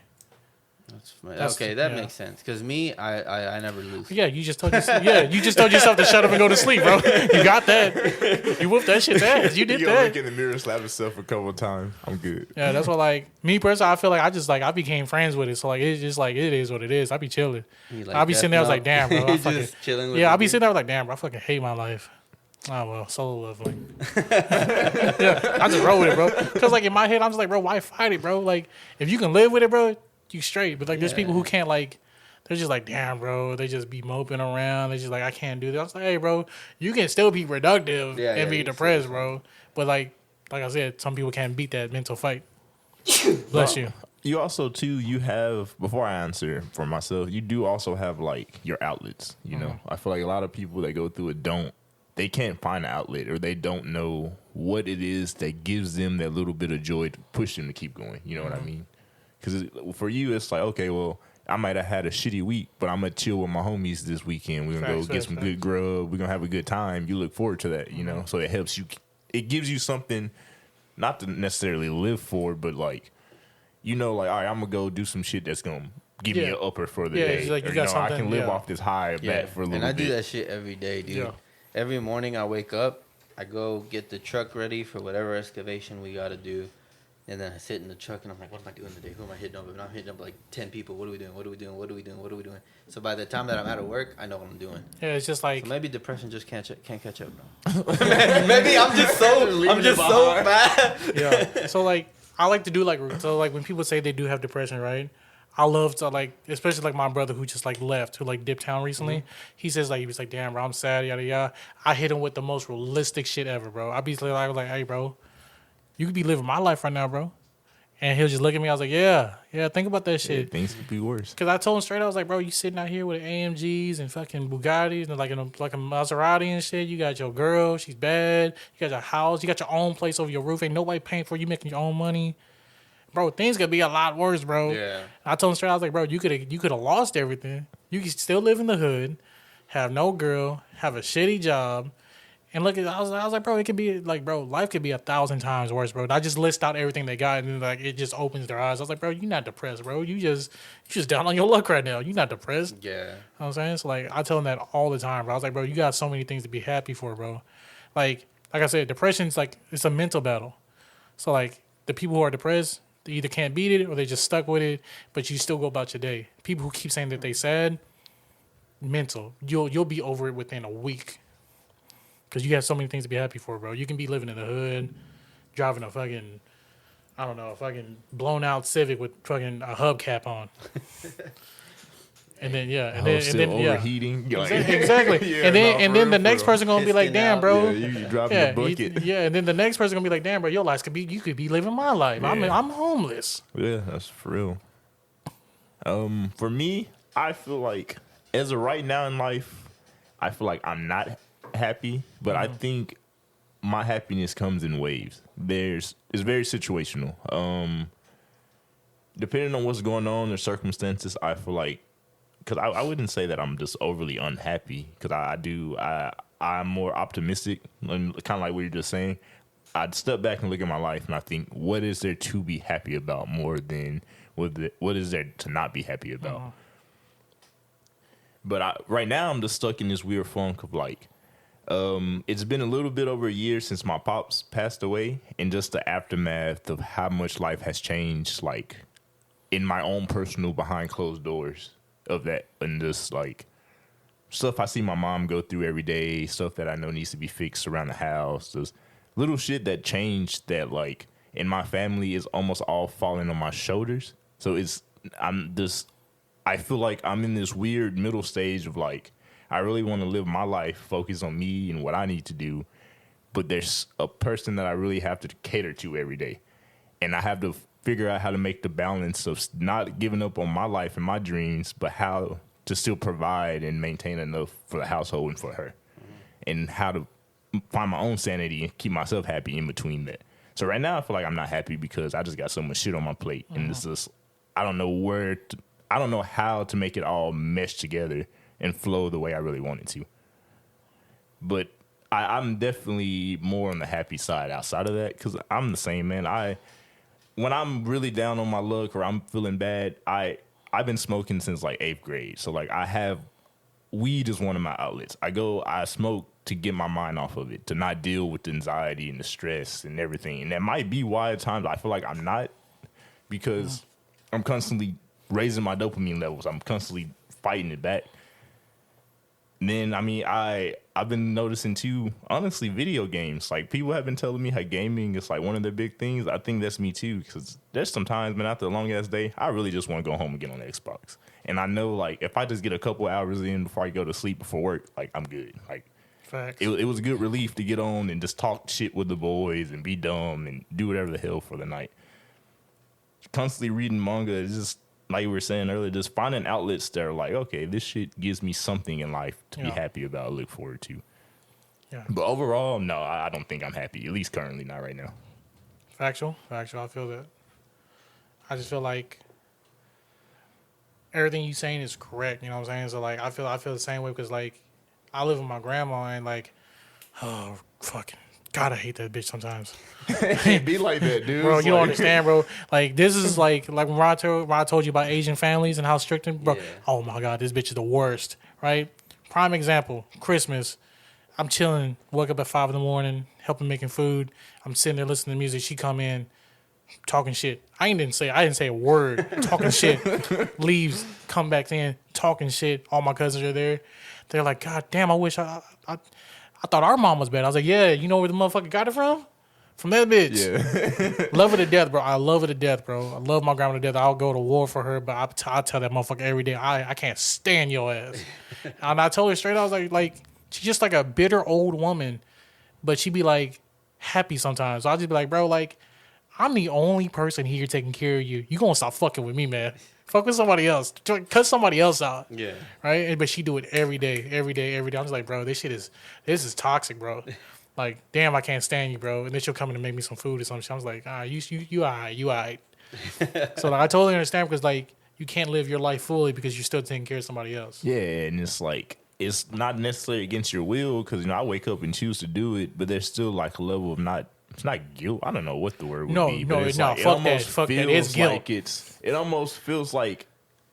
That makes sense. Because me, I never lose. Yeah, you just told yourself to shut up and go to sleep, bro. You got that. You whooped that shit's ass. You did that. Look in the mirror, slap yourself a couple of times. I'm good. Yeah, that's what like me personally. I feel like I became friends with it. So like it's just like it is what it is. I be chilling. I be sitting there. I was like, damn, bro. I fucking, chilling. I be sitting there. I was like, damn, bro. I fucking hate my life. Oh well, solo leveling. I just roll with it, bro. Because like in my head, I'm just like, bro, why fight it, bro? Like if you can live with it, bro. You straight, but like there's people who can't they're just like, damn, bro, they just be moping around. They just like, I can't do this. I was like, hey, bro, you can still be productive and be depressed, bro. But like I said, some people can't beat that mental fight. Bless you. You also too, you have, before I answer for myself, you do also have like your outlets. I feel like a lot of people that go through it they can't find an outlet, or they don't know what it is that gives them that little bit of joy to push them to keep going. You know what I mean? Because for you, it's like, okay, well, I might have had a shitty week, but I'm going to chill with my homies this weekend. We're going to go get some good grub. We're going to have a good time. You look forward to that, So it helps you. It gives you something not to necessarily live for, but like, like, all right, I'm going to go do some shit that's going to give me an upper for the day. Like you got I can live off this high of that for a little bit. And I do that shit every day, dude. Yeah. Every morning I wake up, I go get the truck ready for whatever excavation we got to do. And then I sit in the truck and I'm like, what am I doing today? Who am I hitting up? And I'm hitting up like 10 people. What are we doing? What are we doing? What are we doing? What are we doing? So by the time that I'm out of work, I know what I'm doing. Yeah, it's just like... So maybe depression just can't catch up, bro. Maybe I'm just so bad. Yeah. So like, I like to do like when people say they do have depression, right? I love to like, especially like my brother who just like left, who like dipped town recently. Mm-hmm. He says like, he was like, damn, bro, I'm sad, yada, yada. I hit him with the most realistic shit ever, bro. I was like, hey, bro. You could be living my life right now, bro. And he'll just look at me. I was like, yeah, think about that shit. Yeah, things could be worse. Because I told him straight, I was like, bro, you sitting out here with AMGs and fucking Bugattis and like a Maserati and shit. You got your girl, she's bad. You got your house, you got your own place over your roof. Ain't nobody paying for you, making your own money. Bro, things could be a lot worse, bro. Yeah. I told him straight, I was like, bro, you could have lost everything. You could still live in the hood, have no girl, have a shitty job. And look, I was like, bro, it could be like, bro, life could be 1,000 times worse, bro. I just list out everything they got, and then, like it just opens their eyes. I was like, bro, you're not depressed, bro. You just down on your luck right now. You're not depressed. Yeah. You know what I'm saying? So like, I tell them that all the time, bro. I was like, bro, you got so many things to be happy for, bro. Like I said, depression's like it's a mental battle. So like the people who are depressed, they either can't beat it or they just stuck with it, but you still go about your day. People who keep saying that they sad, mental. You'll be over it within a week. Because you have so many things to be happy for, bro. You can be living in the hood, driving a fucking, fucking blown out Civic with fucking a hubcap on. And then overheating. Exactly. Yeah, and then the next real. person gonna be like, damn, bro. Yeah, you dropping the bucket. And then the next person gonna be like, damn, bro, your life you could be living my life. Yeah. I'm homeless. Yeah, that's for real. For me, I feel like as of right now in life, I feel like I'm not happy, but I think my happiness comes in waves. It's very situational. Depending on what's going on, the circumstances, I feel like, because I wouldn't say that I'm just overly unhappy, because I'm more optimistic, and kind of like what you're just saying. I'd step back and look at my life, and I think, what is there to be happy about more than what is there to not be happy about? But right now, I'm just stuck in this weird funk of like, it's been a little bit over a year since my pops passed away, and just the aftermath of how much life has changed, like in my own personal behind closed doors of that, and just like stuff I see my mom go through every day, stuff that I know needs to be fixed around the house, just little shit that changed that like in my family is almost all falling on my shoulders. So I feel like I'm in this weird middle stage of like, I really want to live my life, focus on me and what I need to do, but there's a person that I really have to cater to every day. And I have to figure out how to make the balance of not giving up on my life and my dreams, but how to still provide and maintain enough for the household and for her. And how to find my own sanity and keep myself happy in between that. So right now I feel like I'm not happy because I just got so much shit on my plate. And it's just, I don't know how to make it all mesh together and flow the way I really want it to. But I'm definitely more on the happy side outside of that, because I'm the same, man. When I'm really down on my luck or I'm feeling bad, I've been smoking since like 8th grade. So like weed is one of my outlets. I smoke to get my mind off of it, to not deal with the anxiety and the stress and everything. And that might be why at times I feel like I'm not, because I'm constantly raising my dopamine levels. I'm constantly fighting it back. And then, I mean, I've been noticing too, honestly, video games. Like, people have been telling me how gaming is like one of their big things. I think that's me too, because there's sometimes, man, after a long ass day, I really just want to go home and get on the Xbox. And I know, like, if I just get a couple hours in before I go to sleep before work, like, I'm good. Like, facts. It was a good relief to get on and just talk shit with the boys and be dumb and do whatever the hell for the night. Constantly reading manga is just, like we were saying earlier, just finding outlets that are like, okay, this shit gives me something in life to be happy about, look forward to. Yeah. But overall, no, I don't think I'm happy. At least currently, not right now. Factual. I feel that. I just feel like everything you saying is correct. You know what I'm saying? So like, I feel the same way, because like, I live with my grandma, and like, oh fucking God, I hate that bitch sometimes. It be like that, dude. Bro, you don't understand, bro. Like, this is like when I told you about Asian families and how strict and bro. Yeah. Oh my God, this bitch is the worst, right? Prime example, Christmas. I'm chilling, woke up at 5 a.m, helping making food. I'm sitting there listening to music. She come in, talking shit. I didn't say a word. Talking shit. Leaves, come back in, talking shit. All my cousins are there. They're like, God damn, I wish I thought our mom was bad. I was like, yeah, you know where the motherfucker got it from? From that bitch. Yeah. Love her to death, bro. I love her to death, bro. I love my grandma to death. I'll go to war for her, but I tell that motherfucker every day, I can't stand your ass. And I told her straight, I was like, she's just like a bitter old woman, but she be like happy sometimes. So I'll just be like, bro, like, I'm the only person here taking care of you. You gonna stop fucking with me, man. Fuck with somebody else. Cut somebody else out. Yeah. Right? But she do it every day. I'm just like, bro, this is toxic, bro. Like, damn, I can't stand you, bro. And then she'll come in and make me some food or something. I was like, you all right. So like, I totally understand, because like, you can't live your life fully because you're still taking care of somebody else. Yeah, and it's like, it's not necessarily against your will, because, you know, I wake up and choose to do it, but there's still like a level of it's not guilt. I don't know what the word would be. No, it's like, fuck that. It's guilt. Like it almost feels like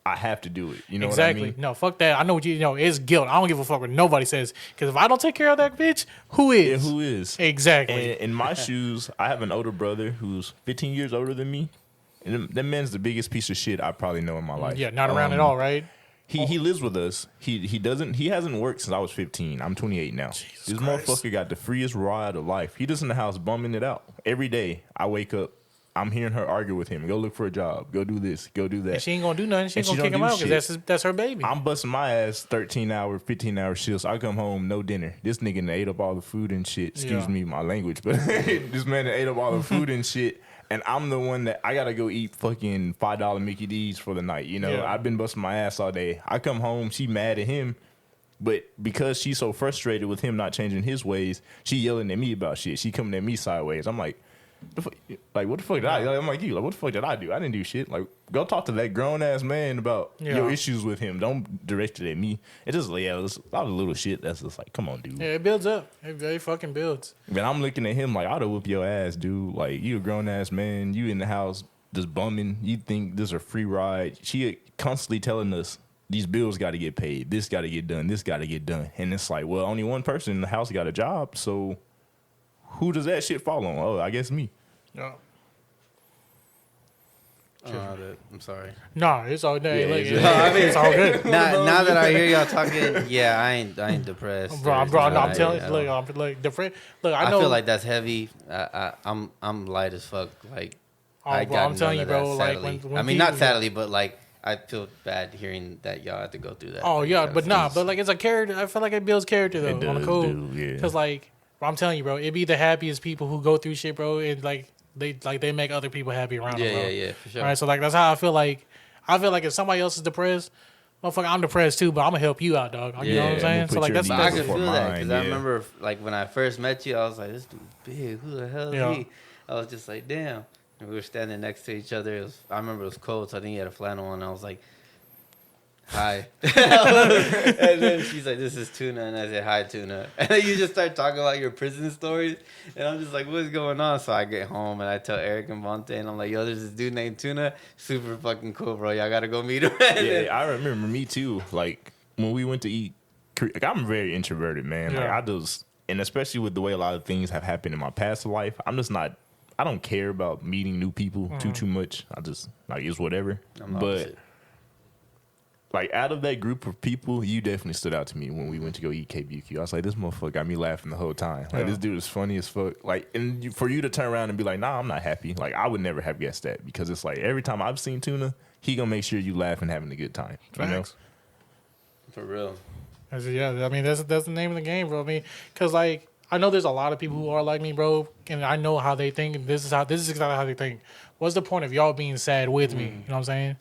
I have to do it. You know exactly. what I mean? No, fuck that. I know what you know. It's guilt. I don't give a fuck what nobody says, because if I don't take care of that bitch, who is? Yeah, who is? Exactly. And in my shoes, I have an older brother who's 15 years older than me, and that man's the biggest piece of shit I probably know in my life. Yeah, not around at all, right? He lives with us. He hasn't worked since I was 15. I'm 28 now. Jesus this Christ. motherfucker got the freest ride of life. He just in the house bumming it out every day. I wake up, I'm hearing her argue with him. Go look for a job. Go do this. Go do that. And she ain't gonna do nothing. She ain't And gonna she kick him don't out do because that's her baby. I'm busting my ass 13-hour, 15-hour shifts. I come home, no dinner. This nigga done ate up all the food and shit. Excuse me, my language, but this man done ate up all the food and shit. And I'm the one that I gotta go eat fucking $5 Mickey D's for the night. You know, Yeah. I've been busting my ass all day. I come home, she mad at him. But because she's so frustrated with him not changing his ways, she yelling at me about shit. She coming at me sideways. I'm like, what the fuck did I? I'm like, what the fuck did I do? I didn't do shit. Like, go talk to that grown ass man about your issues with him. Don't direct it at me. It just it's a lot of little shit that's just like, come on, dude. Yeah, it builds up. It very fucking builds. But I'm looking at him like, I'd whoop your ass, dude. Like, you a grown ass man. You in the house just bumming. You think this is a free ride. She constantly telling us, these bills got to get paid. This got to get done. This got to get done. And it's like, well, only one person in the house got a job. So who does that shit fall on? Oh, I guess me. Yeah. I'm sorry. No, it's all day. Yeah, It's all good. Now that I hear y'all talking, yeah, I ain't depressed. Bro, There's no, no I'm way telling at you, all. look, different. Look, I know. I feel like that's heavy. I'm light as fuck. Like I bro, got I'm telling none you, of bro. that, Like sadly. when I mean, not people- sadly, but like I feel bad hearing that y'all had to go through that. Oh yeah, Because but nah, it's- but like it's a character. I feel like it builds character though. It On the does, cool, dude, yeah. because like I'm telling you, bro, it be the happiest people who go through shit, bro, and like they make other people happy around them, bro. yeah, for sure. All right, so like that's how I feel like. I feel like if somebody else is depressed, motherfucker, I'm depressed too, but I'm gonna help you out, dog. You know what I'm Yeah, saying? I'ma So put like your that's needs I that's could before feel that mine, because yeah. I remember like when I first met you, I was like, this dude big. Who the hell is Yeah. he? I was just like, damn. And we were standing next to each other. I remember it was cold, so I think he had a flannel on. I was like, hi. And then she's like, this is Tuna. And I said, hi, Tuna. And then you just start talking about your prison stories. And I'm just like, what's going on? So I get home and I tell Eric and Vontae, and I'm like, yo, there's this dude named Tuna. Super fucking cool, bro. Y'all got to go meet him. And then- Yeah, I remember me too. Like when we went to eat, like, I'm very introverted, man. Like Yeah. I just, and especially with the way a lot of things have happened in my past life, I'm just not. I don't care about meeting new people too much. I just like it's whatever. I'm the But opposite. like out of that group of people, you definitely stood out to me when we went to go eat KBQ. I was like, this motherfucker got me laughing the whole time. Like this dude is funny as fuck. Like, and for you to turn around and be like, nah, I'm not happy. Like I would never have guessed that because it's like every time I've seen Tuna, he gonna make sure you laugh and having a good time. You know? Facts. For real. Yeah, I mean that's the name of the game, bro. I mean, cause like I know there's a lot of people who are like me, bro, and I know how they think, and this is exactly how they think. What's the point of y'all being sad with me? You know what I'm saying?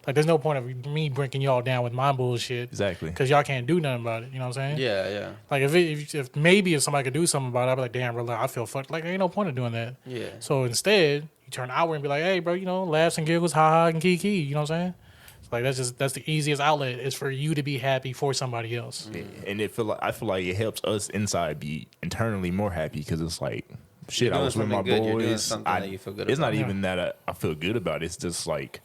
Like, there's no point of me breaking y'all down with my bullshit, Exactly. because y'all can't do nothing about it. You know what I'm saying? Yeah, yeah. Like if maybe if somebody could do something about it, I'd be like, damn, bro, like, I feel fucked. Like, there ain't no point of doing that. Yeah. So instead, you turn outward and be like, hey, bro, you know, laughs and giggles, ha ha, and kiki. You know what I'm saying? It's like that's the easiest outlet is for you to be happy for somebody else. And I feel like it helps us inside be internally more happy because it's like shit. You're I was with doing my something good. You're doing boys. something that you feel good it's about. not even that I feel good about it. It's just like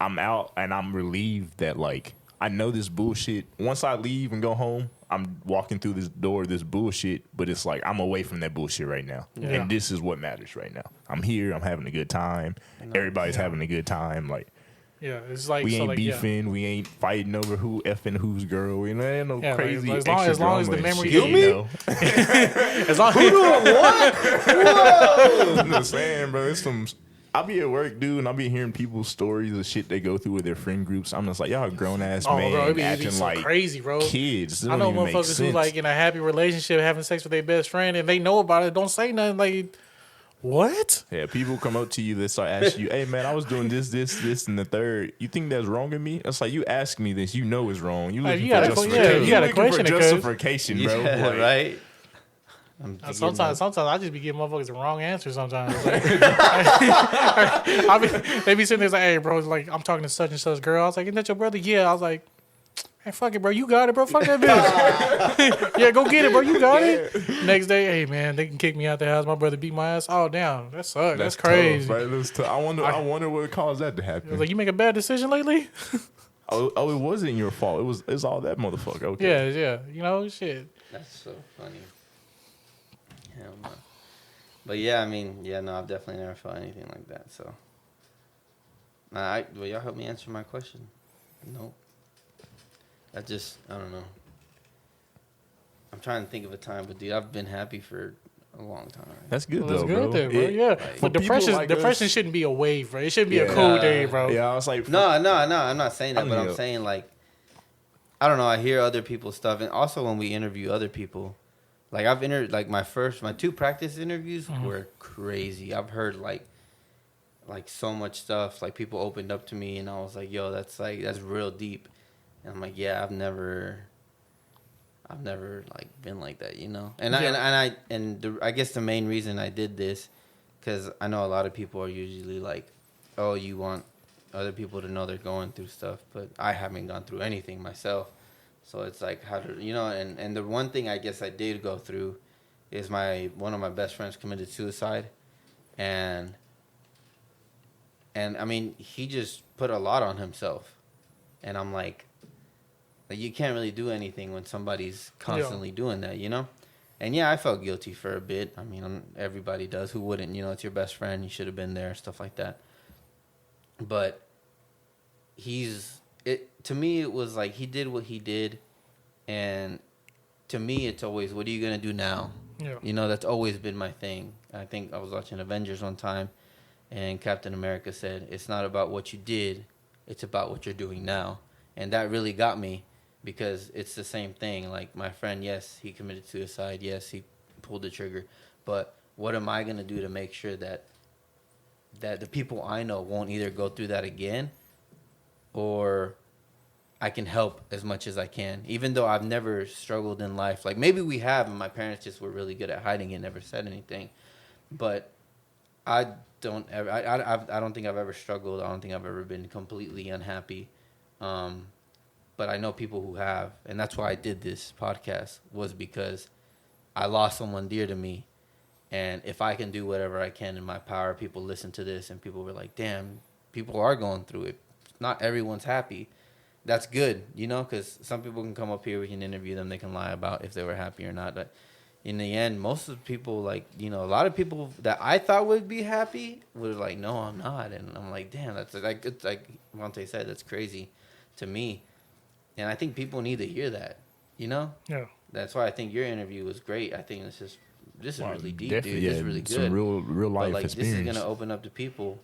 I'm out and I'm relieved that like I know this bullshit. Once I leave and go home, I'm walking through this door, this bullshit. But it's like I'm away from that bullshit right now, Yeah. and this is what matters right now. I'm here. I'm having a good time. Everybody's having a good time. Like. Yeah, it's like We so ain't like, beefing. We ain't fighting over who effing whose girl. You know, ain't no Yeah, like, crazy as long- extra as long as the drama and memory- shit, Excuse you know? as long I'm just saying, bro. It's some. I be at work, dude, and I be hearing people's stories of shit they go through with their friend groups. I'm just like, y'all grown ass Oh, man bro, it be acting so like crazy, bro. kids. It I don't know even make motherfuckers who sense. like in a happy relationship having sex with their best friend and they know about it, don't say nothing. Like, what? Yeah, people come up to you that start asking you, hey man, I was doing this, and the third. You think that's wrong with me? It's like you ask me this, you know it's wrong. You Like, looking you gotta for que- justification. yeah, you gotta looking for question it, cuz. justification, bro. Yeah, Like, right? Sometimes I just be giving motherfuckers the wrong answer sometimes. Like, they be sitting there like, hey, bro, like, I'm talking to such and such girl. I was like, isn't that your brother? Yeah. I was like, hey, fuck it, bro. You got it, bro. Fuck that bitch. Yeah, go get it, bro. You got it. Next day, hey, man, they can kick me out the house. My brother beat my ass. Oh, damn. That sucks. That's crazy. tough, right? That's tough. I wonder what caused that to I happen. was like, you make a bad decision lately? Oh, it wasn't your fault. It was all that motherfucker. Okay. Yeah. You know, shit. That's so funny. Hell no. But yeah, I mean, yeah, no, I've definitely never felt anything like that. So, will y'all help me answer my question? Nope. I don't know. I'm trying to think of a time, but dude, I've been happy for a long time. That's good That's though, good bro. there, bro. Yeah, like, but depression shouldn't be a wave, bro. It shouldn't be a cool thing, bro. Yeah, I was like, no, I'm not saying that, but I'm know. saying like, I don't know. I hear other people's stuff, and also when we interview other people, like I've like my 2 practice interviews were crazy. I've heard like so much stuff. Like people opened up to me, and I was like, "Yo, that's real deep." And I'm like, "Yeah, I've never like been like that, you know." And I guess the main reason I did this, because I know a lot of people are usually like, "Oh, you want other people to know they're going through stuff," but I haven't gone through anything myself. So it's like how to, you know, and the one thing I guess I did go through is one of my best friends committed suicide, and I mean he just put a lot on himself, and I'm like you can't really do anything when somebody's constantly doing that, you know. And yeah, I felt guilty for a bit. I mean, everybody does. Who wouldn't? You know, it's your best friend. You should have been there, stuff like that. But to me, it was like he did what he did, and to me, it's always, what are you gonna do now? Yeah. You know, that's always been my thing. I think I was watching Avengers one time, and Captain America said, "It's not about what you did, it's about what you're doing now," and that really got me, because it's the same thing. Like my friend, yes, he committed suicide. Yes, he pulled the trigger, but what am I gonna do to make sure that the people I know won't either go through that again, or I can help as much as I can, even though I've never struggled in life. Like maybe we have, and my parents just were really good at hiding it, never said anything. But I don't think I've ever struggled. I don't think I've ever been completely unhappy. But I know people who have, and that's why I did this podcast, was because I lost someone dear to me. And if I can do whatever I can in my power, people listen to this and people were like, damn, people are going through it. Not everyone's happy. That's good, you know, because some people can come up here, we can interview them, they can lie about if they were happy or not. But in the end, most of the people, like, you know, a lot of people that I thought would be happy were like, no, I'm not. And I'm like, damn, that's like, it's like Monte said, that's crazy to me. And I think people need to hear that, you know? Yeah. That's why I think your interview was great. I think this is really deep, dude. Yeah, This is really good. Some real life but, like, experience. This is going to open up to people.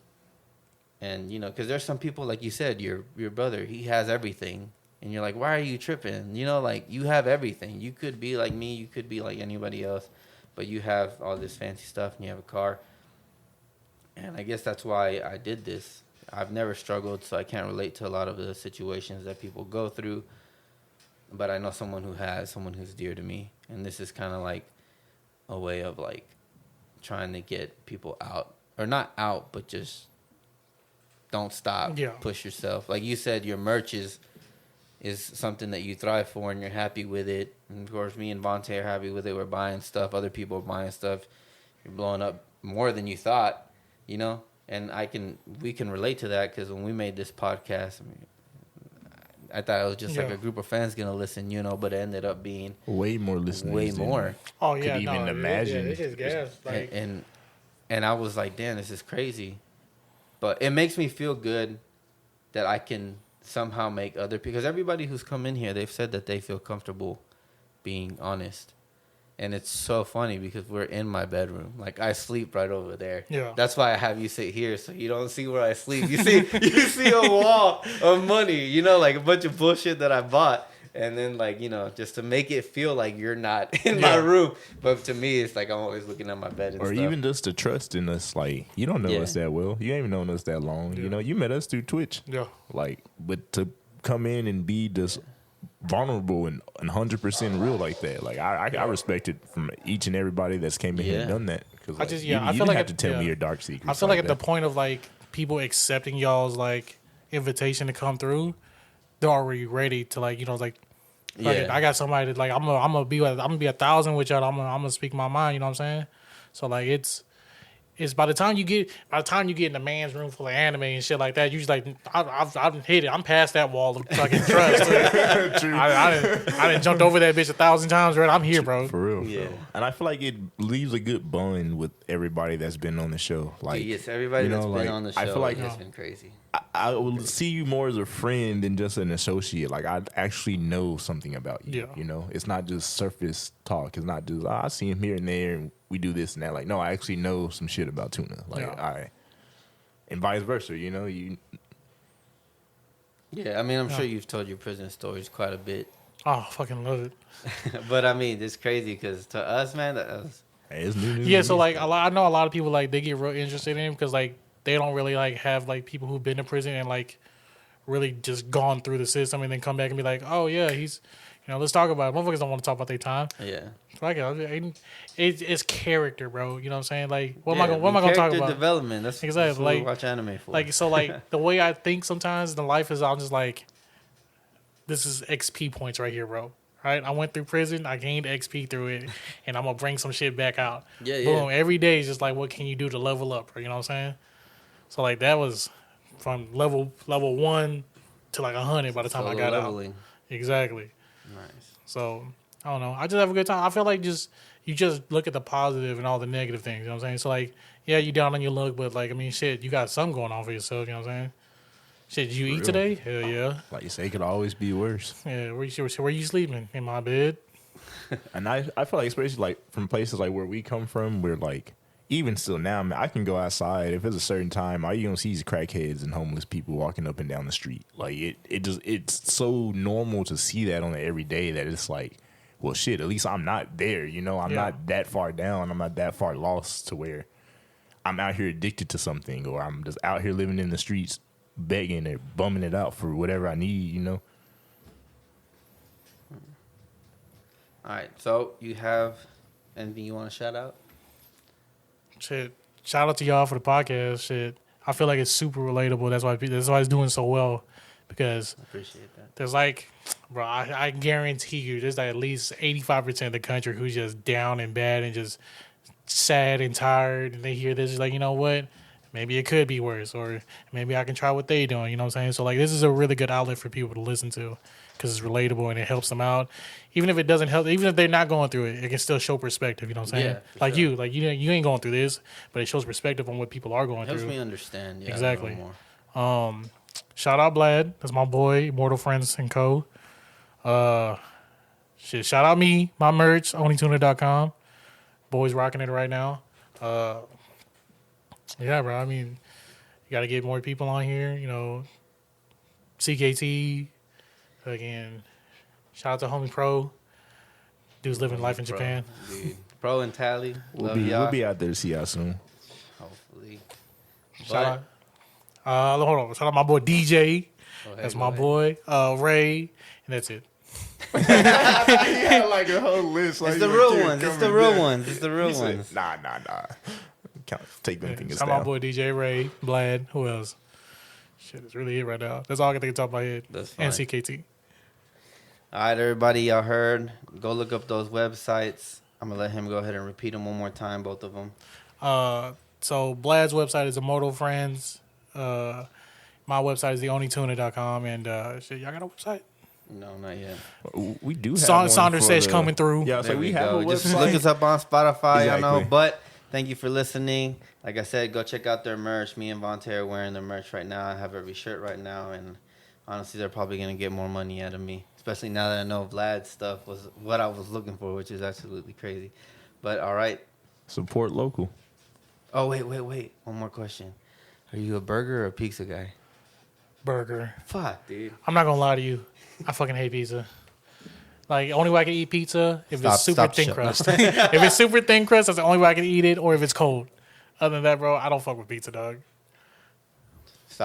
And, you know, because there's some people, like you said, your brother, he has everything. And you're like, why are you tripping? You know, like, you have everything. You could be like me. You could be like anybody else. But you have all this fancy stuff and you have a car. And I guess that's why I did this. I've never struggled, so I can't relate to a lot of the situations that people go through. But I know someone who has, someone who's dear to me. And this is kind of like a way of, like, trying to get people out. Or not out, but just don't stop. Yeah. Push yourself. Like you said, your merch is something that you thrive for and you're happy with it. And, of course, me and Vontae are happy with it. We're buying stuff. Other people are buying stuff. You're blowing up more than you thought, you know? And we can relate to that because when we made this podcast, I thought it was just like a group of fans gonna listen, you know, but it ended up being way more listeners. Way more. Oh yeah, could even imagine. It's just gas. Like, and I was like, damn, this is crazy. But it makes me feel good that I can somehow make other people, because everybody who's come in here, they've said that they feel comfortable being honest. And it's so funny because we're in my bedroom. Like, I sleep right over there. Yeah. That's why I have you sit here so you don't see where I sleep. You see a wall of money, you know, like a bunch of bullshit that I bought. And then, like, you know, just to make it feel like you're not in my room. But to me, it's like I'm always looking at my bed and or stuff. even just the trust in us. Like, you don't know us that well. You ain't even known us that long. You know, you met us through Twitch. Yeah. Like, but to come in and be this vulnerable and 100% real like that, like I respect it from each and everybody that's came in here and done that. Because like, I you feel like have to tell me your dark secrets. I feel like at the point of like people accepting y'all's like invitation to come through, they're already ready to, like, you know, like, I got somebody that, like, I'm gonna be 1,000 with y'all. I'm gonna speak my mind. You know what I'm saying? So like it's by the time you get in the man's room full of anime and shit like that, you just like, I've hit it. I'm past that wall of fucking trust. True. I done jumped over that bitch 1,000 times. Right? I'm here, bro. For real. Yeah. And I feel like it leaves a good bond with everybody that's been on the show. Like, yes, everybody that's been like, on the show I feel like has been crazy. I will see you more as a friend than just an associate. Like I actually know something about you. Yeah. You know, it's not just surface talk. It's not just I see him here and there and we do this and that. Like no, I actually know some shit about Tuna. Like and vice versa. You know, you. Yeah, I mean, I'm sure you've told your prison stories quite a bit. Oh, I fucking love it. But I mean, it's crazy because to us, man, that was. Hey, it's new news. Yeah, so like I know a lot of people like they get real interested in him because like they don't really like have like people who've been to prison and like really just gone through the system and then come back and be like, oh yeah, he's, let's talk about it. Motherfuckers don't want to talk about their time. Yeah. Like it's character, bro. You know what I'm saying? Like what am I gonna talk about? Development. That's exactly what like we watch anime for. Like so like the way I think sometimes in life is I'm just like, this is XP points right here, bro. Right, I went through prison. I gained XP through it, and I'm gonna bring some shit back out. Yeah, Boom. Every day is just like, what can you do to level up? You know what I'm saying? So like that was from level 1 to like 100 by the time I got leveling out. Exactly. Nice. So I don't know. I just have a good time. I feel like you just look at the positive and all the negative things. You know what I'm saying? So like, yeah, you down on your luck, but like, I mean, shit, you got something going on for yourself. You know what I'm saying? Shit, did you eat today? Hell yeah. Like you say, it could always be worse. Yeah, where you sleeping? In my bed. And I feel like, especially like from places like where we come from, where like even still now, man, I can go outside if it's a certain time. All you gonna see is crackheads and homeless people walking up and down the street. Like it's so normal to see that on an everyday that it's like, well, shit. At least I'm not there. You know, I'm not that far down. I'm not that far lost to where I'm out here addicted to something, or I'm just out here living in the streets, begging or bumming it out for whatever I need, you know? All right. So you have anything you want to shout out? Shit. Shout out to y'all for the podcast. Shit. I feel like it's super relatable. That's why it's doing so well. Because I appreciate that. There's like, bro, I guarantee you there's like at least 85% of the country who's just down and bad and just sad and tired. And they hear this, like, you know what? Maybe it could be worse, or maybe I can try what they doing. You know what I'm saying? So like, this is a really good outlet for people to listen to because it's relatable and it helps them out. Even if it doesn't help, even if they're not going through it, it can still show perspective. You know what I'm saying? Yeah, like sure. you ain't going through this, but it shows perspective on what people are going through. Helps me understand. Yeah, exactly. Shout out Blad. That's my boy, Immortal Friends and Co. Shit. Shout out me, my merch, OniTuna.com. Boys rocking it right now. Yeah, bro. I mean, you got to get more people on here. You know, CKT. Again, shout out to Homie Pro. Dude's living life in Japan. Dude. Pro and Tally. We'll be out there to see y'all soon. Hopefully. Shout out. Hold on. Shout out my boy DJ. That's my boy. Ray. And that's it. You had like a whole list. It's the real ones. It's the real ones. It's the real ones. Nah. Can't take them things Shout down. out my boy DJ Ray, Blad. Who else? Shit, that's really it right now. That's all I can think of top of my head. That's fine. And CKT. All right, everybody, y'all heard. Go look up those websites. I'm going to let him go ahead and repeat them one more time, both of them. So Blad's website is Immortal Friends. My website is theonituna.com. And shit, y'all got a website? No, not yet. We do have one Saunders says the, coming through. Yeah, so we have go. a Just website. look us up on Spotify, Exactly. y'all know. But thank you for listening. Like I said, go check out their merch. Me and Vontae are wearing their merch right now. I have every shirt right now. And honestly, they're probably going to get more money out of me. Especially now that I know Vlad's stuff was what I was looking for, which is absolutely crazy. But all right. Support local. Oh, wait. One more question. Are you a burger or a pizza guy? Burger. Fuck, dude. I'm not going to lie to you. I fucking hate pizza. Like, only way I can eat pizza if it's super thin crust. If it's super thin crust, that's the only way I can eat it, or if it's cold. Other than that, bro, I don't fuck with pizza, dog.